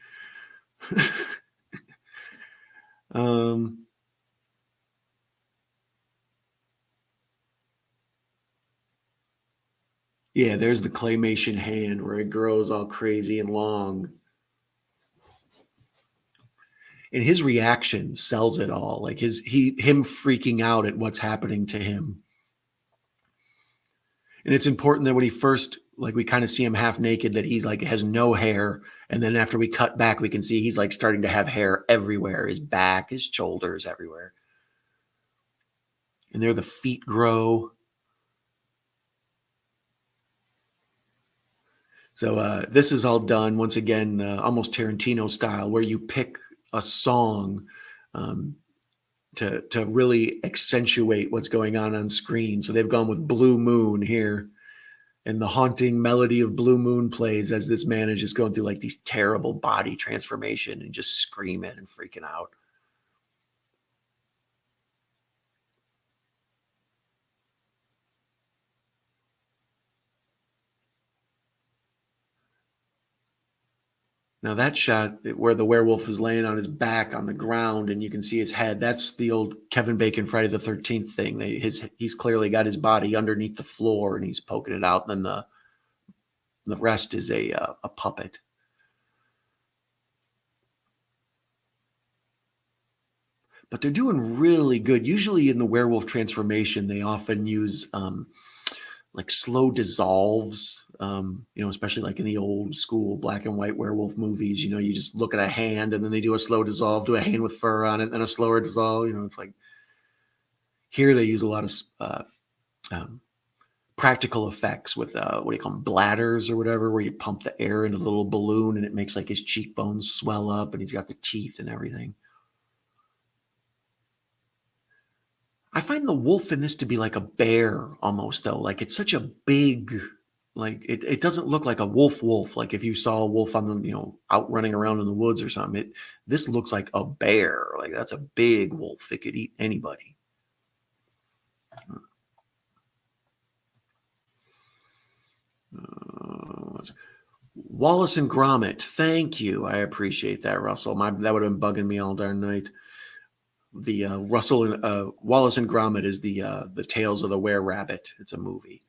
Yeah, there's the claymation hand where it grows all crazy and long. And his reaction sells it all. Like him freaking out at what's happening to him. And it's important that when he first, like, we kind of see him half naked, that he's like has no hair. And then after we cut back, we can see he's like starting to have hair everywhere, his back, his shoulders, everywhere. And there the feet grow. So this is all done once again, almost Tarantino style, where you pick a song to really accentuate what's going on screen. So they've gone with Blue Moon here, and the haunting melody of Blue Moon plays as this man is just going through like these terrible body transformation and just screaming and freaking out. Now that shot where the werewolf is laying on his back on the ground and you can see his head, that's the old Kevin Bacon Friday the 13th thing. He's clearly got his body underneath the floor and he's poking it out. And then the rest is a puppet. But they're doing really good. Usually in the werewolf transformation, they often use like slow dissolves, especially like in the old school black and white werewolf movies. You just look at a hand and then they do a slow dissolve to a hand with fur on it and a slower dissolve. It's like here they use a lot of practical effects with what do you call them, bladders or whatever, where you pump the air into the little balloon and it makes like his cheekbones swell up and he's got the teeth and everything. I find the wolf in this to be like a bear almost, though. Like it's such a big, like it doesn't look like a wolf. Like if you saw a wolf on the, out running around in the woods or something, this looks like a bear. Like that's a big wolf. It could eat anybody. Wallace and Gromit. Thank you. I appreciate that, Russell. That would have been bugging me all darn night. The Wallace and Gromit is the Tales of the Were-Rabbit. It's a movie.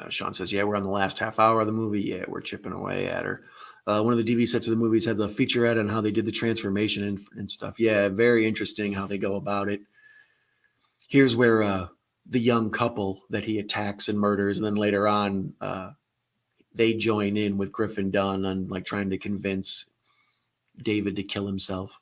Sean says, yeah, we're on the last half hour of the movie. Yeah, we're chipping away at her. One of the DV sets of the movies had the featurette on how they did the transformation and stuff. Yeah, very interesting how they go about it. Here's where the young couple that he attacks and murders, and then later on, they join in with Griffin Dunne on like trying to convince David to kill himself.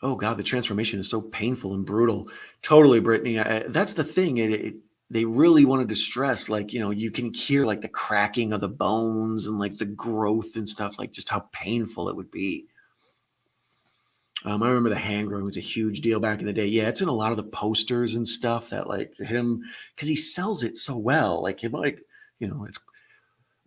Oh God, the transformation is so painful and brutal. Totally, Brittany. That's the thing. They really wanted to stress, like, you can hear like the cracking of the bones and like the growth and stuff, like just how painful it would be. I remember the hand growing was a huge deal back in the day. Yeah, it's in a lot of the posters and stuff that like him, because he sells it so well. Like him, like, it's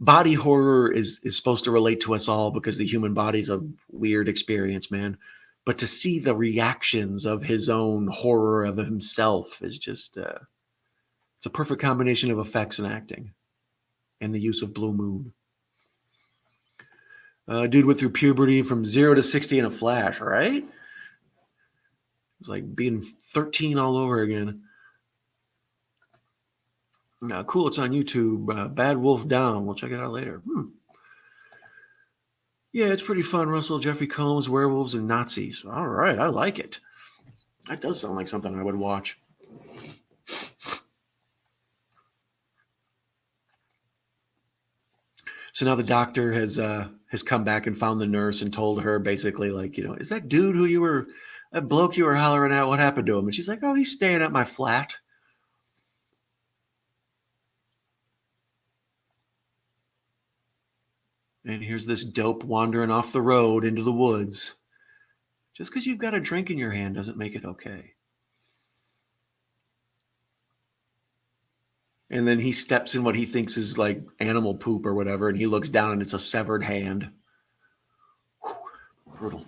body horror is supposed to relate to us all because the human body's a weird experience, man. But to see the reactions of his own horror of himself is just, it's a perfect combination of effects and acting and the use of Blue Moon. Dude went through puberty from 0 to 60 in a flash, right? It was like being 13 all over again. Cool, it's on YouTube. Bad Wolf Down. We'll check it out later. Yeah, it's pretty fun. Russell, Jeffrey Combs, werewolves, and Nazis. All right, I like it. That does sound like something I would watch. So now the doctor has come back and found the nurse and told her basically like, is that dude that bloke you were hollering at, what happened to him? And she's like, oh, he's staying at my flat. And here's this dope wandering off the road into the woods. Just because you've got a drink in your hand doesn't make it okay. And then he steps in what he thinks is like animal poop or whatever, and he looks down and it's a severed hand. Whew, brutal.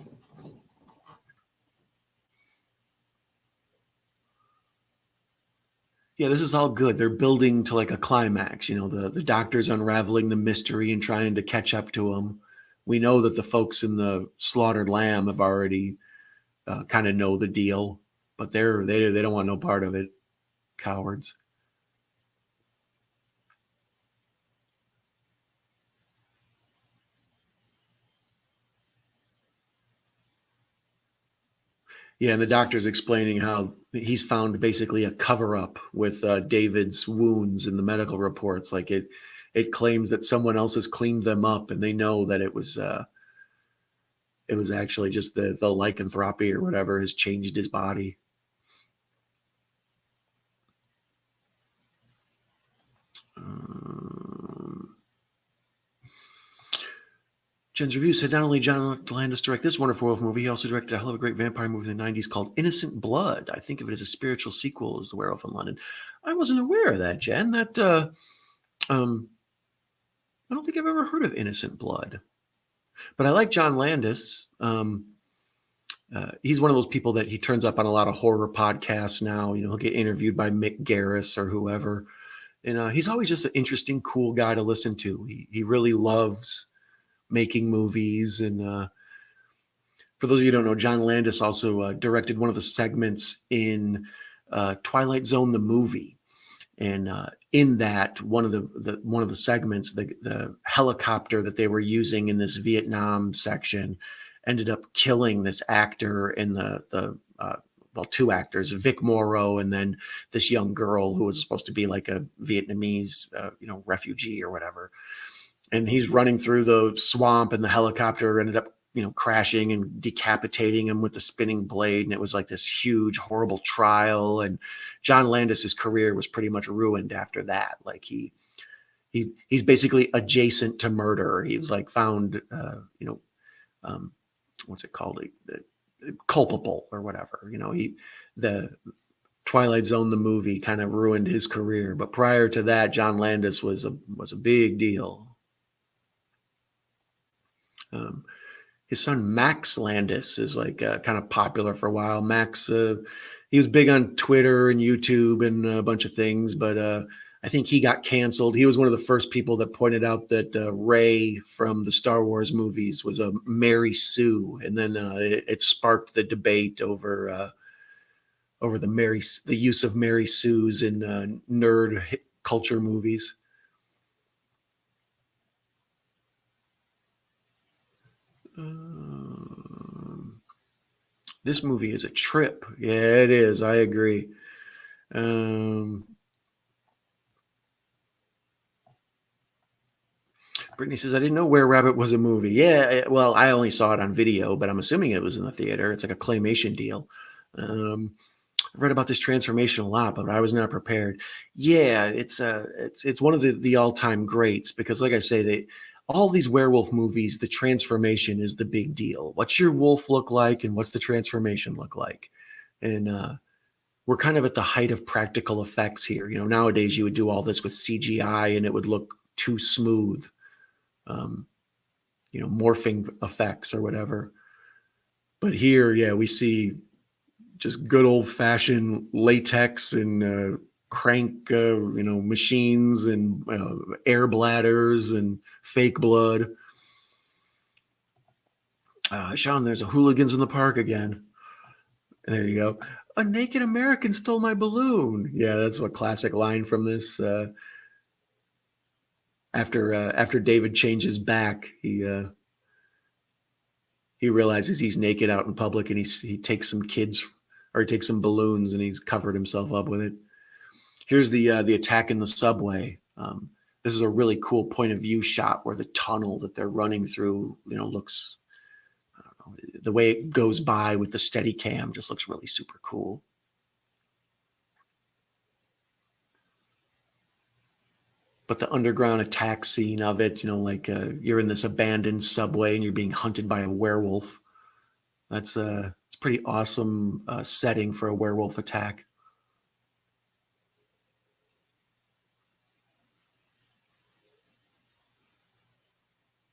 Yeah, this is all good. They're building to like a climax. The doctor's unraveling the mystery and trying to catch up to him. We know that the folks in the slaughtered lamb have already kind of know the deal, but they don't want no part of it. Cowards. Yeah, and the doctor's explaining how he's found basically a cover up with David's wounds in the medical reports. Like it claims that someone else has cleaned them up, and they know that it was actually just the lycanthropy or whatever has changed his body. Jen's review said not only John Landis directed this wonderful werewolf movie, he also directed a hell of a great vampire movie in the 90s called Innocent Blood. I think of it as a spiritual sequel as The Werewolf in London. I wasn't aware of that, Jen. I don't think I've ever heard of Innocent Blood. But I like John Landis. He's one of those people that he turns up on a lot of horror podcasts now. He'll get interviewed by Mick Garris or whoever. And he's always just an interesting, cool guy to listen to. He really loves making movies. And for those of you who don't know, John Landis also directed one of the segments in Twilight Zone, the movie. And in that, one of the segments, the helicopter that they were using in this Vietnam section ended up killing this actor and two actors, Vic Morrow, and then this young girl who was supposed to be like a Vietnamese, refugee or whatever. And he's running through the swamp, and the helicopter ended up, crashing and decapitating him with the spinning blade. And it was like this huge, horrible trial. And John Landis's career was pretty much ruined after that. Like he's basically adjacent to murder. He was like found, what's it called? Culpable or whatever. The Twilight Zone, the movie, kind of ruined his career. But prior to that, John Landis was a big deal. His son Max Landis is like kind of popular for a while. Max, he was big on Twitter and YouTube and a bunch of things, but I think he got canceled. He was one of the first people that pointed out that Rey from the Star Wars movies was a Mary Sue, and then it sparked the debate over the use of Mary Sues in nerd culture movies. This movie is a trip. Yeah, it is. I agree. Brittany says, I didn't know Were Rabbit was a movie. Yeah, well, I only saw it on video, but I'm assuming it was in the theater. It's like a claymation deal. I've read about this transformation a lot, but I was not prepared. Yeah, it's one of the all-time greats because, like I say, all these werewolf movies, the transformation is the big deal. What's your wolf look like, and what's the transformation look like? And we're kind of at the height of practical effects here. Nowadays you would do all this with CGI, and it would look too smooth. Morphing effects or whatever. But here, yeah, we see just good old-fashioned latex and crank, machines and air bladders and fake blood. Sean, there's a hooligans in the park again. There you go. A naked American stole my balloon. Yeah, that's a classic line from this. After David changes back, he realizes he's naked out in public, and he takes some kids, or he takes some balloons, and he's covered himself up with it. Here's the attack in the subway. This is a really cool point of view shot where the tunnel that they're running through, looks, I don't know, the way it goes by with the steady cam just looks really super cool. But the underground attack scene of it, like you're in this abandoned subway and you're being hunted by a werewolf. It's pretty awesome setting for a werewolf attack.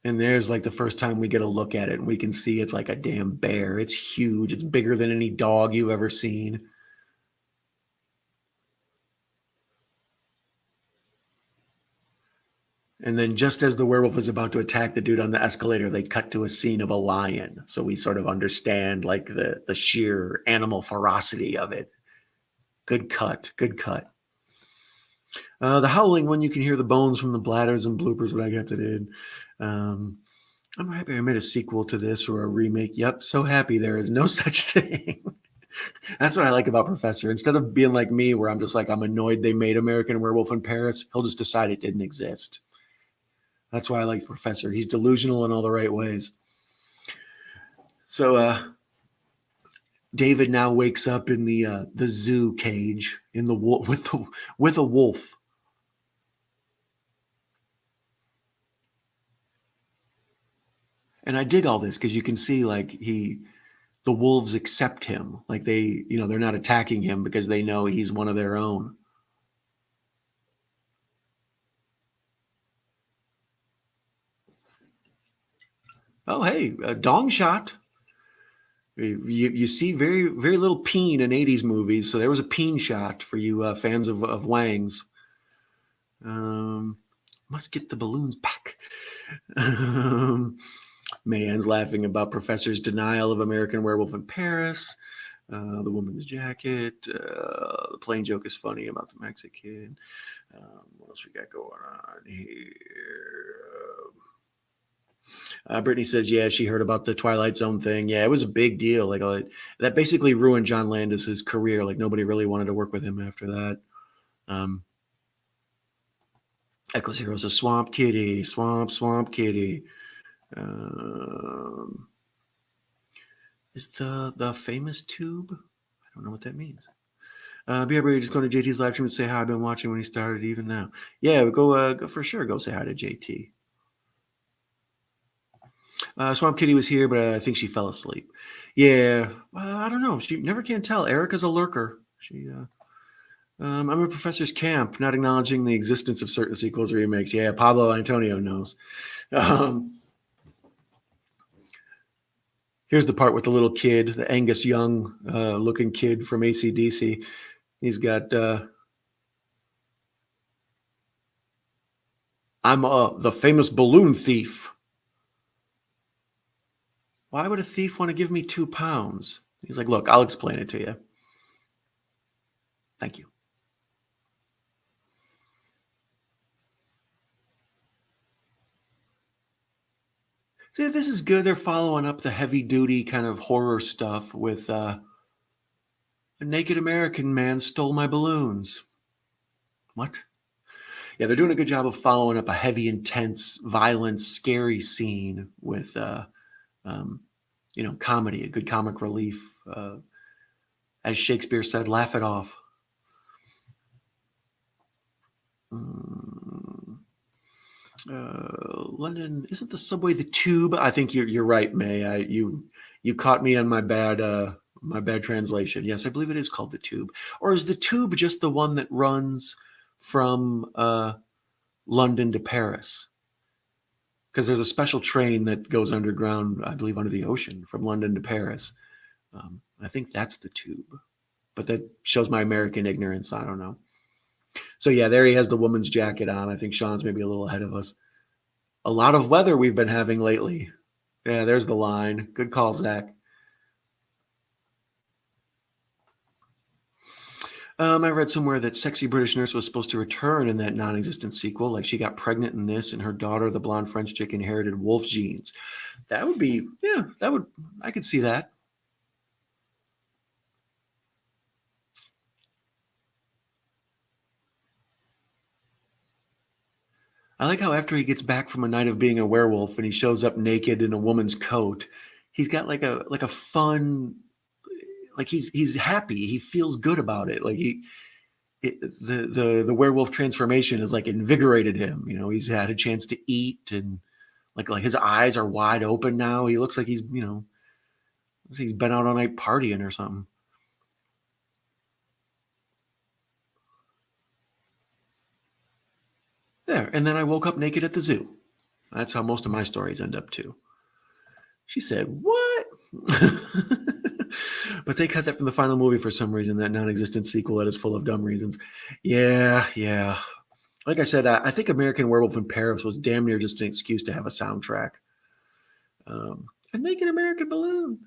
And there's like the first time we get a look at it, and we can see it's like a damn bear. It's huge. It's bigger than any dog you've ever seen. And then just as the werewolf is about to attack the dude on the escalator, they cut to a scene of a lion. So we sort of understand like the sheer animal ferocity of it. Good cut. Good cut. The howling one, you can hear the bones from the bladders and bloopers, what I got to do. I'm happy I made a sequel to this or a remake. Yep, so happy there is no such thing. That's what I like about Professor. Instead of being like me, where I'm just like, I'm annoyed they made American Werewolf in Paris, he'll just decide it didn't exist. That's why I like the Professor. He's delusional in all the right ways. So David now wakes up in the zoo cage in the with a wolf. And I dig all this because you can see like the wolves accept him. Like they're not attacking him because they know he's one of their own. Oh, hey, a dong shot. You see very, very little peen in 80s movies. So there was a peen shot for you fans of Wang's. Must get the balloons back. Man's laughing about Professor's denial of American Werewolf in Paris. The woman's jacket. The plain joke is funny about the Mexican. What else we got going on here? Brittany says, yeah, she heard about the Twilight Zone thing. Yeah, it was a big deal. Like that basically ruined John Landis's career. Like nobody really wanted to work with him after that. Echo Zero's a swamp kitty. Swamp kitty. Is the famous tube? I don't know what that means. BRB, just going to JT's live stream and say hi. I've been watching when he started, even now. Yeah, go for sure. Go say hi to JT. Swamp Kitty was here, but I think she fell asleep. Yeah, I don't know. She never can tell. Erica's a lurker. I'm a Professor's camp, not acknowledging the existence of certain sequels or remakes. Yeah, Pablo Antonio knows. Here's the part with the little kid, the Angus Young looking kid from AC/DC. He's got, I'm the famous balloon thief. Why would a thief want to give me £2? He's like, look, I'll explain it to you. Thank you. See, this is good. They're following up the heavy duty kind of horror stuff with a naked American man stole my balloons. What? Yeah, they're doing a good job of following up a heavy, intense, violent, scary scene with comedy, a good comic relief. As Shakespeare said, laugh it off. London, isn't the subway the tube? I think you're right, May. You caught me on my bad translation. Yes, I believe it is called the tube. Or is the tube just the one that runs from London to Paris? Because there's a special train that goes underground, I believe, under the ocean from London to Paris. I think that's the tube, but that shows my American ignorance. I don't know. So yeah, there he has the woman's jacket on. I think Sean's maybe a little ahead of us. A lot of weather we've been having lately. Yeah, there's the line. Good call, Zach. I read somewhere that sexy British nurse was supposed to return in that non-existent sequel. Like she got pregnant in this, and her daughter, the blonde French chick, inherited wolf genes. That would be, yeah, that would, I could see that. I like how after he gets back from a night of being a werewolf and he shows up naked in a woman's coat, he's got like a fun, like he's happy. He feels good about it. Like the werewolf transformation has like invigorated him. You know, he's had a chance to eat and like his eyes are wide open now. He looks like he's been out all night partying or something. There, and then I woke up naked at the zoo. That's how most of my stories end up too. She said, "What?" But they cut that from the final movie for some reason. That non-existent sequel that is full of dumb reasons. Yeah, yeah. Like I said, I think American Werewolf in Paris was damn near just an excuse to have a soundtrack. And make an American Balloon.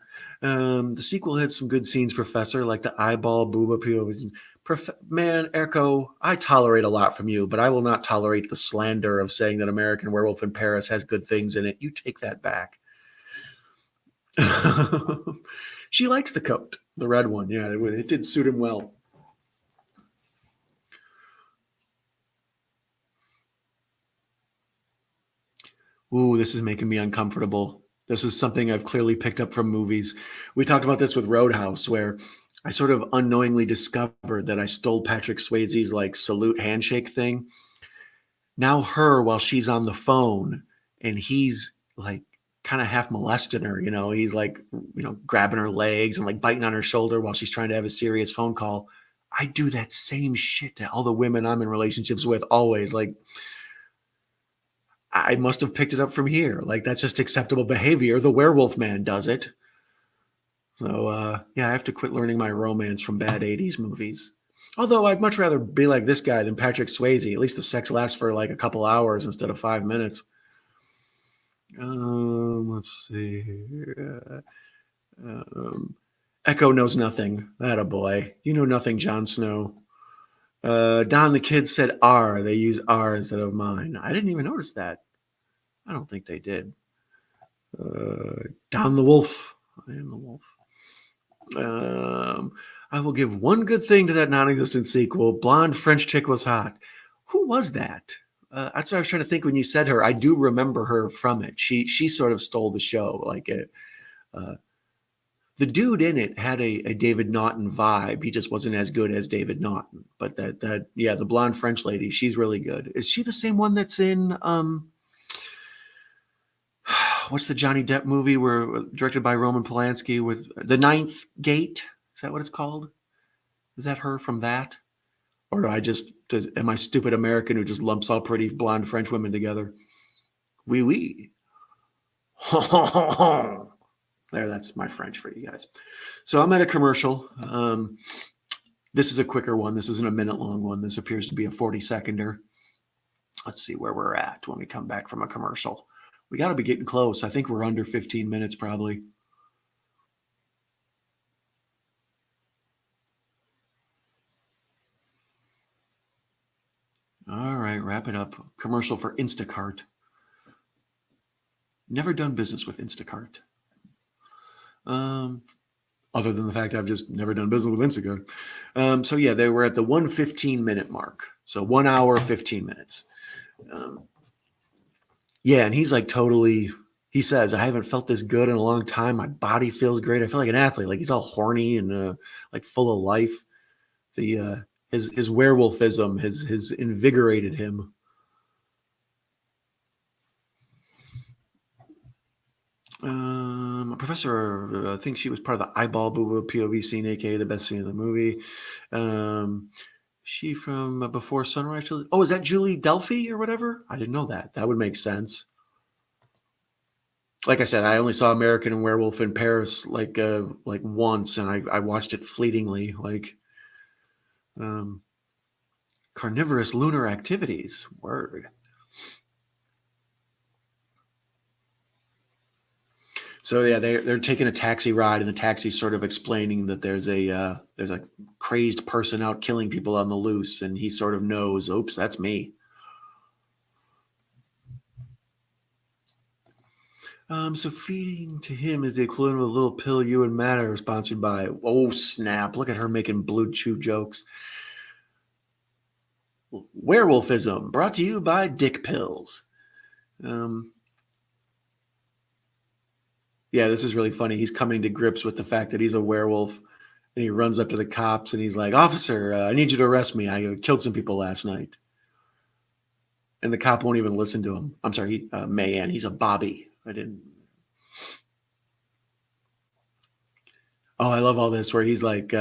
The sequel had some good scenes, Professor, like the eyeball booba POVs. Man, Echo, I tolerate a lot from you, but I will not tolerate the slander of saying that American Werewolf in Paris has good things in it. You take that back. She likes the coat, the red one. Yeah, it did suit him well. Ooh, this is making me uncomfortable. This is something I've clearly picked up from movies. We talked about this with Roadhouse, where I sort of unknowingly discovered that I stole Patrick Swayze's like salute handshake thing. Now, her, while she's on the phone and he's like kind of half molesting her, he's like, grabbing her legs and like biting on her shoulder while she's trying to have a serious phone call. I do that same shit to all the women I'm in relationships with always. Like, I must have picked it up from here. Like that's just acceptable behavior. The werewolf man does it. So yeah, I have to quit learning my romance from bad 80s movies. Although I'd much rather be like this guy than Patrick Swayze. At least the sex lasts for like a couple hours instead of 5 minutes. Let's see here. Echo knows nothing. That a boy. You know nothing, Jon Snow. Don the kid said R. They use R instead of mine. I didn't even notice that. I don't think they did. Don the wolf. I am the wolf. I will give one good thing to that non-existent sequel. Blonde French chick was hot. Who was that? That's what I was trying to think when you said her. I do remember her from it. She sort of stole the show. Like the dude in it had a David Naughton vibe. He just wasn't as good as David Naughton. But that yeah, the blonde French lady, she's really good. Is she the same one that's in what's the Johnny Depp movie where directed by Roman Polanski with The Ninth Gate? Is that what it's called? Is that her from that? Or do I just am I stupid American who just lumps all pretty blonde French women together? Oui, oui. There, that's my French for you guys. So I'm at a commercial. This is a quicker one. This isn't a minute long one. This appears to be a 40-seconder. Let's see where we're at when we come back from a commercial. We got to be getting close. I think we're under 15 minutes probably. All right, wrap it up. Commercial for Instacart. Never done business with Instacart. Other than the fact I've just never done business with Instacart. So yeah, they were at the 1:15 mark. So 1 hour, 15 minutes. Yeah, and he's like totally, he says, I haven't felt this good in a long time. My body feels great. I feel like an athlete. Like he's all horny and like full of life. The his werewolfism has invigorated him. A professor, I think she was part of the eyeball boo POV scene, aka the best scene of the movie. She from Before Sunrise. Oh, is that Julie Delphi or whatever? I didn't know that. That would make sense. Like I said, I only saw American Werewolf in Paris like once, and I watched it fleetingly. Like carnivorous lunar activities. Word. So yeah, they're taking a taxi ride, and the taxi's sort of explaining that there's a crazed person out killing people on the loose, and he sort of knows, oops, that's me. So feeding to him is the equivalent of a little pill you and Matt are sponsored by. Oh snap! Look at her making Blue Chew jokes. Werewolfism brought to you by Dick Pills. Um, yeah, this is really funny. He's coming to grips with the fact that he's a werewolf, and he runs up to the cops and he's like, "Officer, I need you to arrest me. I killed some people last night." And the cop won't even listen to him. I'm sorry, Mayan. He's a Bobby. I didn't. Oh, I love all this where he's like,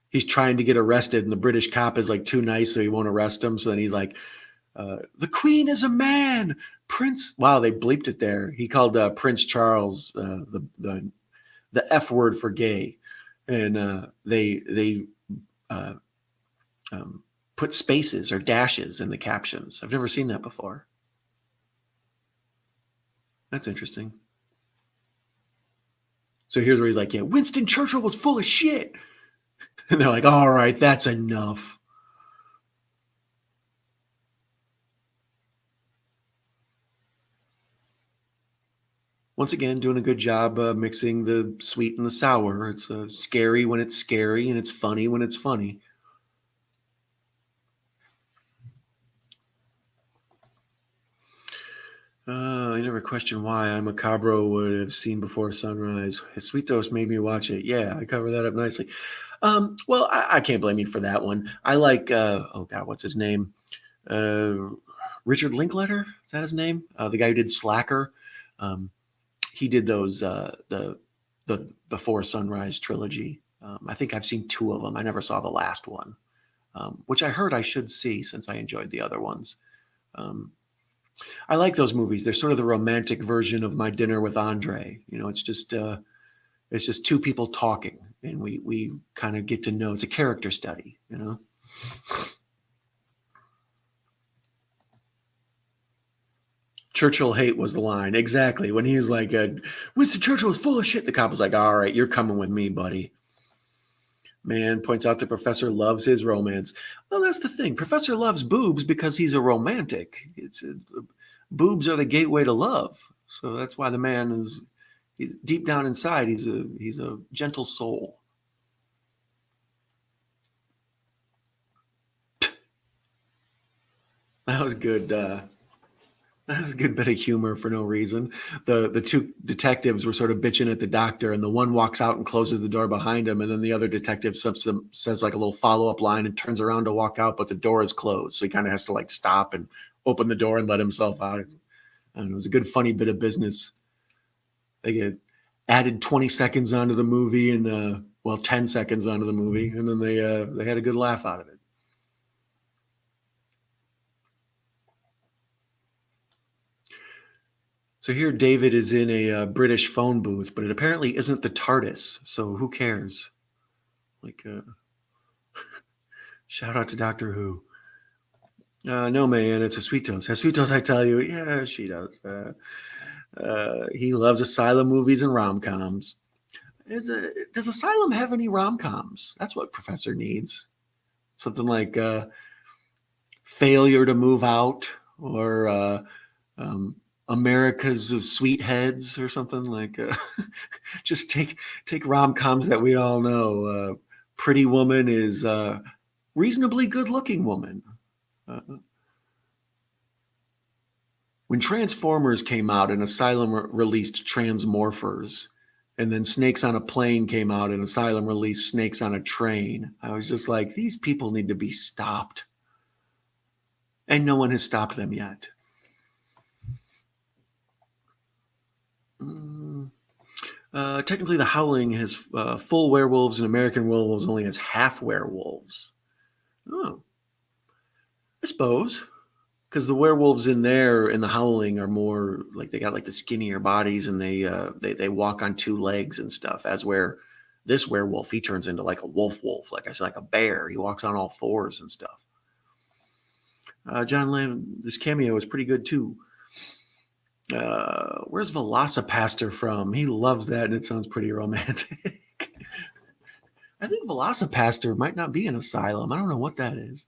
he's trying to get arrested, and the British cop is like too nice, so he won't arrest him. So then he's like, "The Queen is a man, Prince." Wow, they bleeped it there. He called Prince Charles the F word for gay, and they uh, put spaces or dashes in the captions. I've never seen that before. That's interesting. So here's where he's like, "Yeah, Winston Churchill was full of shit," and they're like, "All right, that's enough." Once again, doing a good job mixing the sweet and the sour. It's scary when it's scary, and it's funny when it's funny. I never questioned why I'm a Cabro would have seen before sunrise. His sweet toast made me watch it. Yeah, I cover that up nicely. Well, I can't blame you for that one. I like, oh God, what's his name? Uh, Richard Linklater? Is that his name? The guy who did Slacker. Um, he did those, the Before Sunrise trilogy. I think I've seen two of them. I never saw the last one, which I heard I should see since I enjoyed the other ones. Um, I like those movies. They're sort of the romantic version of My Dinner with Andre. You know, it's just two people talking, and we kind of get to know. It's a character study. You know, Churchill hate was the line exactly when he was like, "Winston Churchill is full of shit." The cop was like, "All right, you're coming with me, buddy." Man points out the professor loves his romance. Well, that's the thing. Professor loves boobs because he's a romantic. Boobs are the gateway to love. So that's why the man is he's deep down inside. He's a gentle soul. That was good. That was a good bit of humor for no reason. The two detectives were sort of bitching at the doctor, and the one walks out and closes the door behind him, and then the other detective says like a little follow up line and turns around to walk out, but the door is closed, so he kind of has to like stop and open the door and let himself out. And it was a good funny bit of business. They get added 20 seconds onto the movie, and well, 10 seconds onto the movie, and then they had a good laugh out of it. So here David is in a British phone booth, but it apparently isn't the TARDIS. So who cares? Like, shout out to Doctor Who. No, man, it's a sweet toast. A sweet toast, I tell you. Yeah, she does. He loves asylum movies and rom coms. Does Asylum have any rom coms? That's what Professor needs. Something like Failure to Move Out or um, America's Sweet Heads or something like. Just take rom coms that we all know. Pretty Woman is a reasonably good looking woman. Uh, when Transformers came out and Asylum released Transmorphers, and then Snakes on a Plane came out and Asylum released Snakes on a Train, I was just like, these people need to be stopped. And no one has stopped them yet. Technically, The Howling has full werewolves, and American Werewolves only has half werewolves. Oh, I suppose. Because the werewolves in there in The Howling are more like they got like the skinnier bodies, and they walk on two legs and stuff. As where this werewolf, he turns into like a wolf, like I said, like a bear. He walks on all fours and stuff. John Landis, this cameo is pretty good too. Where's Velocipaster from? He loves that, and it sounds pretty romantic. I think Velocipaster might not be an asylum. I don't know what that is.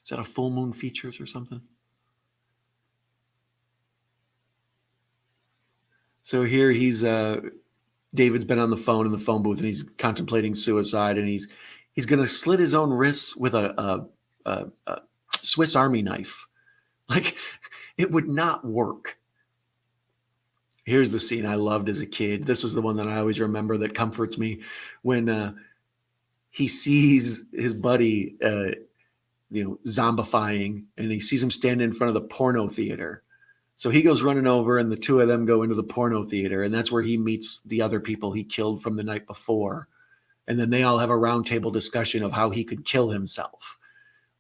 Is that a Full Moon Features or something? So here David's been on the phone in the phone booth, and he's contemplating suicide, and he's gonna slit his own wrists with a Swiss Army knife. Like, it would not work. Here's the scene I loved as a kid. This is the one that I always remember that comforts me when he sees his buddy, zombifying, and he sees him standing in front of the porno theater. So he goes running over, and the two of them go into the porno theater, and that's where he meets the other people he killed from the night before. And then they all have a roundtable discussion of how he could kill himself.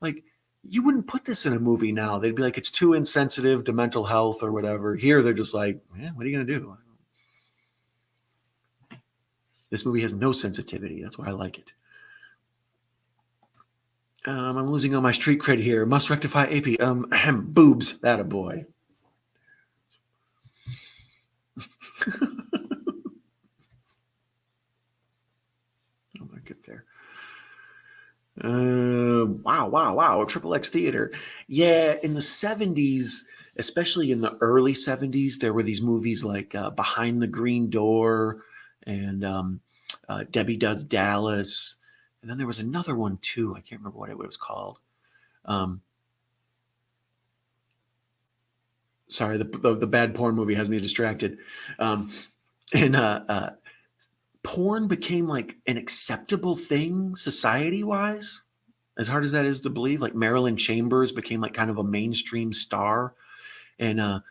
Like, you wouldn't put this in a movie now. They'd be like, it's too insensitive to mental health or whatever. Here, they're just like, what are you going to do? This movie has no sensitivity. That's why I like it. I'm losing all my street cred here. Must rectify AP. Boobs. That a boy. Oh, I get there. Wow. Triple X Theater. Yeah, in the 70s, especially in the early 70s, there were these movies like Behind the Green Door and Debbie Does Dallas. And then there was another one too. I can't remember what it was called. Sorry, the bad porn movie has me distracted. Porn became like an acceptable thing society-wise, as hard as that is to believe. Like Marilyn Chambers became like kind of a mainstream star, and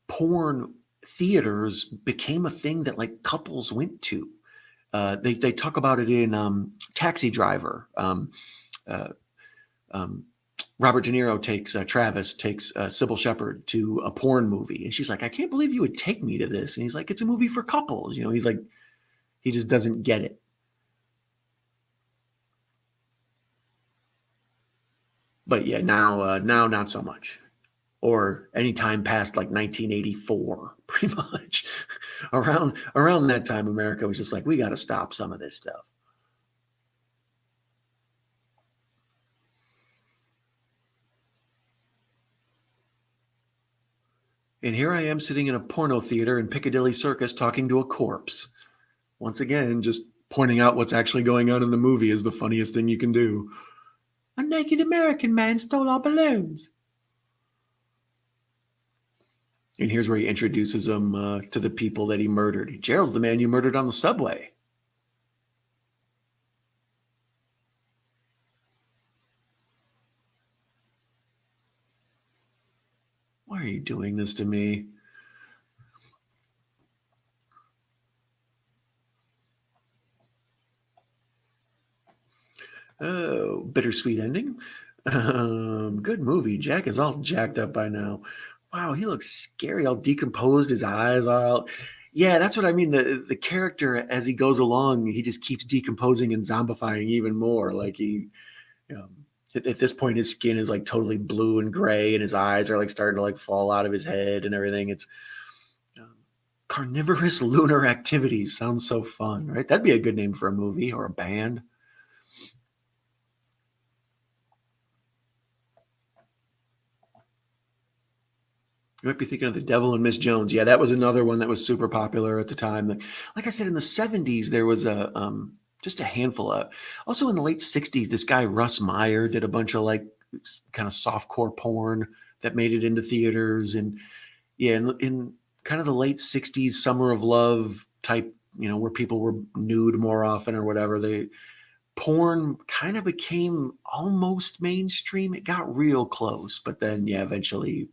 porn theaters became a thing that like couples went to. They talk about it in Taxi Driver. Robert De Niro takes Sybil Shepherd to a porn movie, and she's like, "I can't believe you would take me to this." And he's like, "It's a movie for couples." He's like, he just doesn't get it. But yeah, now not so much, or any time past like 1984, pretty much. around that time, America was just like, we got to stop some of this stuff. And here I am sitting in a porno theater in Piccadilly Circus talking to a corpse. Once again, just pointing out what's actually going on in the movie is the funniest thing you can do. A naked American man stole our balloons. And here's where he introduces them to the people that he murdered. Gerald's the man you murdered on the subway. Why are you doing this to me? Oh, bittersweet ending. Good movie. Jack is all jacked up by now. Wow, he looks scary, all decomposed. His eyes are out. Yeah, that's what I mean. The character, as he goes along, he just keeps decomposing and zombifying even more. Like um, at this point, his skin is like totally blue and gray, and his eyes are like starting to like fall out of his head and everything. It's um, Carnivorous Lunar Activities. Sounds so fun, right? That'd be a good name for a movie or a band. You might be thinking of The Devil and Miss Jones. Yeah, that was another one that was super popular at the time. Like I said, in the 70s, there was just a handful of. Also in the late 60s, this guy Russ Meyer did a bunch of like kind of softcore porn that made it into theaters. And yeah, in kind of the late 60s, Summer of Love type, where people were nude more often or whatever, porn kind of became almost mainstream. It got real close, but then yeah, eventually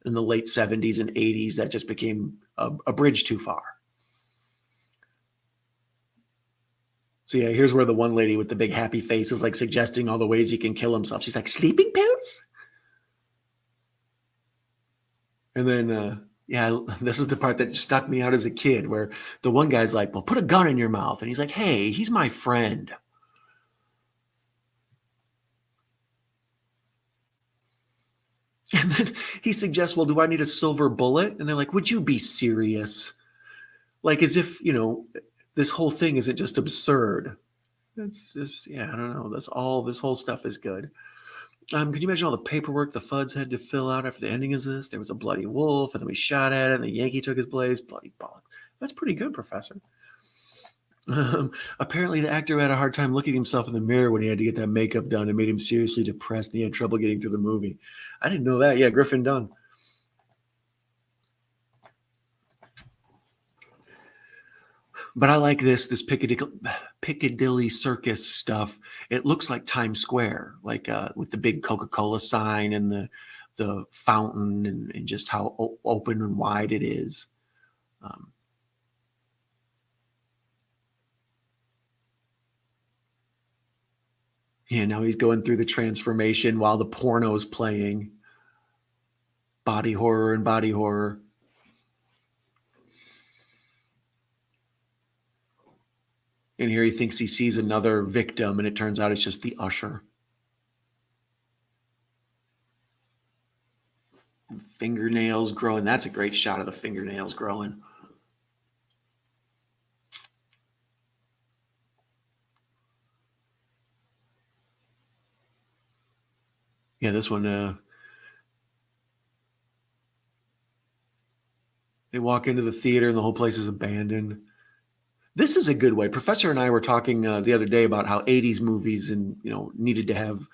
in the late 70s and 80s, that just became a bridge too far. So yeah, here's where the one lady with the big happy face is like suggesting all the ways he can kill himself. She's like, sleeping pills? And then, yeah, this is the part that stuck me out as a kid, where the one guy's like, well, put a gun in your mouth. And he's like, hey, he's my friend. And then he suggests, well, do I need a silver bullet? And they're like, would you be serious? Like, as if, this whole thing isn't just absurd. It's just, yeah, I don't know. This whole stuff is good. Could you imagine all the paperwork the Fuds had to fill out after the ending of this? There was a bloody wolf, and then we shot at it, and the Yankee took his place. Bloody bollock. That's pretty good, Professor. Apparently, the actor had a hard time looking at himself in the mirror when he had to get that makeup done. It made him seriously depressed, and he had trouble getting through the movie. I didn't know that. Yeah, Griffin Dunne. But I like this Piccadilly Circus stuff. It looks like Times Square, like with the big Coca-Cola sign and the fountain and just how open and wide it is. Yeah, now he's going through the transformation while the porno's playing. Body horror and body horror. And here he thinks he sees another victim, and it turns out it's just the usher. Fingernails growing. That's a great shot of the fingernails growing. Yeah, this one, they walk into the theater and the whole place is abandoned. This is a good way. Professor and I were talking the other day about how 80s movies and needed to have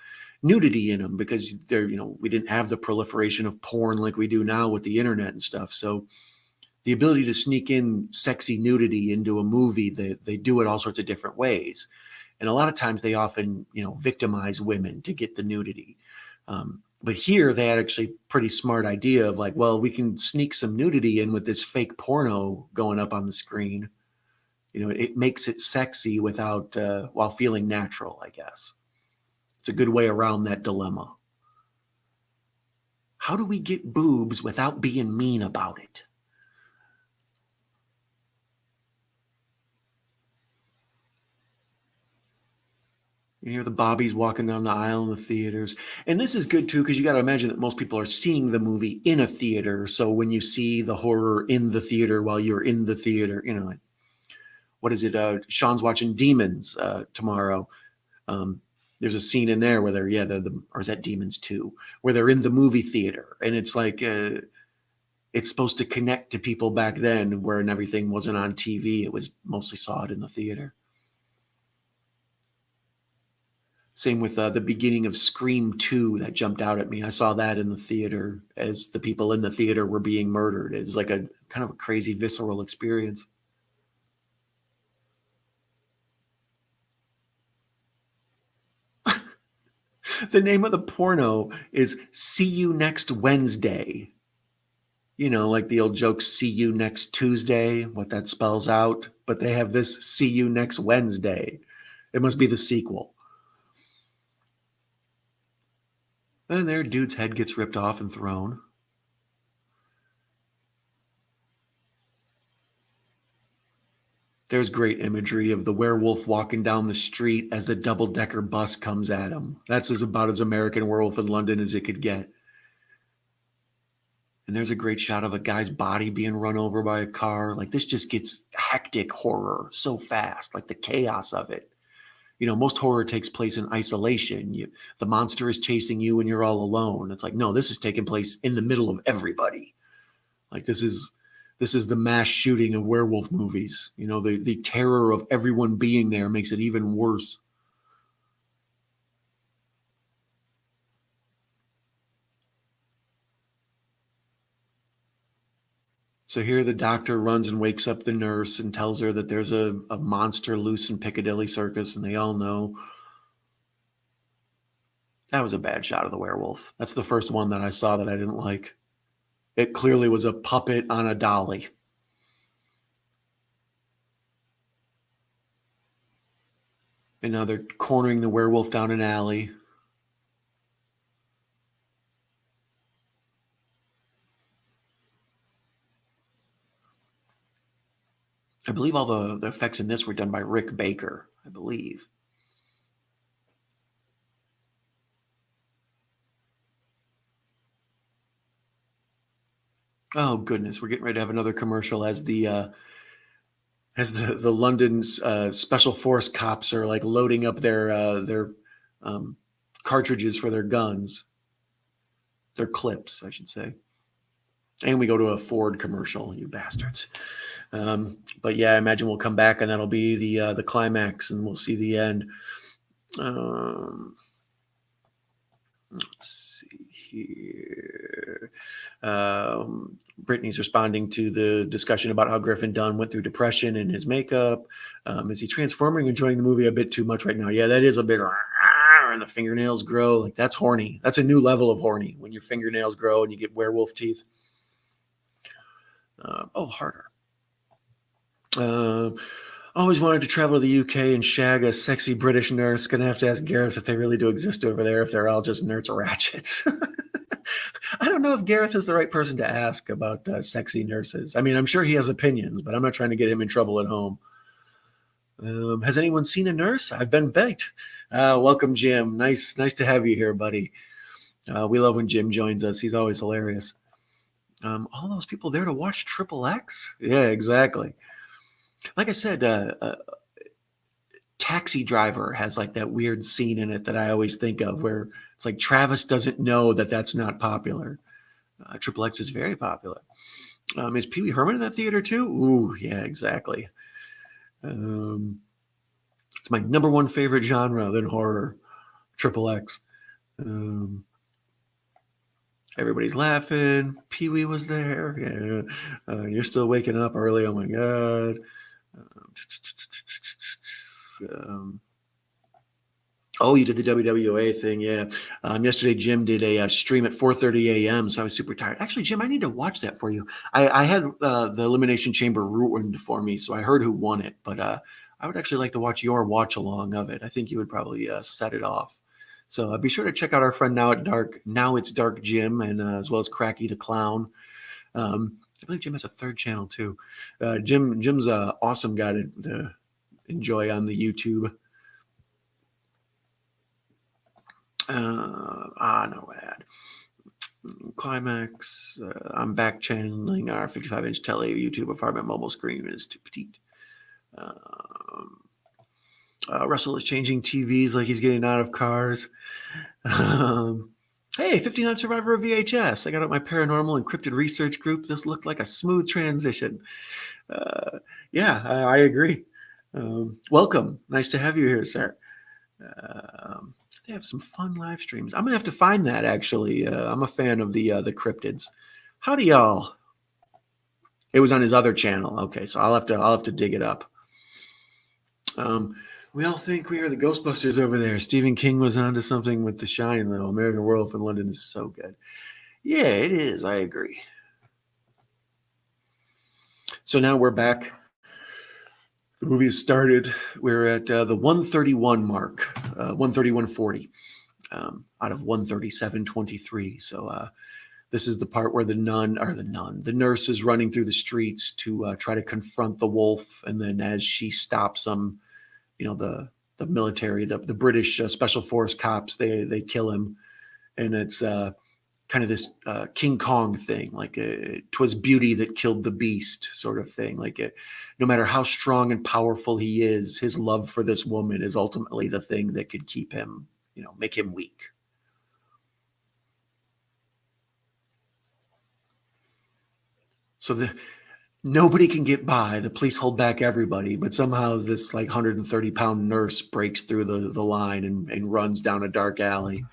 nudity in them because we didn't have the proliferation of porn like we do now with the internet and stuff. So the ability to sneak in sexy nudity into a movie, they do it all sorts of different ways. And a lot of times they often, victimize women to get the nudity. But here they had actually pretty smart idea of like, well, we can sneak some nudity in with this fake porno going up on the screen. It makes it sexy without, while feeling natural, I guess. It's a good way around that dilemma. How do we get boobs without being mean about it? You hear the bobbies walking down the aisle in the theaters. And this is good too, because you got to imagine that most people are seeing the movie in a theater. So when you see the horror in the theater while you're in the theater, what is it? Sean's watching Demons tomorrow. There's a scene in there where or is that Demons 2, where they're in the movie theater. And it's like, it's supposed to connect to people back then when everything wasn't on TV. It was mostly saw it in the theater. Same with the beginning of Scream 2 that jumped out at me. I saw that in the theater as the people in the theater were being murdered. It was like a kind of a crazy visceral experience. The name of the porno is See You Next Wednesday. Like the old joke, see you next Tuesday, what that spells out. But they have this see you next Wednesday. It must be the sequel. And there, dude's head gets ripped off and thrown. There's great imagery of the werewolf walking down the street as the double-decker bus comes at him. That's about as American Werewolf in London as it could get. And there's a great shot of a guy's body being run over by a car. Like, this just gets hectic horror so fast, like the chaos of it. Most horror takes place in isolation. The monster is chasing you and you're all alone. It's like, no, this is taking place in the middle of everybody. Like, this is the mass shooting of werewolf movies. The terror of everyone being there makes it even worse. So here the doctor runs and wakes up the nurse and tells her that there's a monster loose in Piccadilly Circus, and they all know. That was a bad shot of the werewolf. That's the first one that I saw that I didn't like. It clearly was a puppet on a dolly. And now they're cornering the werewolf down an alley. I believe all the effects in this were done by Rick Baker, I believe. Oh goodness, we're getting ready to have another commercial as the London special force cops are like loading up their um, cartridges for their guns, their clips, I should say. And we go to a Ford commercial, you bastards. But yeah, I imagine we'll come back and that'll be the climax, and we'll see the end. Um, let's see here. Brittany's responding to the discussion about how Griffin Dunne went through depression in his makeup. Is he transforming, enjoying the movie a bit too much right now? Yeah, that is a bit. And the fingernails grow. Like, that's horny. That's a new level of horny when your fingernails grow and you get werewolf teeth. Harder. Always wanted to travel to the UK and shag a sexy British nurse. Gonna have to ask Gareth if they really do exist over there, if they're all just nerds or ratchets. I don't know if Gareth is the right person to ask about sexy nurses. I mean, I'm sure he has opinions, but I'm not trying to get him in trouble at home. Has anyone seen a nurse? I've been begged. Welcome, Jim. Nice to have you here, buddy. We love when Jim joins us. He's always hilarious. All those people there to watch Triple X? Yeah, exactly. Like I said, Taxi Driver has like that weird scene in it that I always think of where it's like Travis doesn't know that that's not popular. Triple X is very popular. Is Pee Wee Herman in that theater too? Ooh, yeah, exactly. It's my number one favorite genre than horror, Triple X. Everybody's laughing. Pee Wee was there. Yeah. You're still waking up early. Oh my God. You did the WWA thing, yeah. Yesterday, Jim did a stream at 4:30 a.m., so I was super tired. Actually, Jim, I need to watch that for you. I had the Elimination Chamber ruined for me, so I heard who won it, but I would actually like to watch your watch along of it. I think you would probably set it off. So be sure to check out our friend Now It's Dark Jim, and as well as Cracky the Clown. I believe Jim has a third channel too. Jim's an awesome guy to enjoy on the YouTube. No ad. Climax. I'm back channeling our 55-inch tele YouTube apartment mobile screen is too petite. Russell is changing TVs like he's getting out of cars. Hey, 59 Survivor of VHS. I got out my paranormal encrypted research group. This looked like a smooth transition. Yeah, I agree. Welcome. Nice to have you here, sir. They have some fun live streams. I'm gonna have to find that actually. I'm a fan of the cryptids. Howdy, y'all. It was on his other channel. Okay, so I'll have to dig it up. We all think we are the Ghostbusters over there. Stephen King was onto something with The Shine, though. American Werewolf in London is so good. Yeah, it is. I agree. So now we're back. The movie has started. We're at the 131 mark, 131.40 out of 137.23. So this is the part where the nurse is running through the streets to try to confront the wolf, and then as she stops them, the military, the British special force cops, they kill him, and it's kind of this King Kong thing, like 'twas beauty that killed the beast sort of thing. Like no matter how strong and powerful he is, his love for this woman is ultimately the thing that could keep him, make him weak. So nobody can get by. The police hold back everybody, but somehow this like 130-pound nurse breaks through the line and runs down a dark alley.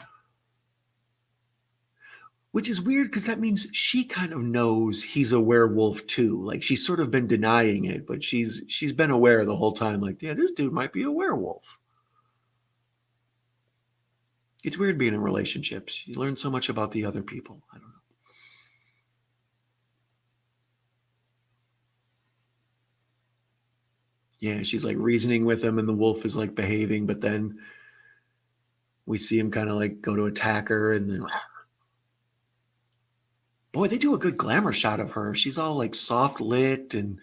Which is weird because that means she kind of knows he's a werewolf too. Like, she's sort of been denying it, but she's been aware the whole time. Like, yeah, this dude might be a werewolf. It's weird being in relationships. You learn so much about the other people. I don't know. Yeah, she's like reasoning with him, and the wolf is like behaving, but then we see him kind of like go to attack her, and then boy, they do a good glamour shot of her. She's all like soft lit and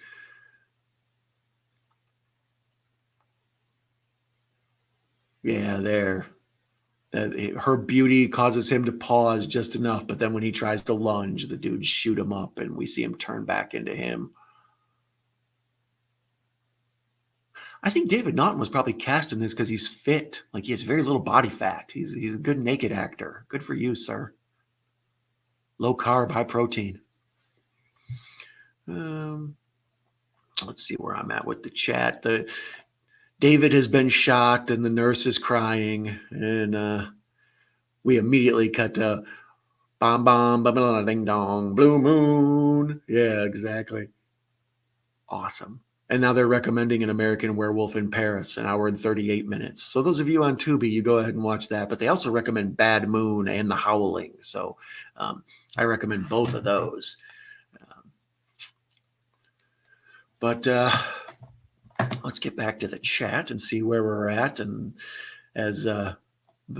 yeah, there Her beauty causes him to pause just enough, but then when he tries to lunge, the dudes shoot him up, and we see him turn back into him. I think David Naughton was probably cast in this because he's fit. Like, he has very little body fat. He's a good naked actor. Good for you, sir. Low carb, high protein. Let's see where I'm at with the chat. David has been shot and the nurse is crying, and we immediately cut to bom bom bom ding dong blue moon. Yeah, exactly. Awesome. And now they're recommending An American Werewolf in Paris, an hour and 38 minutes. So those of you on Tubi, you go ahead and watch that. But they also recommend Bad Moon and The Howling. So I recommend both of those. But let's get back to the chat and see where we're at. And as the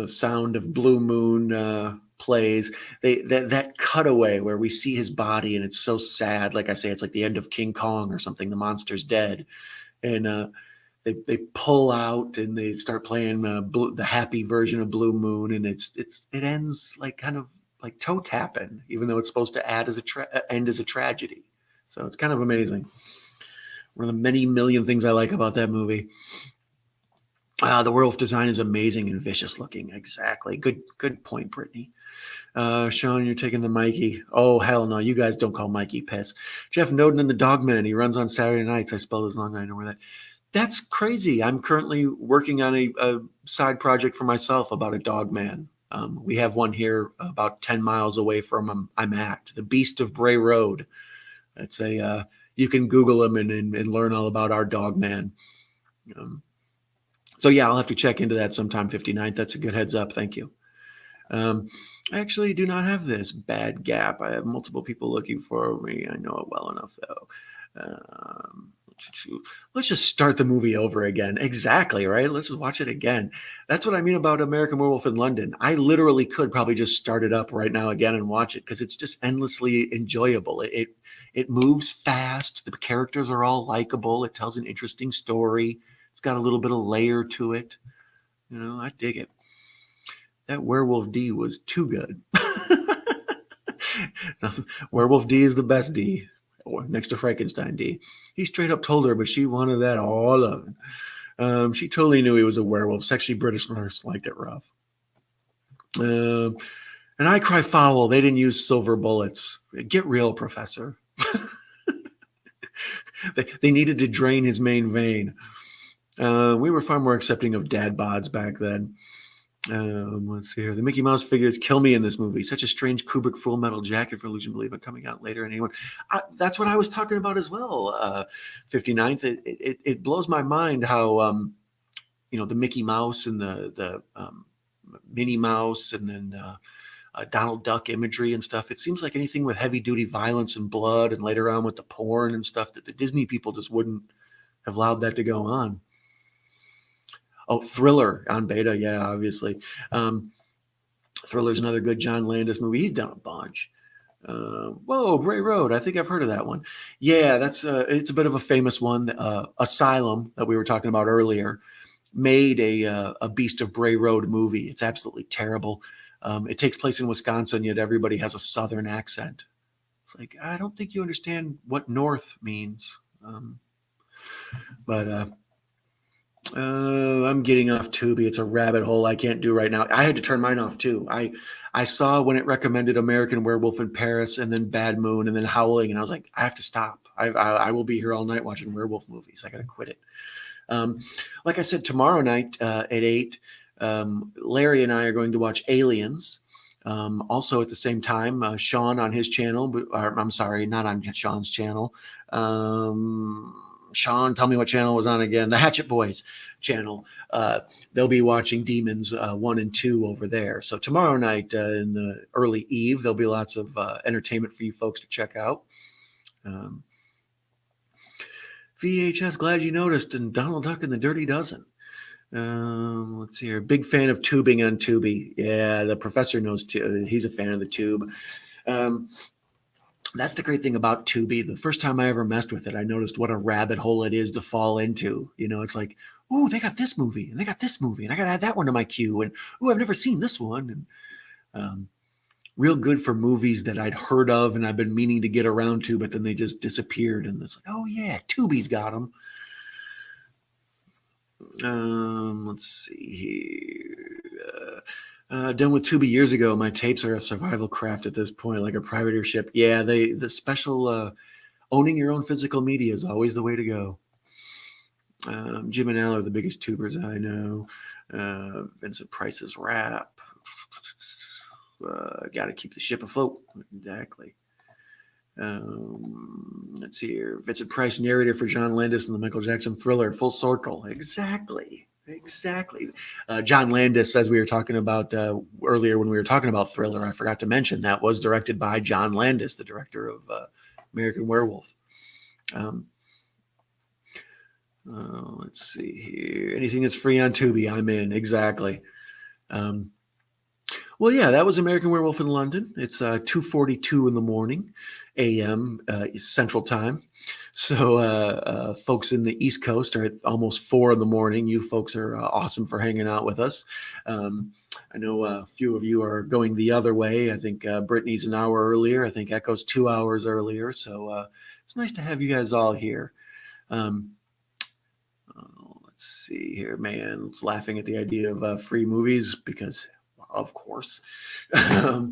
sound of Blue Moon plays, that cutaway where we see his body and it's so sad. Like I say, it's like the end of King Kong or something. The monster's dead, and they pull out and they start playing the happy version of Blue Moon, and it ends like kind of like toe tapping, even though it's supposed to end as a tragedy. So it's kind of amazing. One of the many million things I like about that movie. The werewolf design is amazing and vicious looking. Exactly. Good point, Brittany. Sean, you're taking the Mikey. Oh, hell no. You guys don't call Mikey piss. Jeff Naughton and the Dogman. He runs on Saturday nights. I spelled his long. I know where that. That's crazy. I'm currently working on a side project for myself about a Dogman. We have one here about 10 miles away from I'm at. The Beast of Bray Road. That's you can Google him and learn all about our Dogman. So yeah, I'll have to check into that sometime. 59th. That's a good heads up. Thank you. I actually do not have this bad gap. I have multiple people looking for me. I know it well enough though. Let's just start the movie over again. Exactly, right? Let's just watch it again. That's what I mean about American Werewolf in London. I literally could probably just start it up right now again and watch it because it's just endlessly enjoyable. It moves fast. The characters are all likable. It tells an interesting story. It's got a little bit of layer to it. You know, I dig it. That Werewolf D was too good. Werewolf D is the best D, next to Frankenstein D. He straight up told her, but she wanted that all of it. She totally knew he was a werewolf. Sexy British nurse liked it rough. And I cry foul. They didn't use silver bullets. Get real, Professor. They needed to drain his main vein. We were far more accepting of dad bods back then. Let's see here. The Mickey Mouse figures kill me in this movie. Such a strange Kubrick Full Metal Jacket for Illusion Believe It coming out later. Anyone? That's what I was talking about as well. 59th. It blows my mind how the Mickey Mouse and the Minnie Mouse and then Donald Duck imagery and stuff. It seems like anything with heavy duty violence and blood, and later on with the porn and stuff, that the Disney people just wouldn't have allowed that to go on. Oh, Thriller on beta. Yeah, obviously. Thriller's another good John Landis movie. He's done a bunch. Whoa, Bray Road. I think I've heard of that one. Yeah, it's a bit of a famous one. Asylum, that we were talking about earlier, made a Beast of Bray Road movie. It's absolutely terrible. It takes place in Wisconsin, yet everybody has a Southern accent. It's like, I don't think you understand what North means. But I'm getting off Tubi. It's a rabbit hole I can't do right now. I had to turn mine off too. I saw when it recommended American Werewolf in Paris and then Bad Moon and then Howling, and I was like, I have to stop. I will be here all night watching werewolf movies. I got to quit it. Like I said, tomorrow night at 8, Larry and I are going to watch Aliens. Also at the same time, Sean on his channel, I'm sorry, not on Sean's channel. Sean, tell me what channel was on again. The Hatchet Boys channel. They'll be watching Demons 1 and 2 over there. So tomorrow night in the early eve, there'll be lots of entertainment for you folks to check out. VHS, glad you noticed, and Donald Duck and the Dirty Dozen. Let's see here. Big fan of tubing on Tubi. Yeah, the professor knows too. He's a fan of the tube. That's the great thing about Tubi. The first time I ever messed with it, I noticed what a rabbit hole it is to fall into. You know, it's like, oh, they got this movie and they got this movie and I got to add that one to my queue. And oh, I've never seen this one. And real good for movies that I'd heard of and I've been meaning to get around to, but then they just disappeared. And it's like, oh yeah, Tubi's got them. Let's see here. Done with Tubi years ago. My tapes are a survival craft at this point, like a privateership. Yeah, the special owning your own physical media is always the way to go. Jim and Al are the biggest tubers I know. Vincent Price's rap. Got to keep the ship afloat. Exactly. Let's see here. Vincent Price, narrator for John Landis and the Michael Jackson Thriller. Full circle. Exactly. John Landis, as we were talking about earlier when we were talking about Thriller, I forgot to mention that was directed by John Landis, the director of American Werewolf. Let's see here. Anything that's free on Tubi, I'm in. Exactly. Well, yeah, that was American Werewolf in London. It's 2:42 in the morning, a.m. Central Time. So folks in the East Coast are at almost 4 in the morning. You folks are awesome for hanging out with us. I know a few of you are going the other way. I think Brittany's an hour earlier. I think Echo's 2 hours earlier. So it's nice to have you guys all here. Let's see here. Man, it's laughing at the idea of free movies because... Of course. Oh,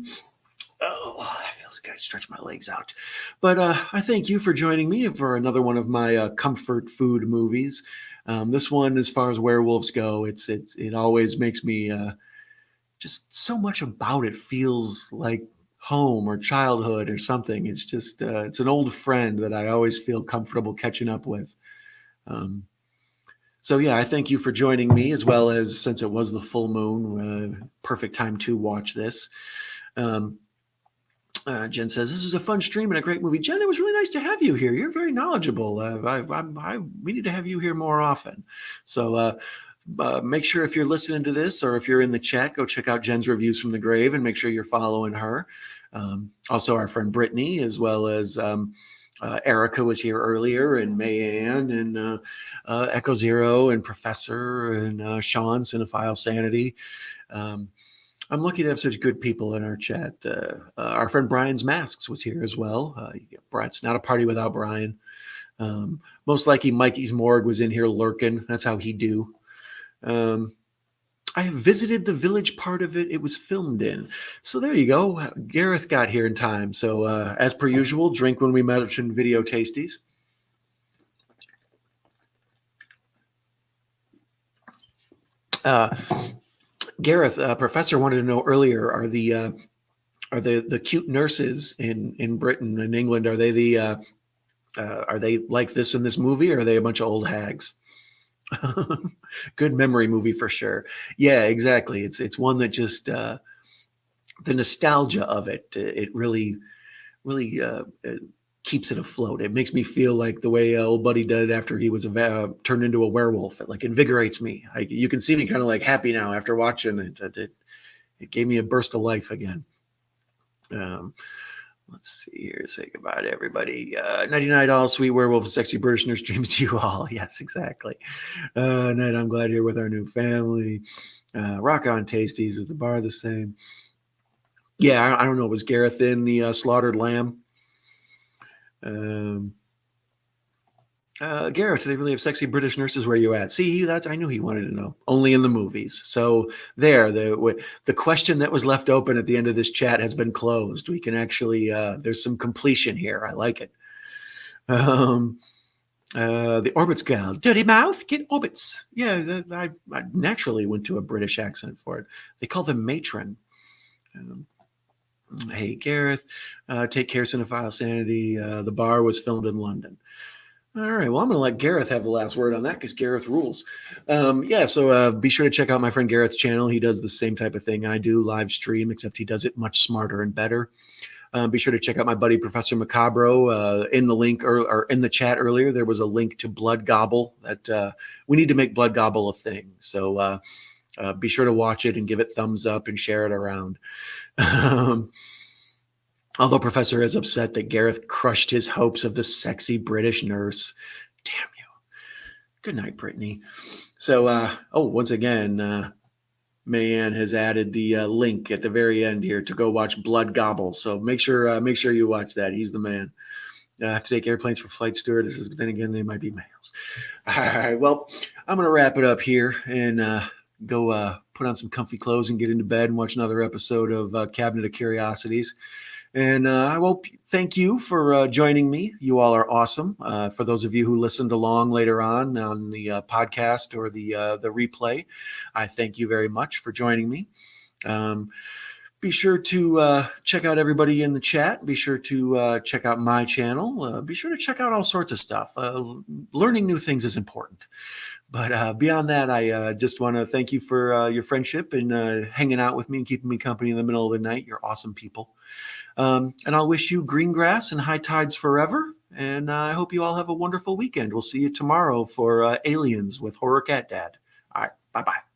that feels good. Stretch my legs out. But I thank you for joining me for another one of my comfort food movies. This one, as far as werewolves go, it always makes me just so much about it feels like home or childhood or something. It's just it's an old friend that I always feel comfortable catching up with. So yeah, I thank you for joining me, as well as, since it was the full moon, perfect time to watch this. Jen says, this was a fun stream and a great movie. Jen, it was really nice to have you here. You're very knowledgeable. We need to have you here more often. So make sure, if you're listening to this or if you're in the chat, go check out Jen's reviews from the grave and make sure you're following her. Also our friend Brittany, as well as... Erica was here earlier, and Mayanne, and Echo Zero, and Professor, and Sean, Cinephile Sanity. I'm lucky to have such good people in our chat. Our friend Brian's Masks was here as well. It's not a party without Brian. Most likely Mikey's Morgue was in here lurking. That's how he do. I have visited the village part of it was filmed in. So there you go. Gareth got here in time. So as per usual, drink when we mention video tasties. Gareth, Professor wanted to know earlier, are the cute nurses in Britain and England, are they like this in this movie, or are they a bunch of old hags? Good memory movie for sure. Yeah, exactly. It's one that just the nostalgia of it really keeps it afloat. It makes me feel like the way old buddy did after he was turned into a werewolf. It like invigorates me. You can see me kind of like happy now after watching it. It gave me a burst of life again. Let's see here. Say goodbye to everybody. Nighty-night, all sweet werewolf, sexy British nurse dreams to you all. Yes, exactly. Night, I'm glad you're with our new family. Rock on Tasties. Is the bar the same? Yeah, I don't know. Was Gareth in the slaughtered lamb? Gareth, do they really have sexy British nurses where you at? See, I knew he wanted to know. Only in the movies. So there, the question that was left open at the end of this chat has been closed. We can actually, there's some completion here. I like it. The Orbits gal, dirty mouth, get Orbits. Yeah, I naturally went to a British accent for it. They call them matron. Hey, Gareth, take care, Cinephile Sanity. The bar was filmed in London. All right, well, I'm going to let Gareth have the last word on that because Gareth rules. So be sure to check out my friend Gareth's channel. He does the same type of thing I do, live stream, except he does it much smarter and better. Be sure to check out my buddy Professor Macabro. In the link or in the chat earlier, there was a link to Blood Gobble. That we need to make Blood Gobble a thing. So be sure to watch it and give it thumbs up and share it around. Although Professor is upset that Gareth crushed his hopes of the sexy British nurse. Damn you. Good night, Brittany. So, once again, Mayanne has added the link at the very end here to go watch Blood Gobble. So make sure you watch that. He's the man. I have to take airplanes for flight stewardesses, but then again, they might be males. All right. Well, I'm going to wrap it up here and go put on some comfy clothes and get into bed and watch another episode of Cabinet of Curiosities. And I will thank you for joining me. You all are awesome. For those of you who listened along later on the podcast or the replay, I thank you very much for joining me. Be sure to check out everybody in the chat. Be sure to check out my channel. Be sure to check out all sorts of stuff. Learning new things is important. But beyond that, I just want to thank you for your friendship and hanging out with me and keeping me company in the middle of the night. You're awesome people. And I'll wish you green grass and high tides forever. And I hope you all have a wonderful weekend. We'll see you tomorrow for Aliens with Horror Cat Dad. All right. Bye-bye.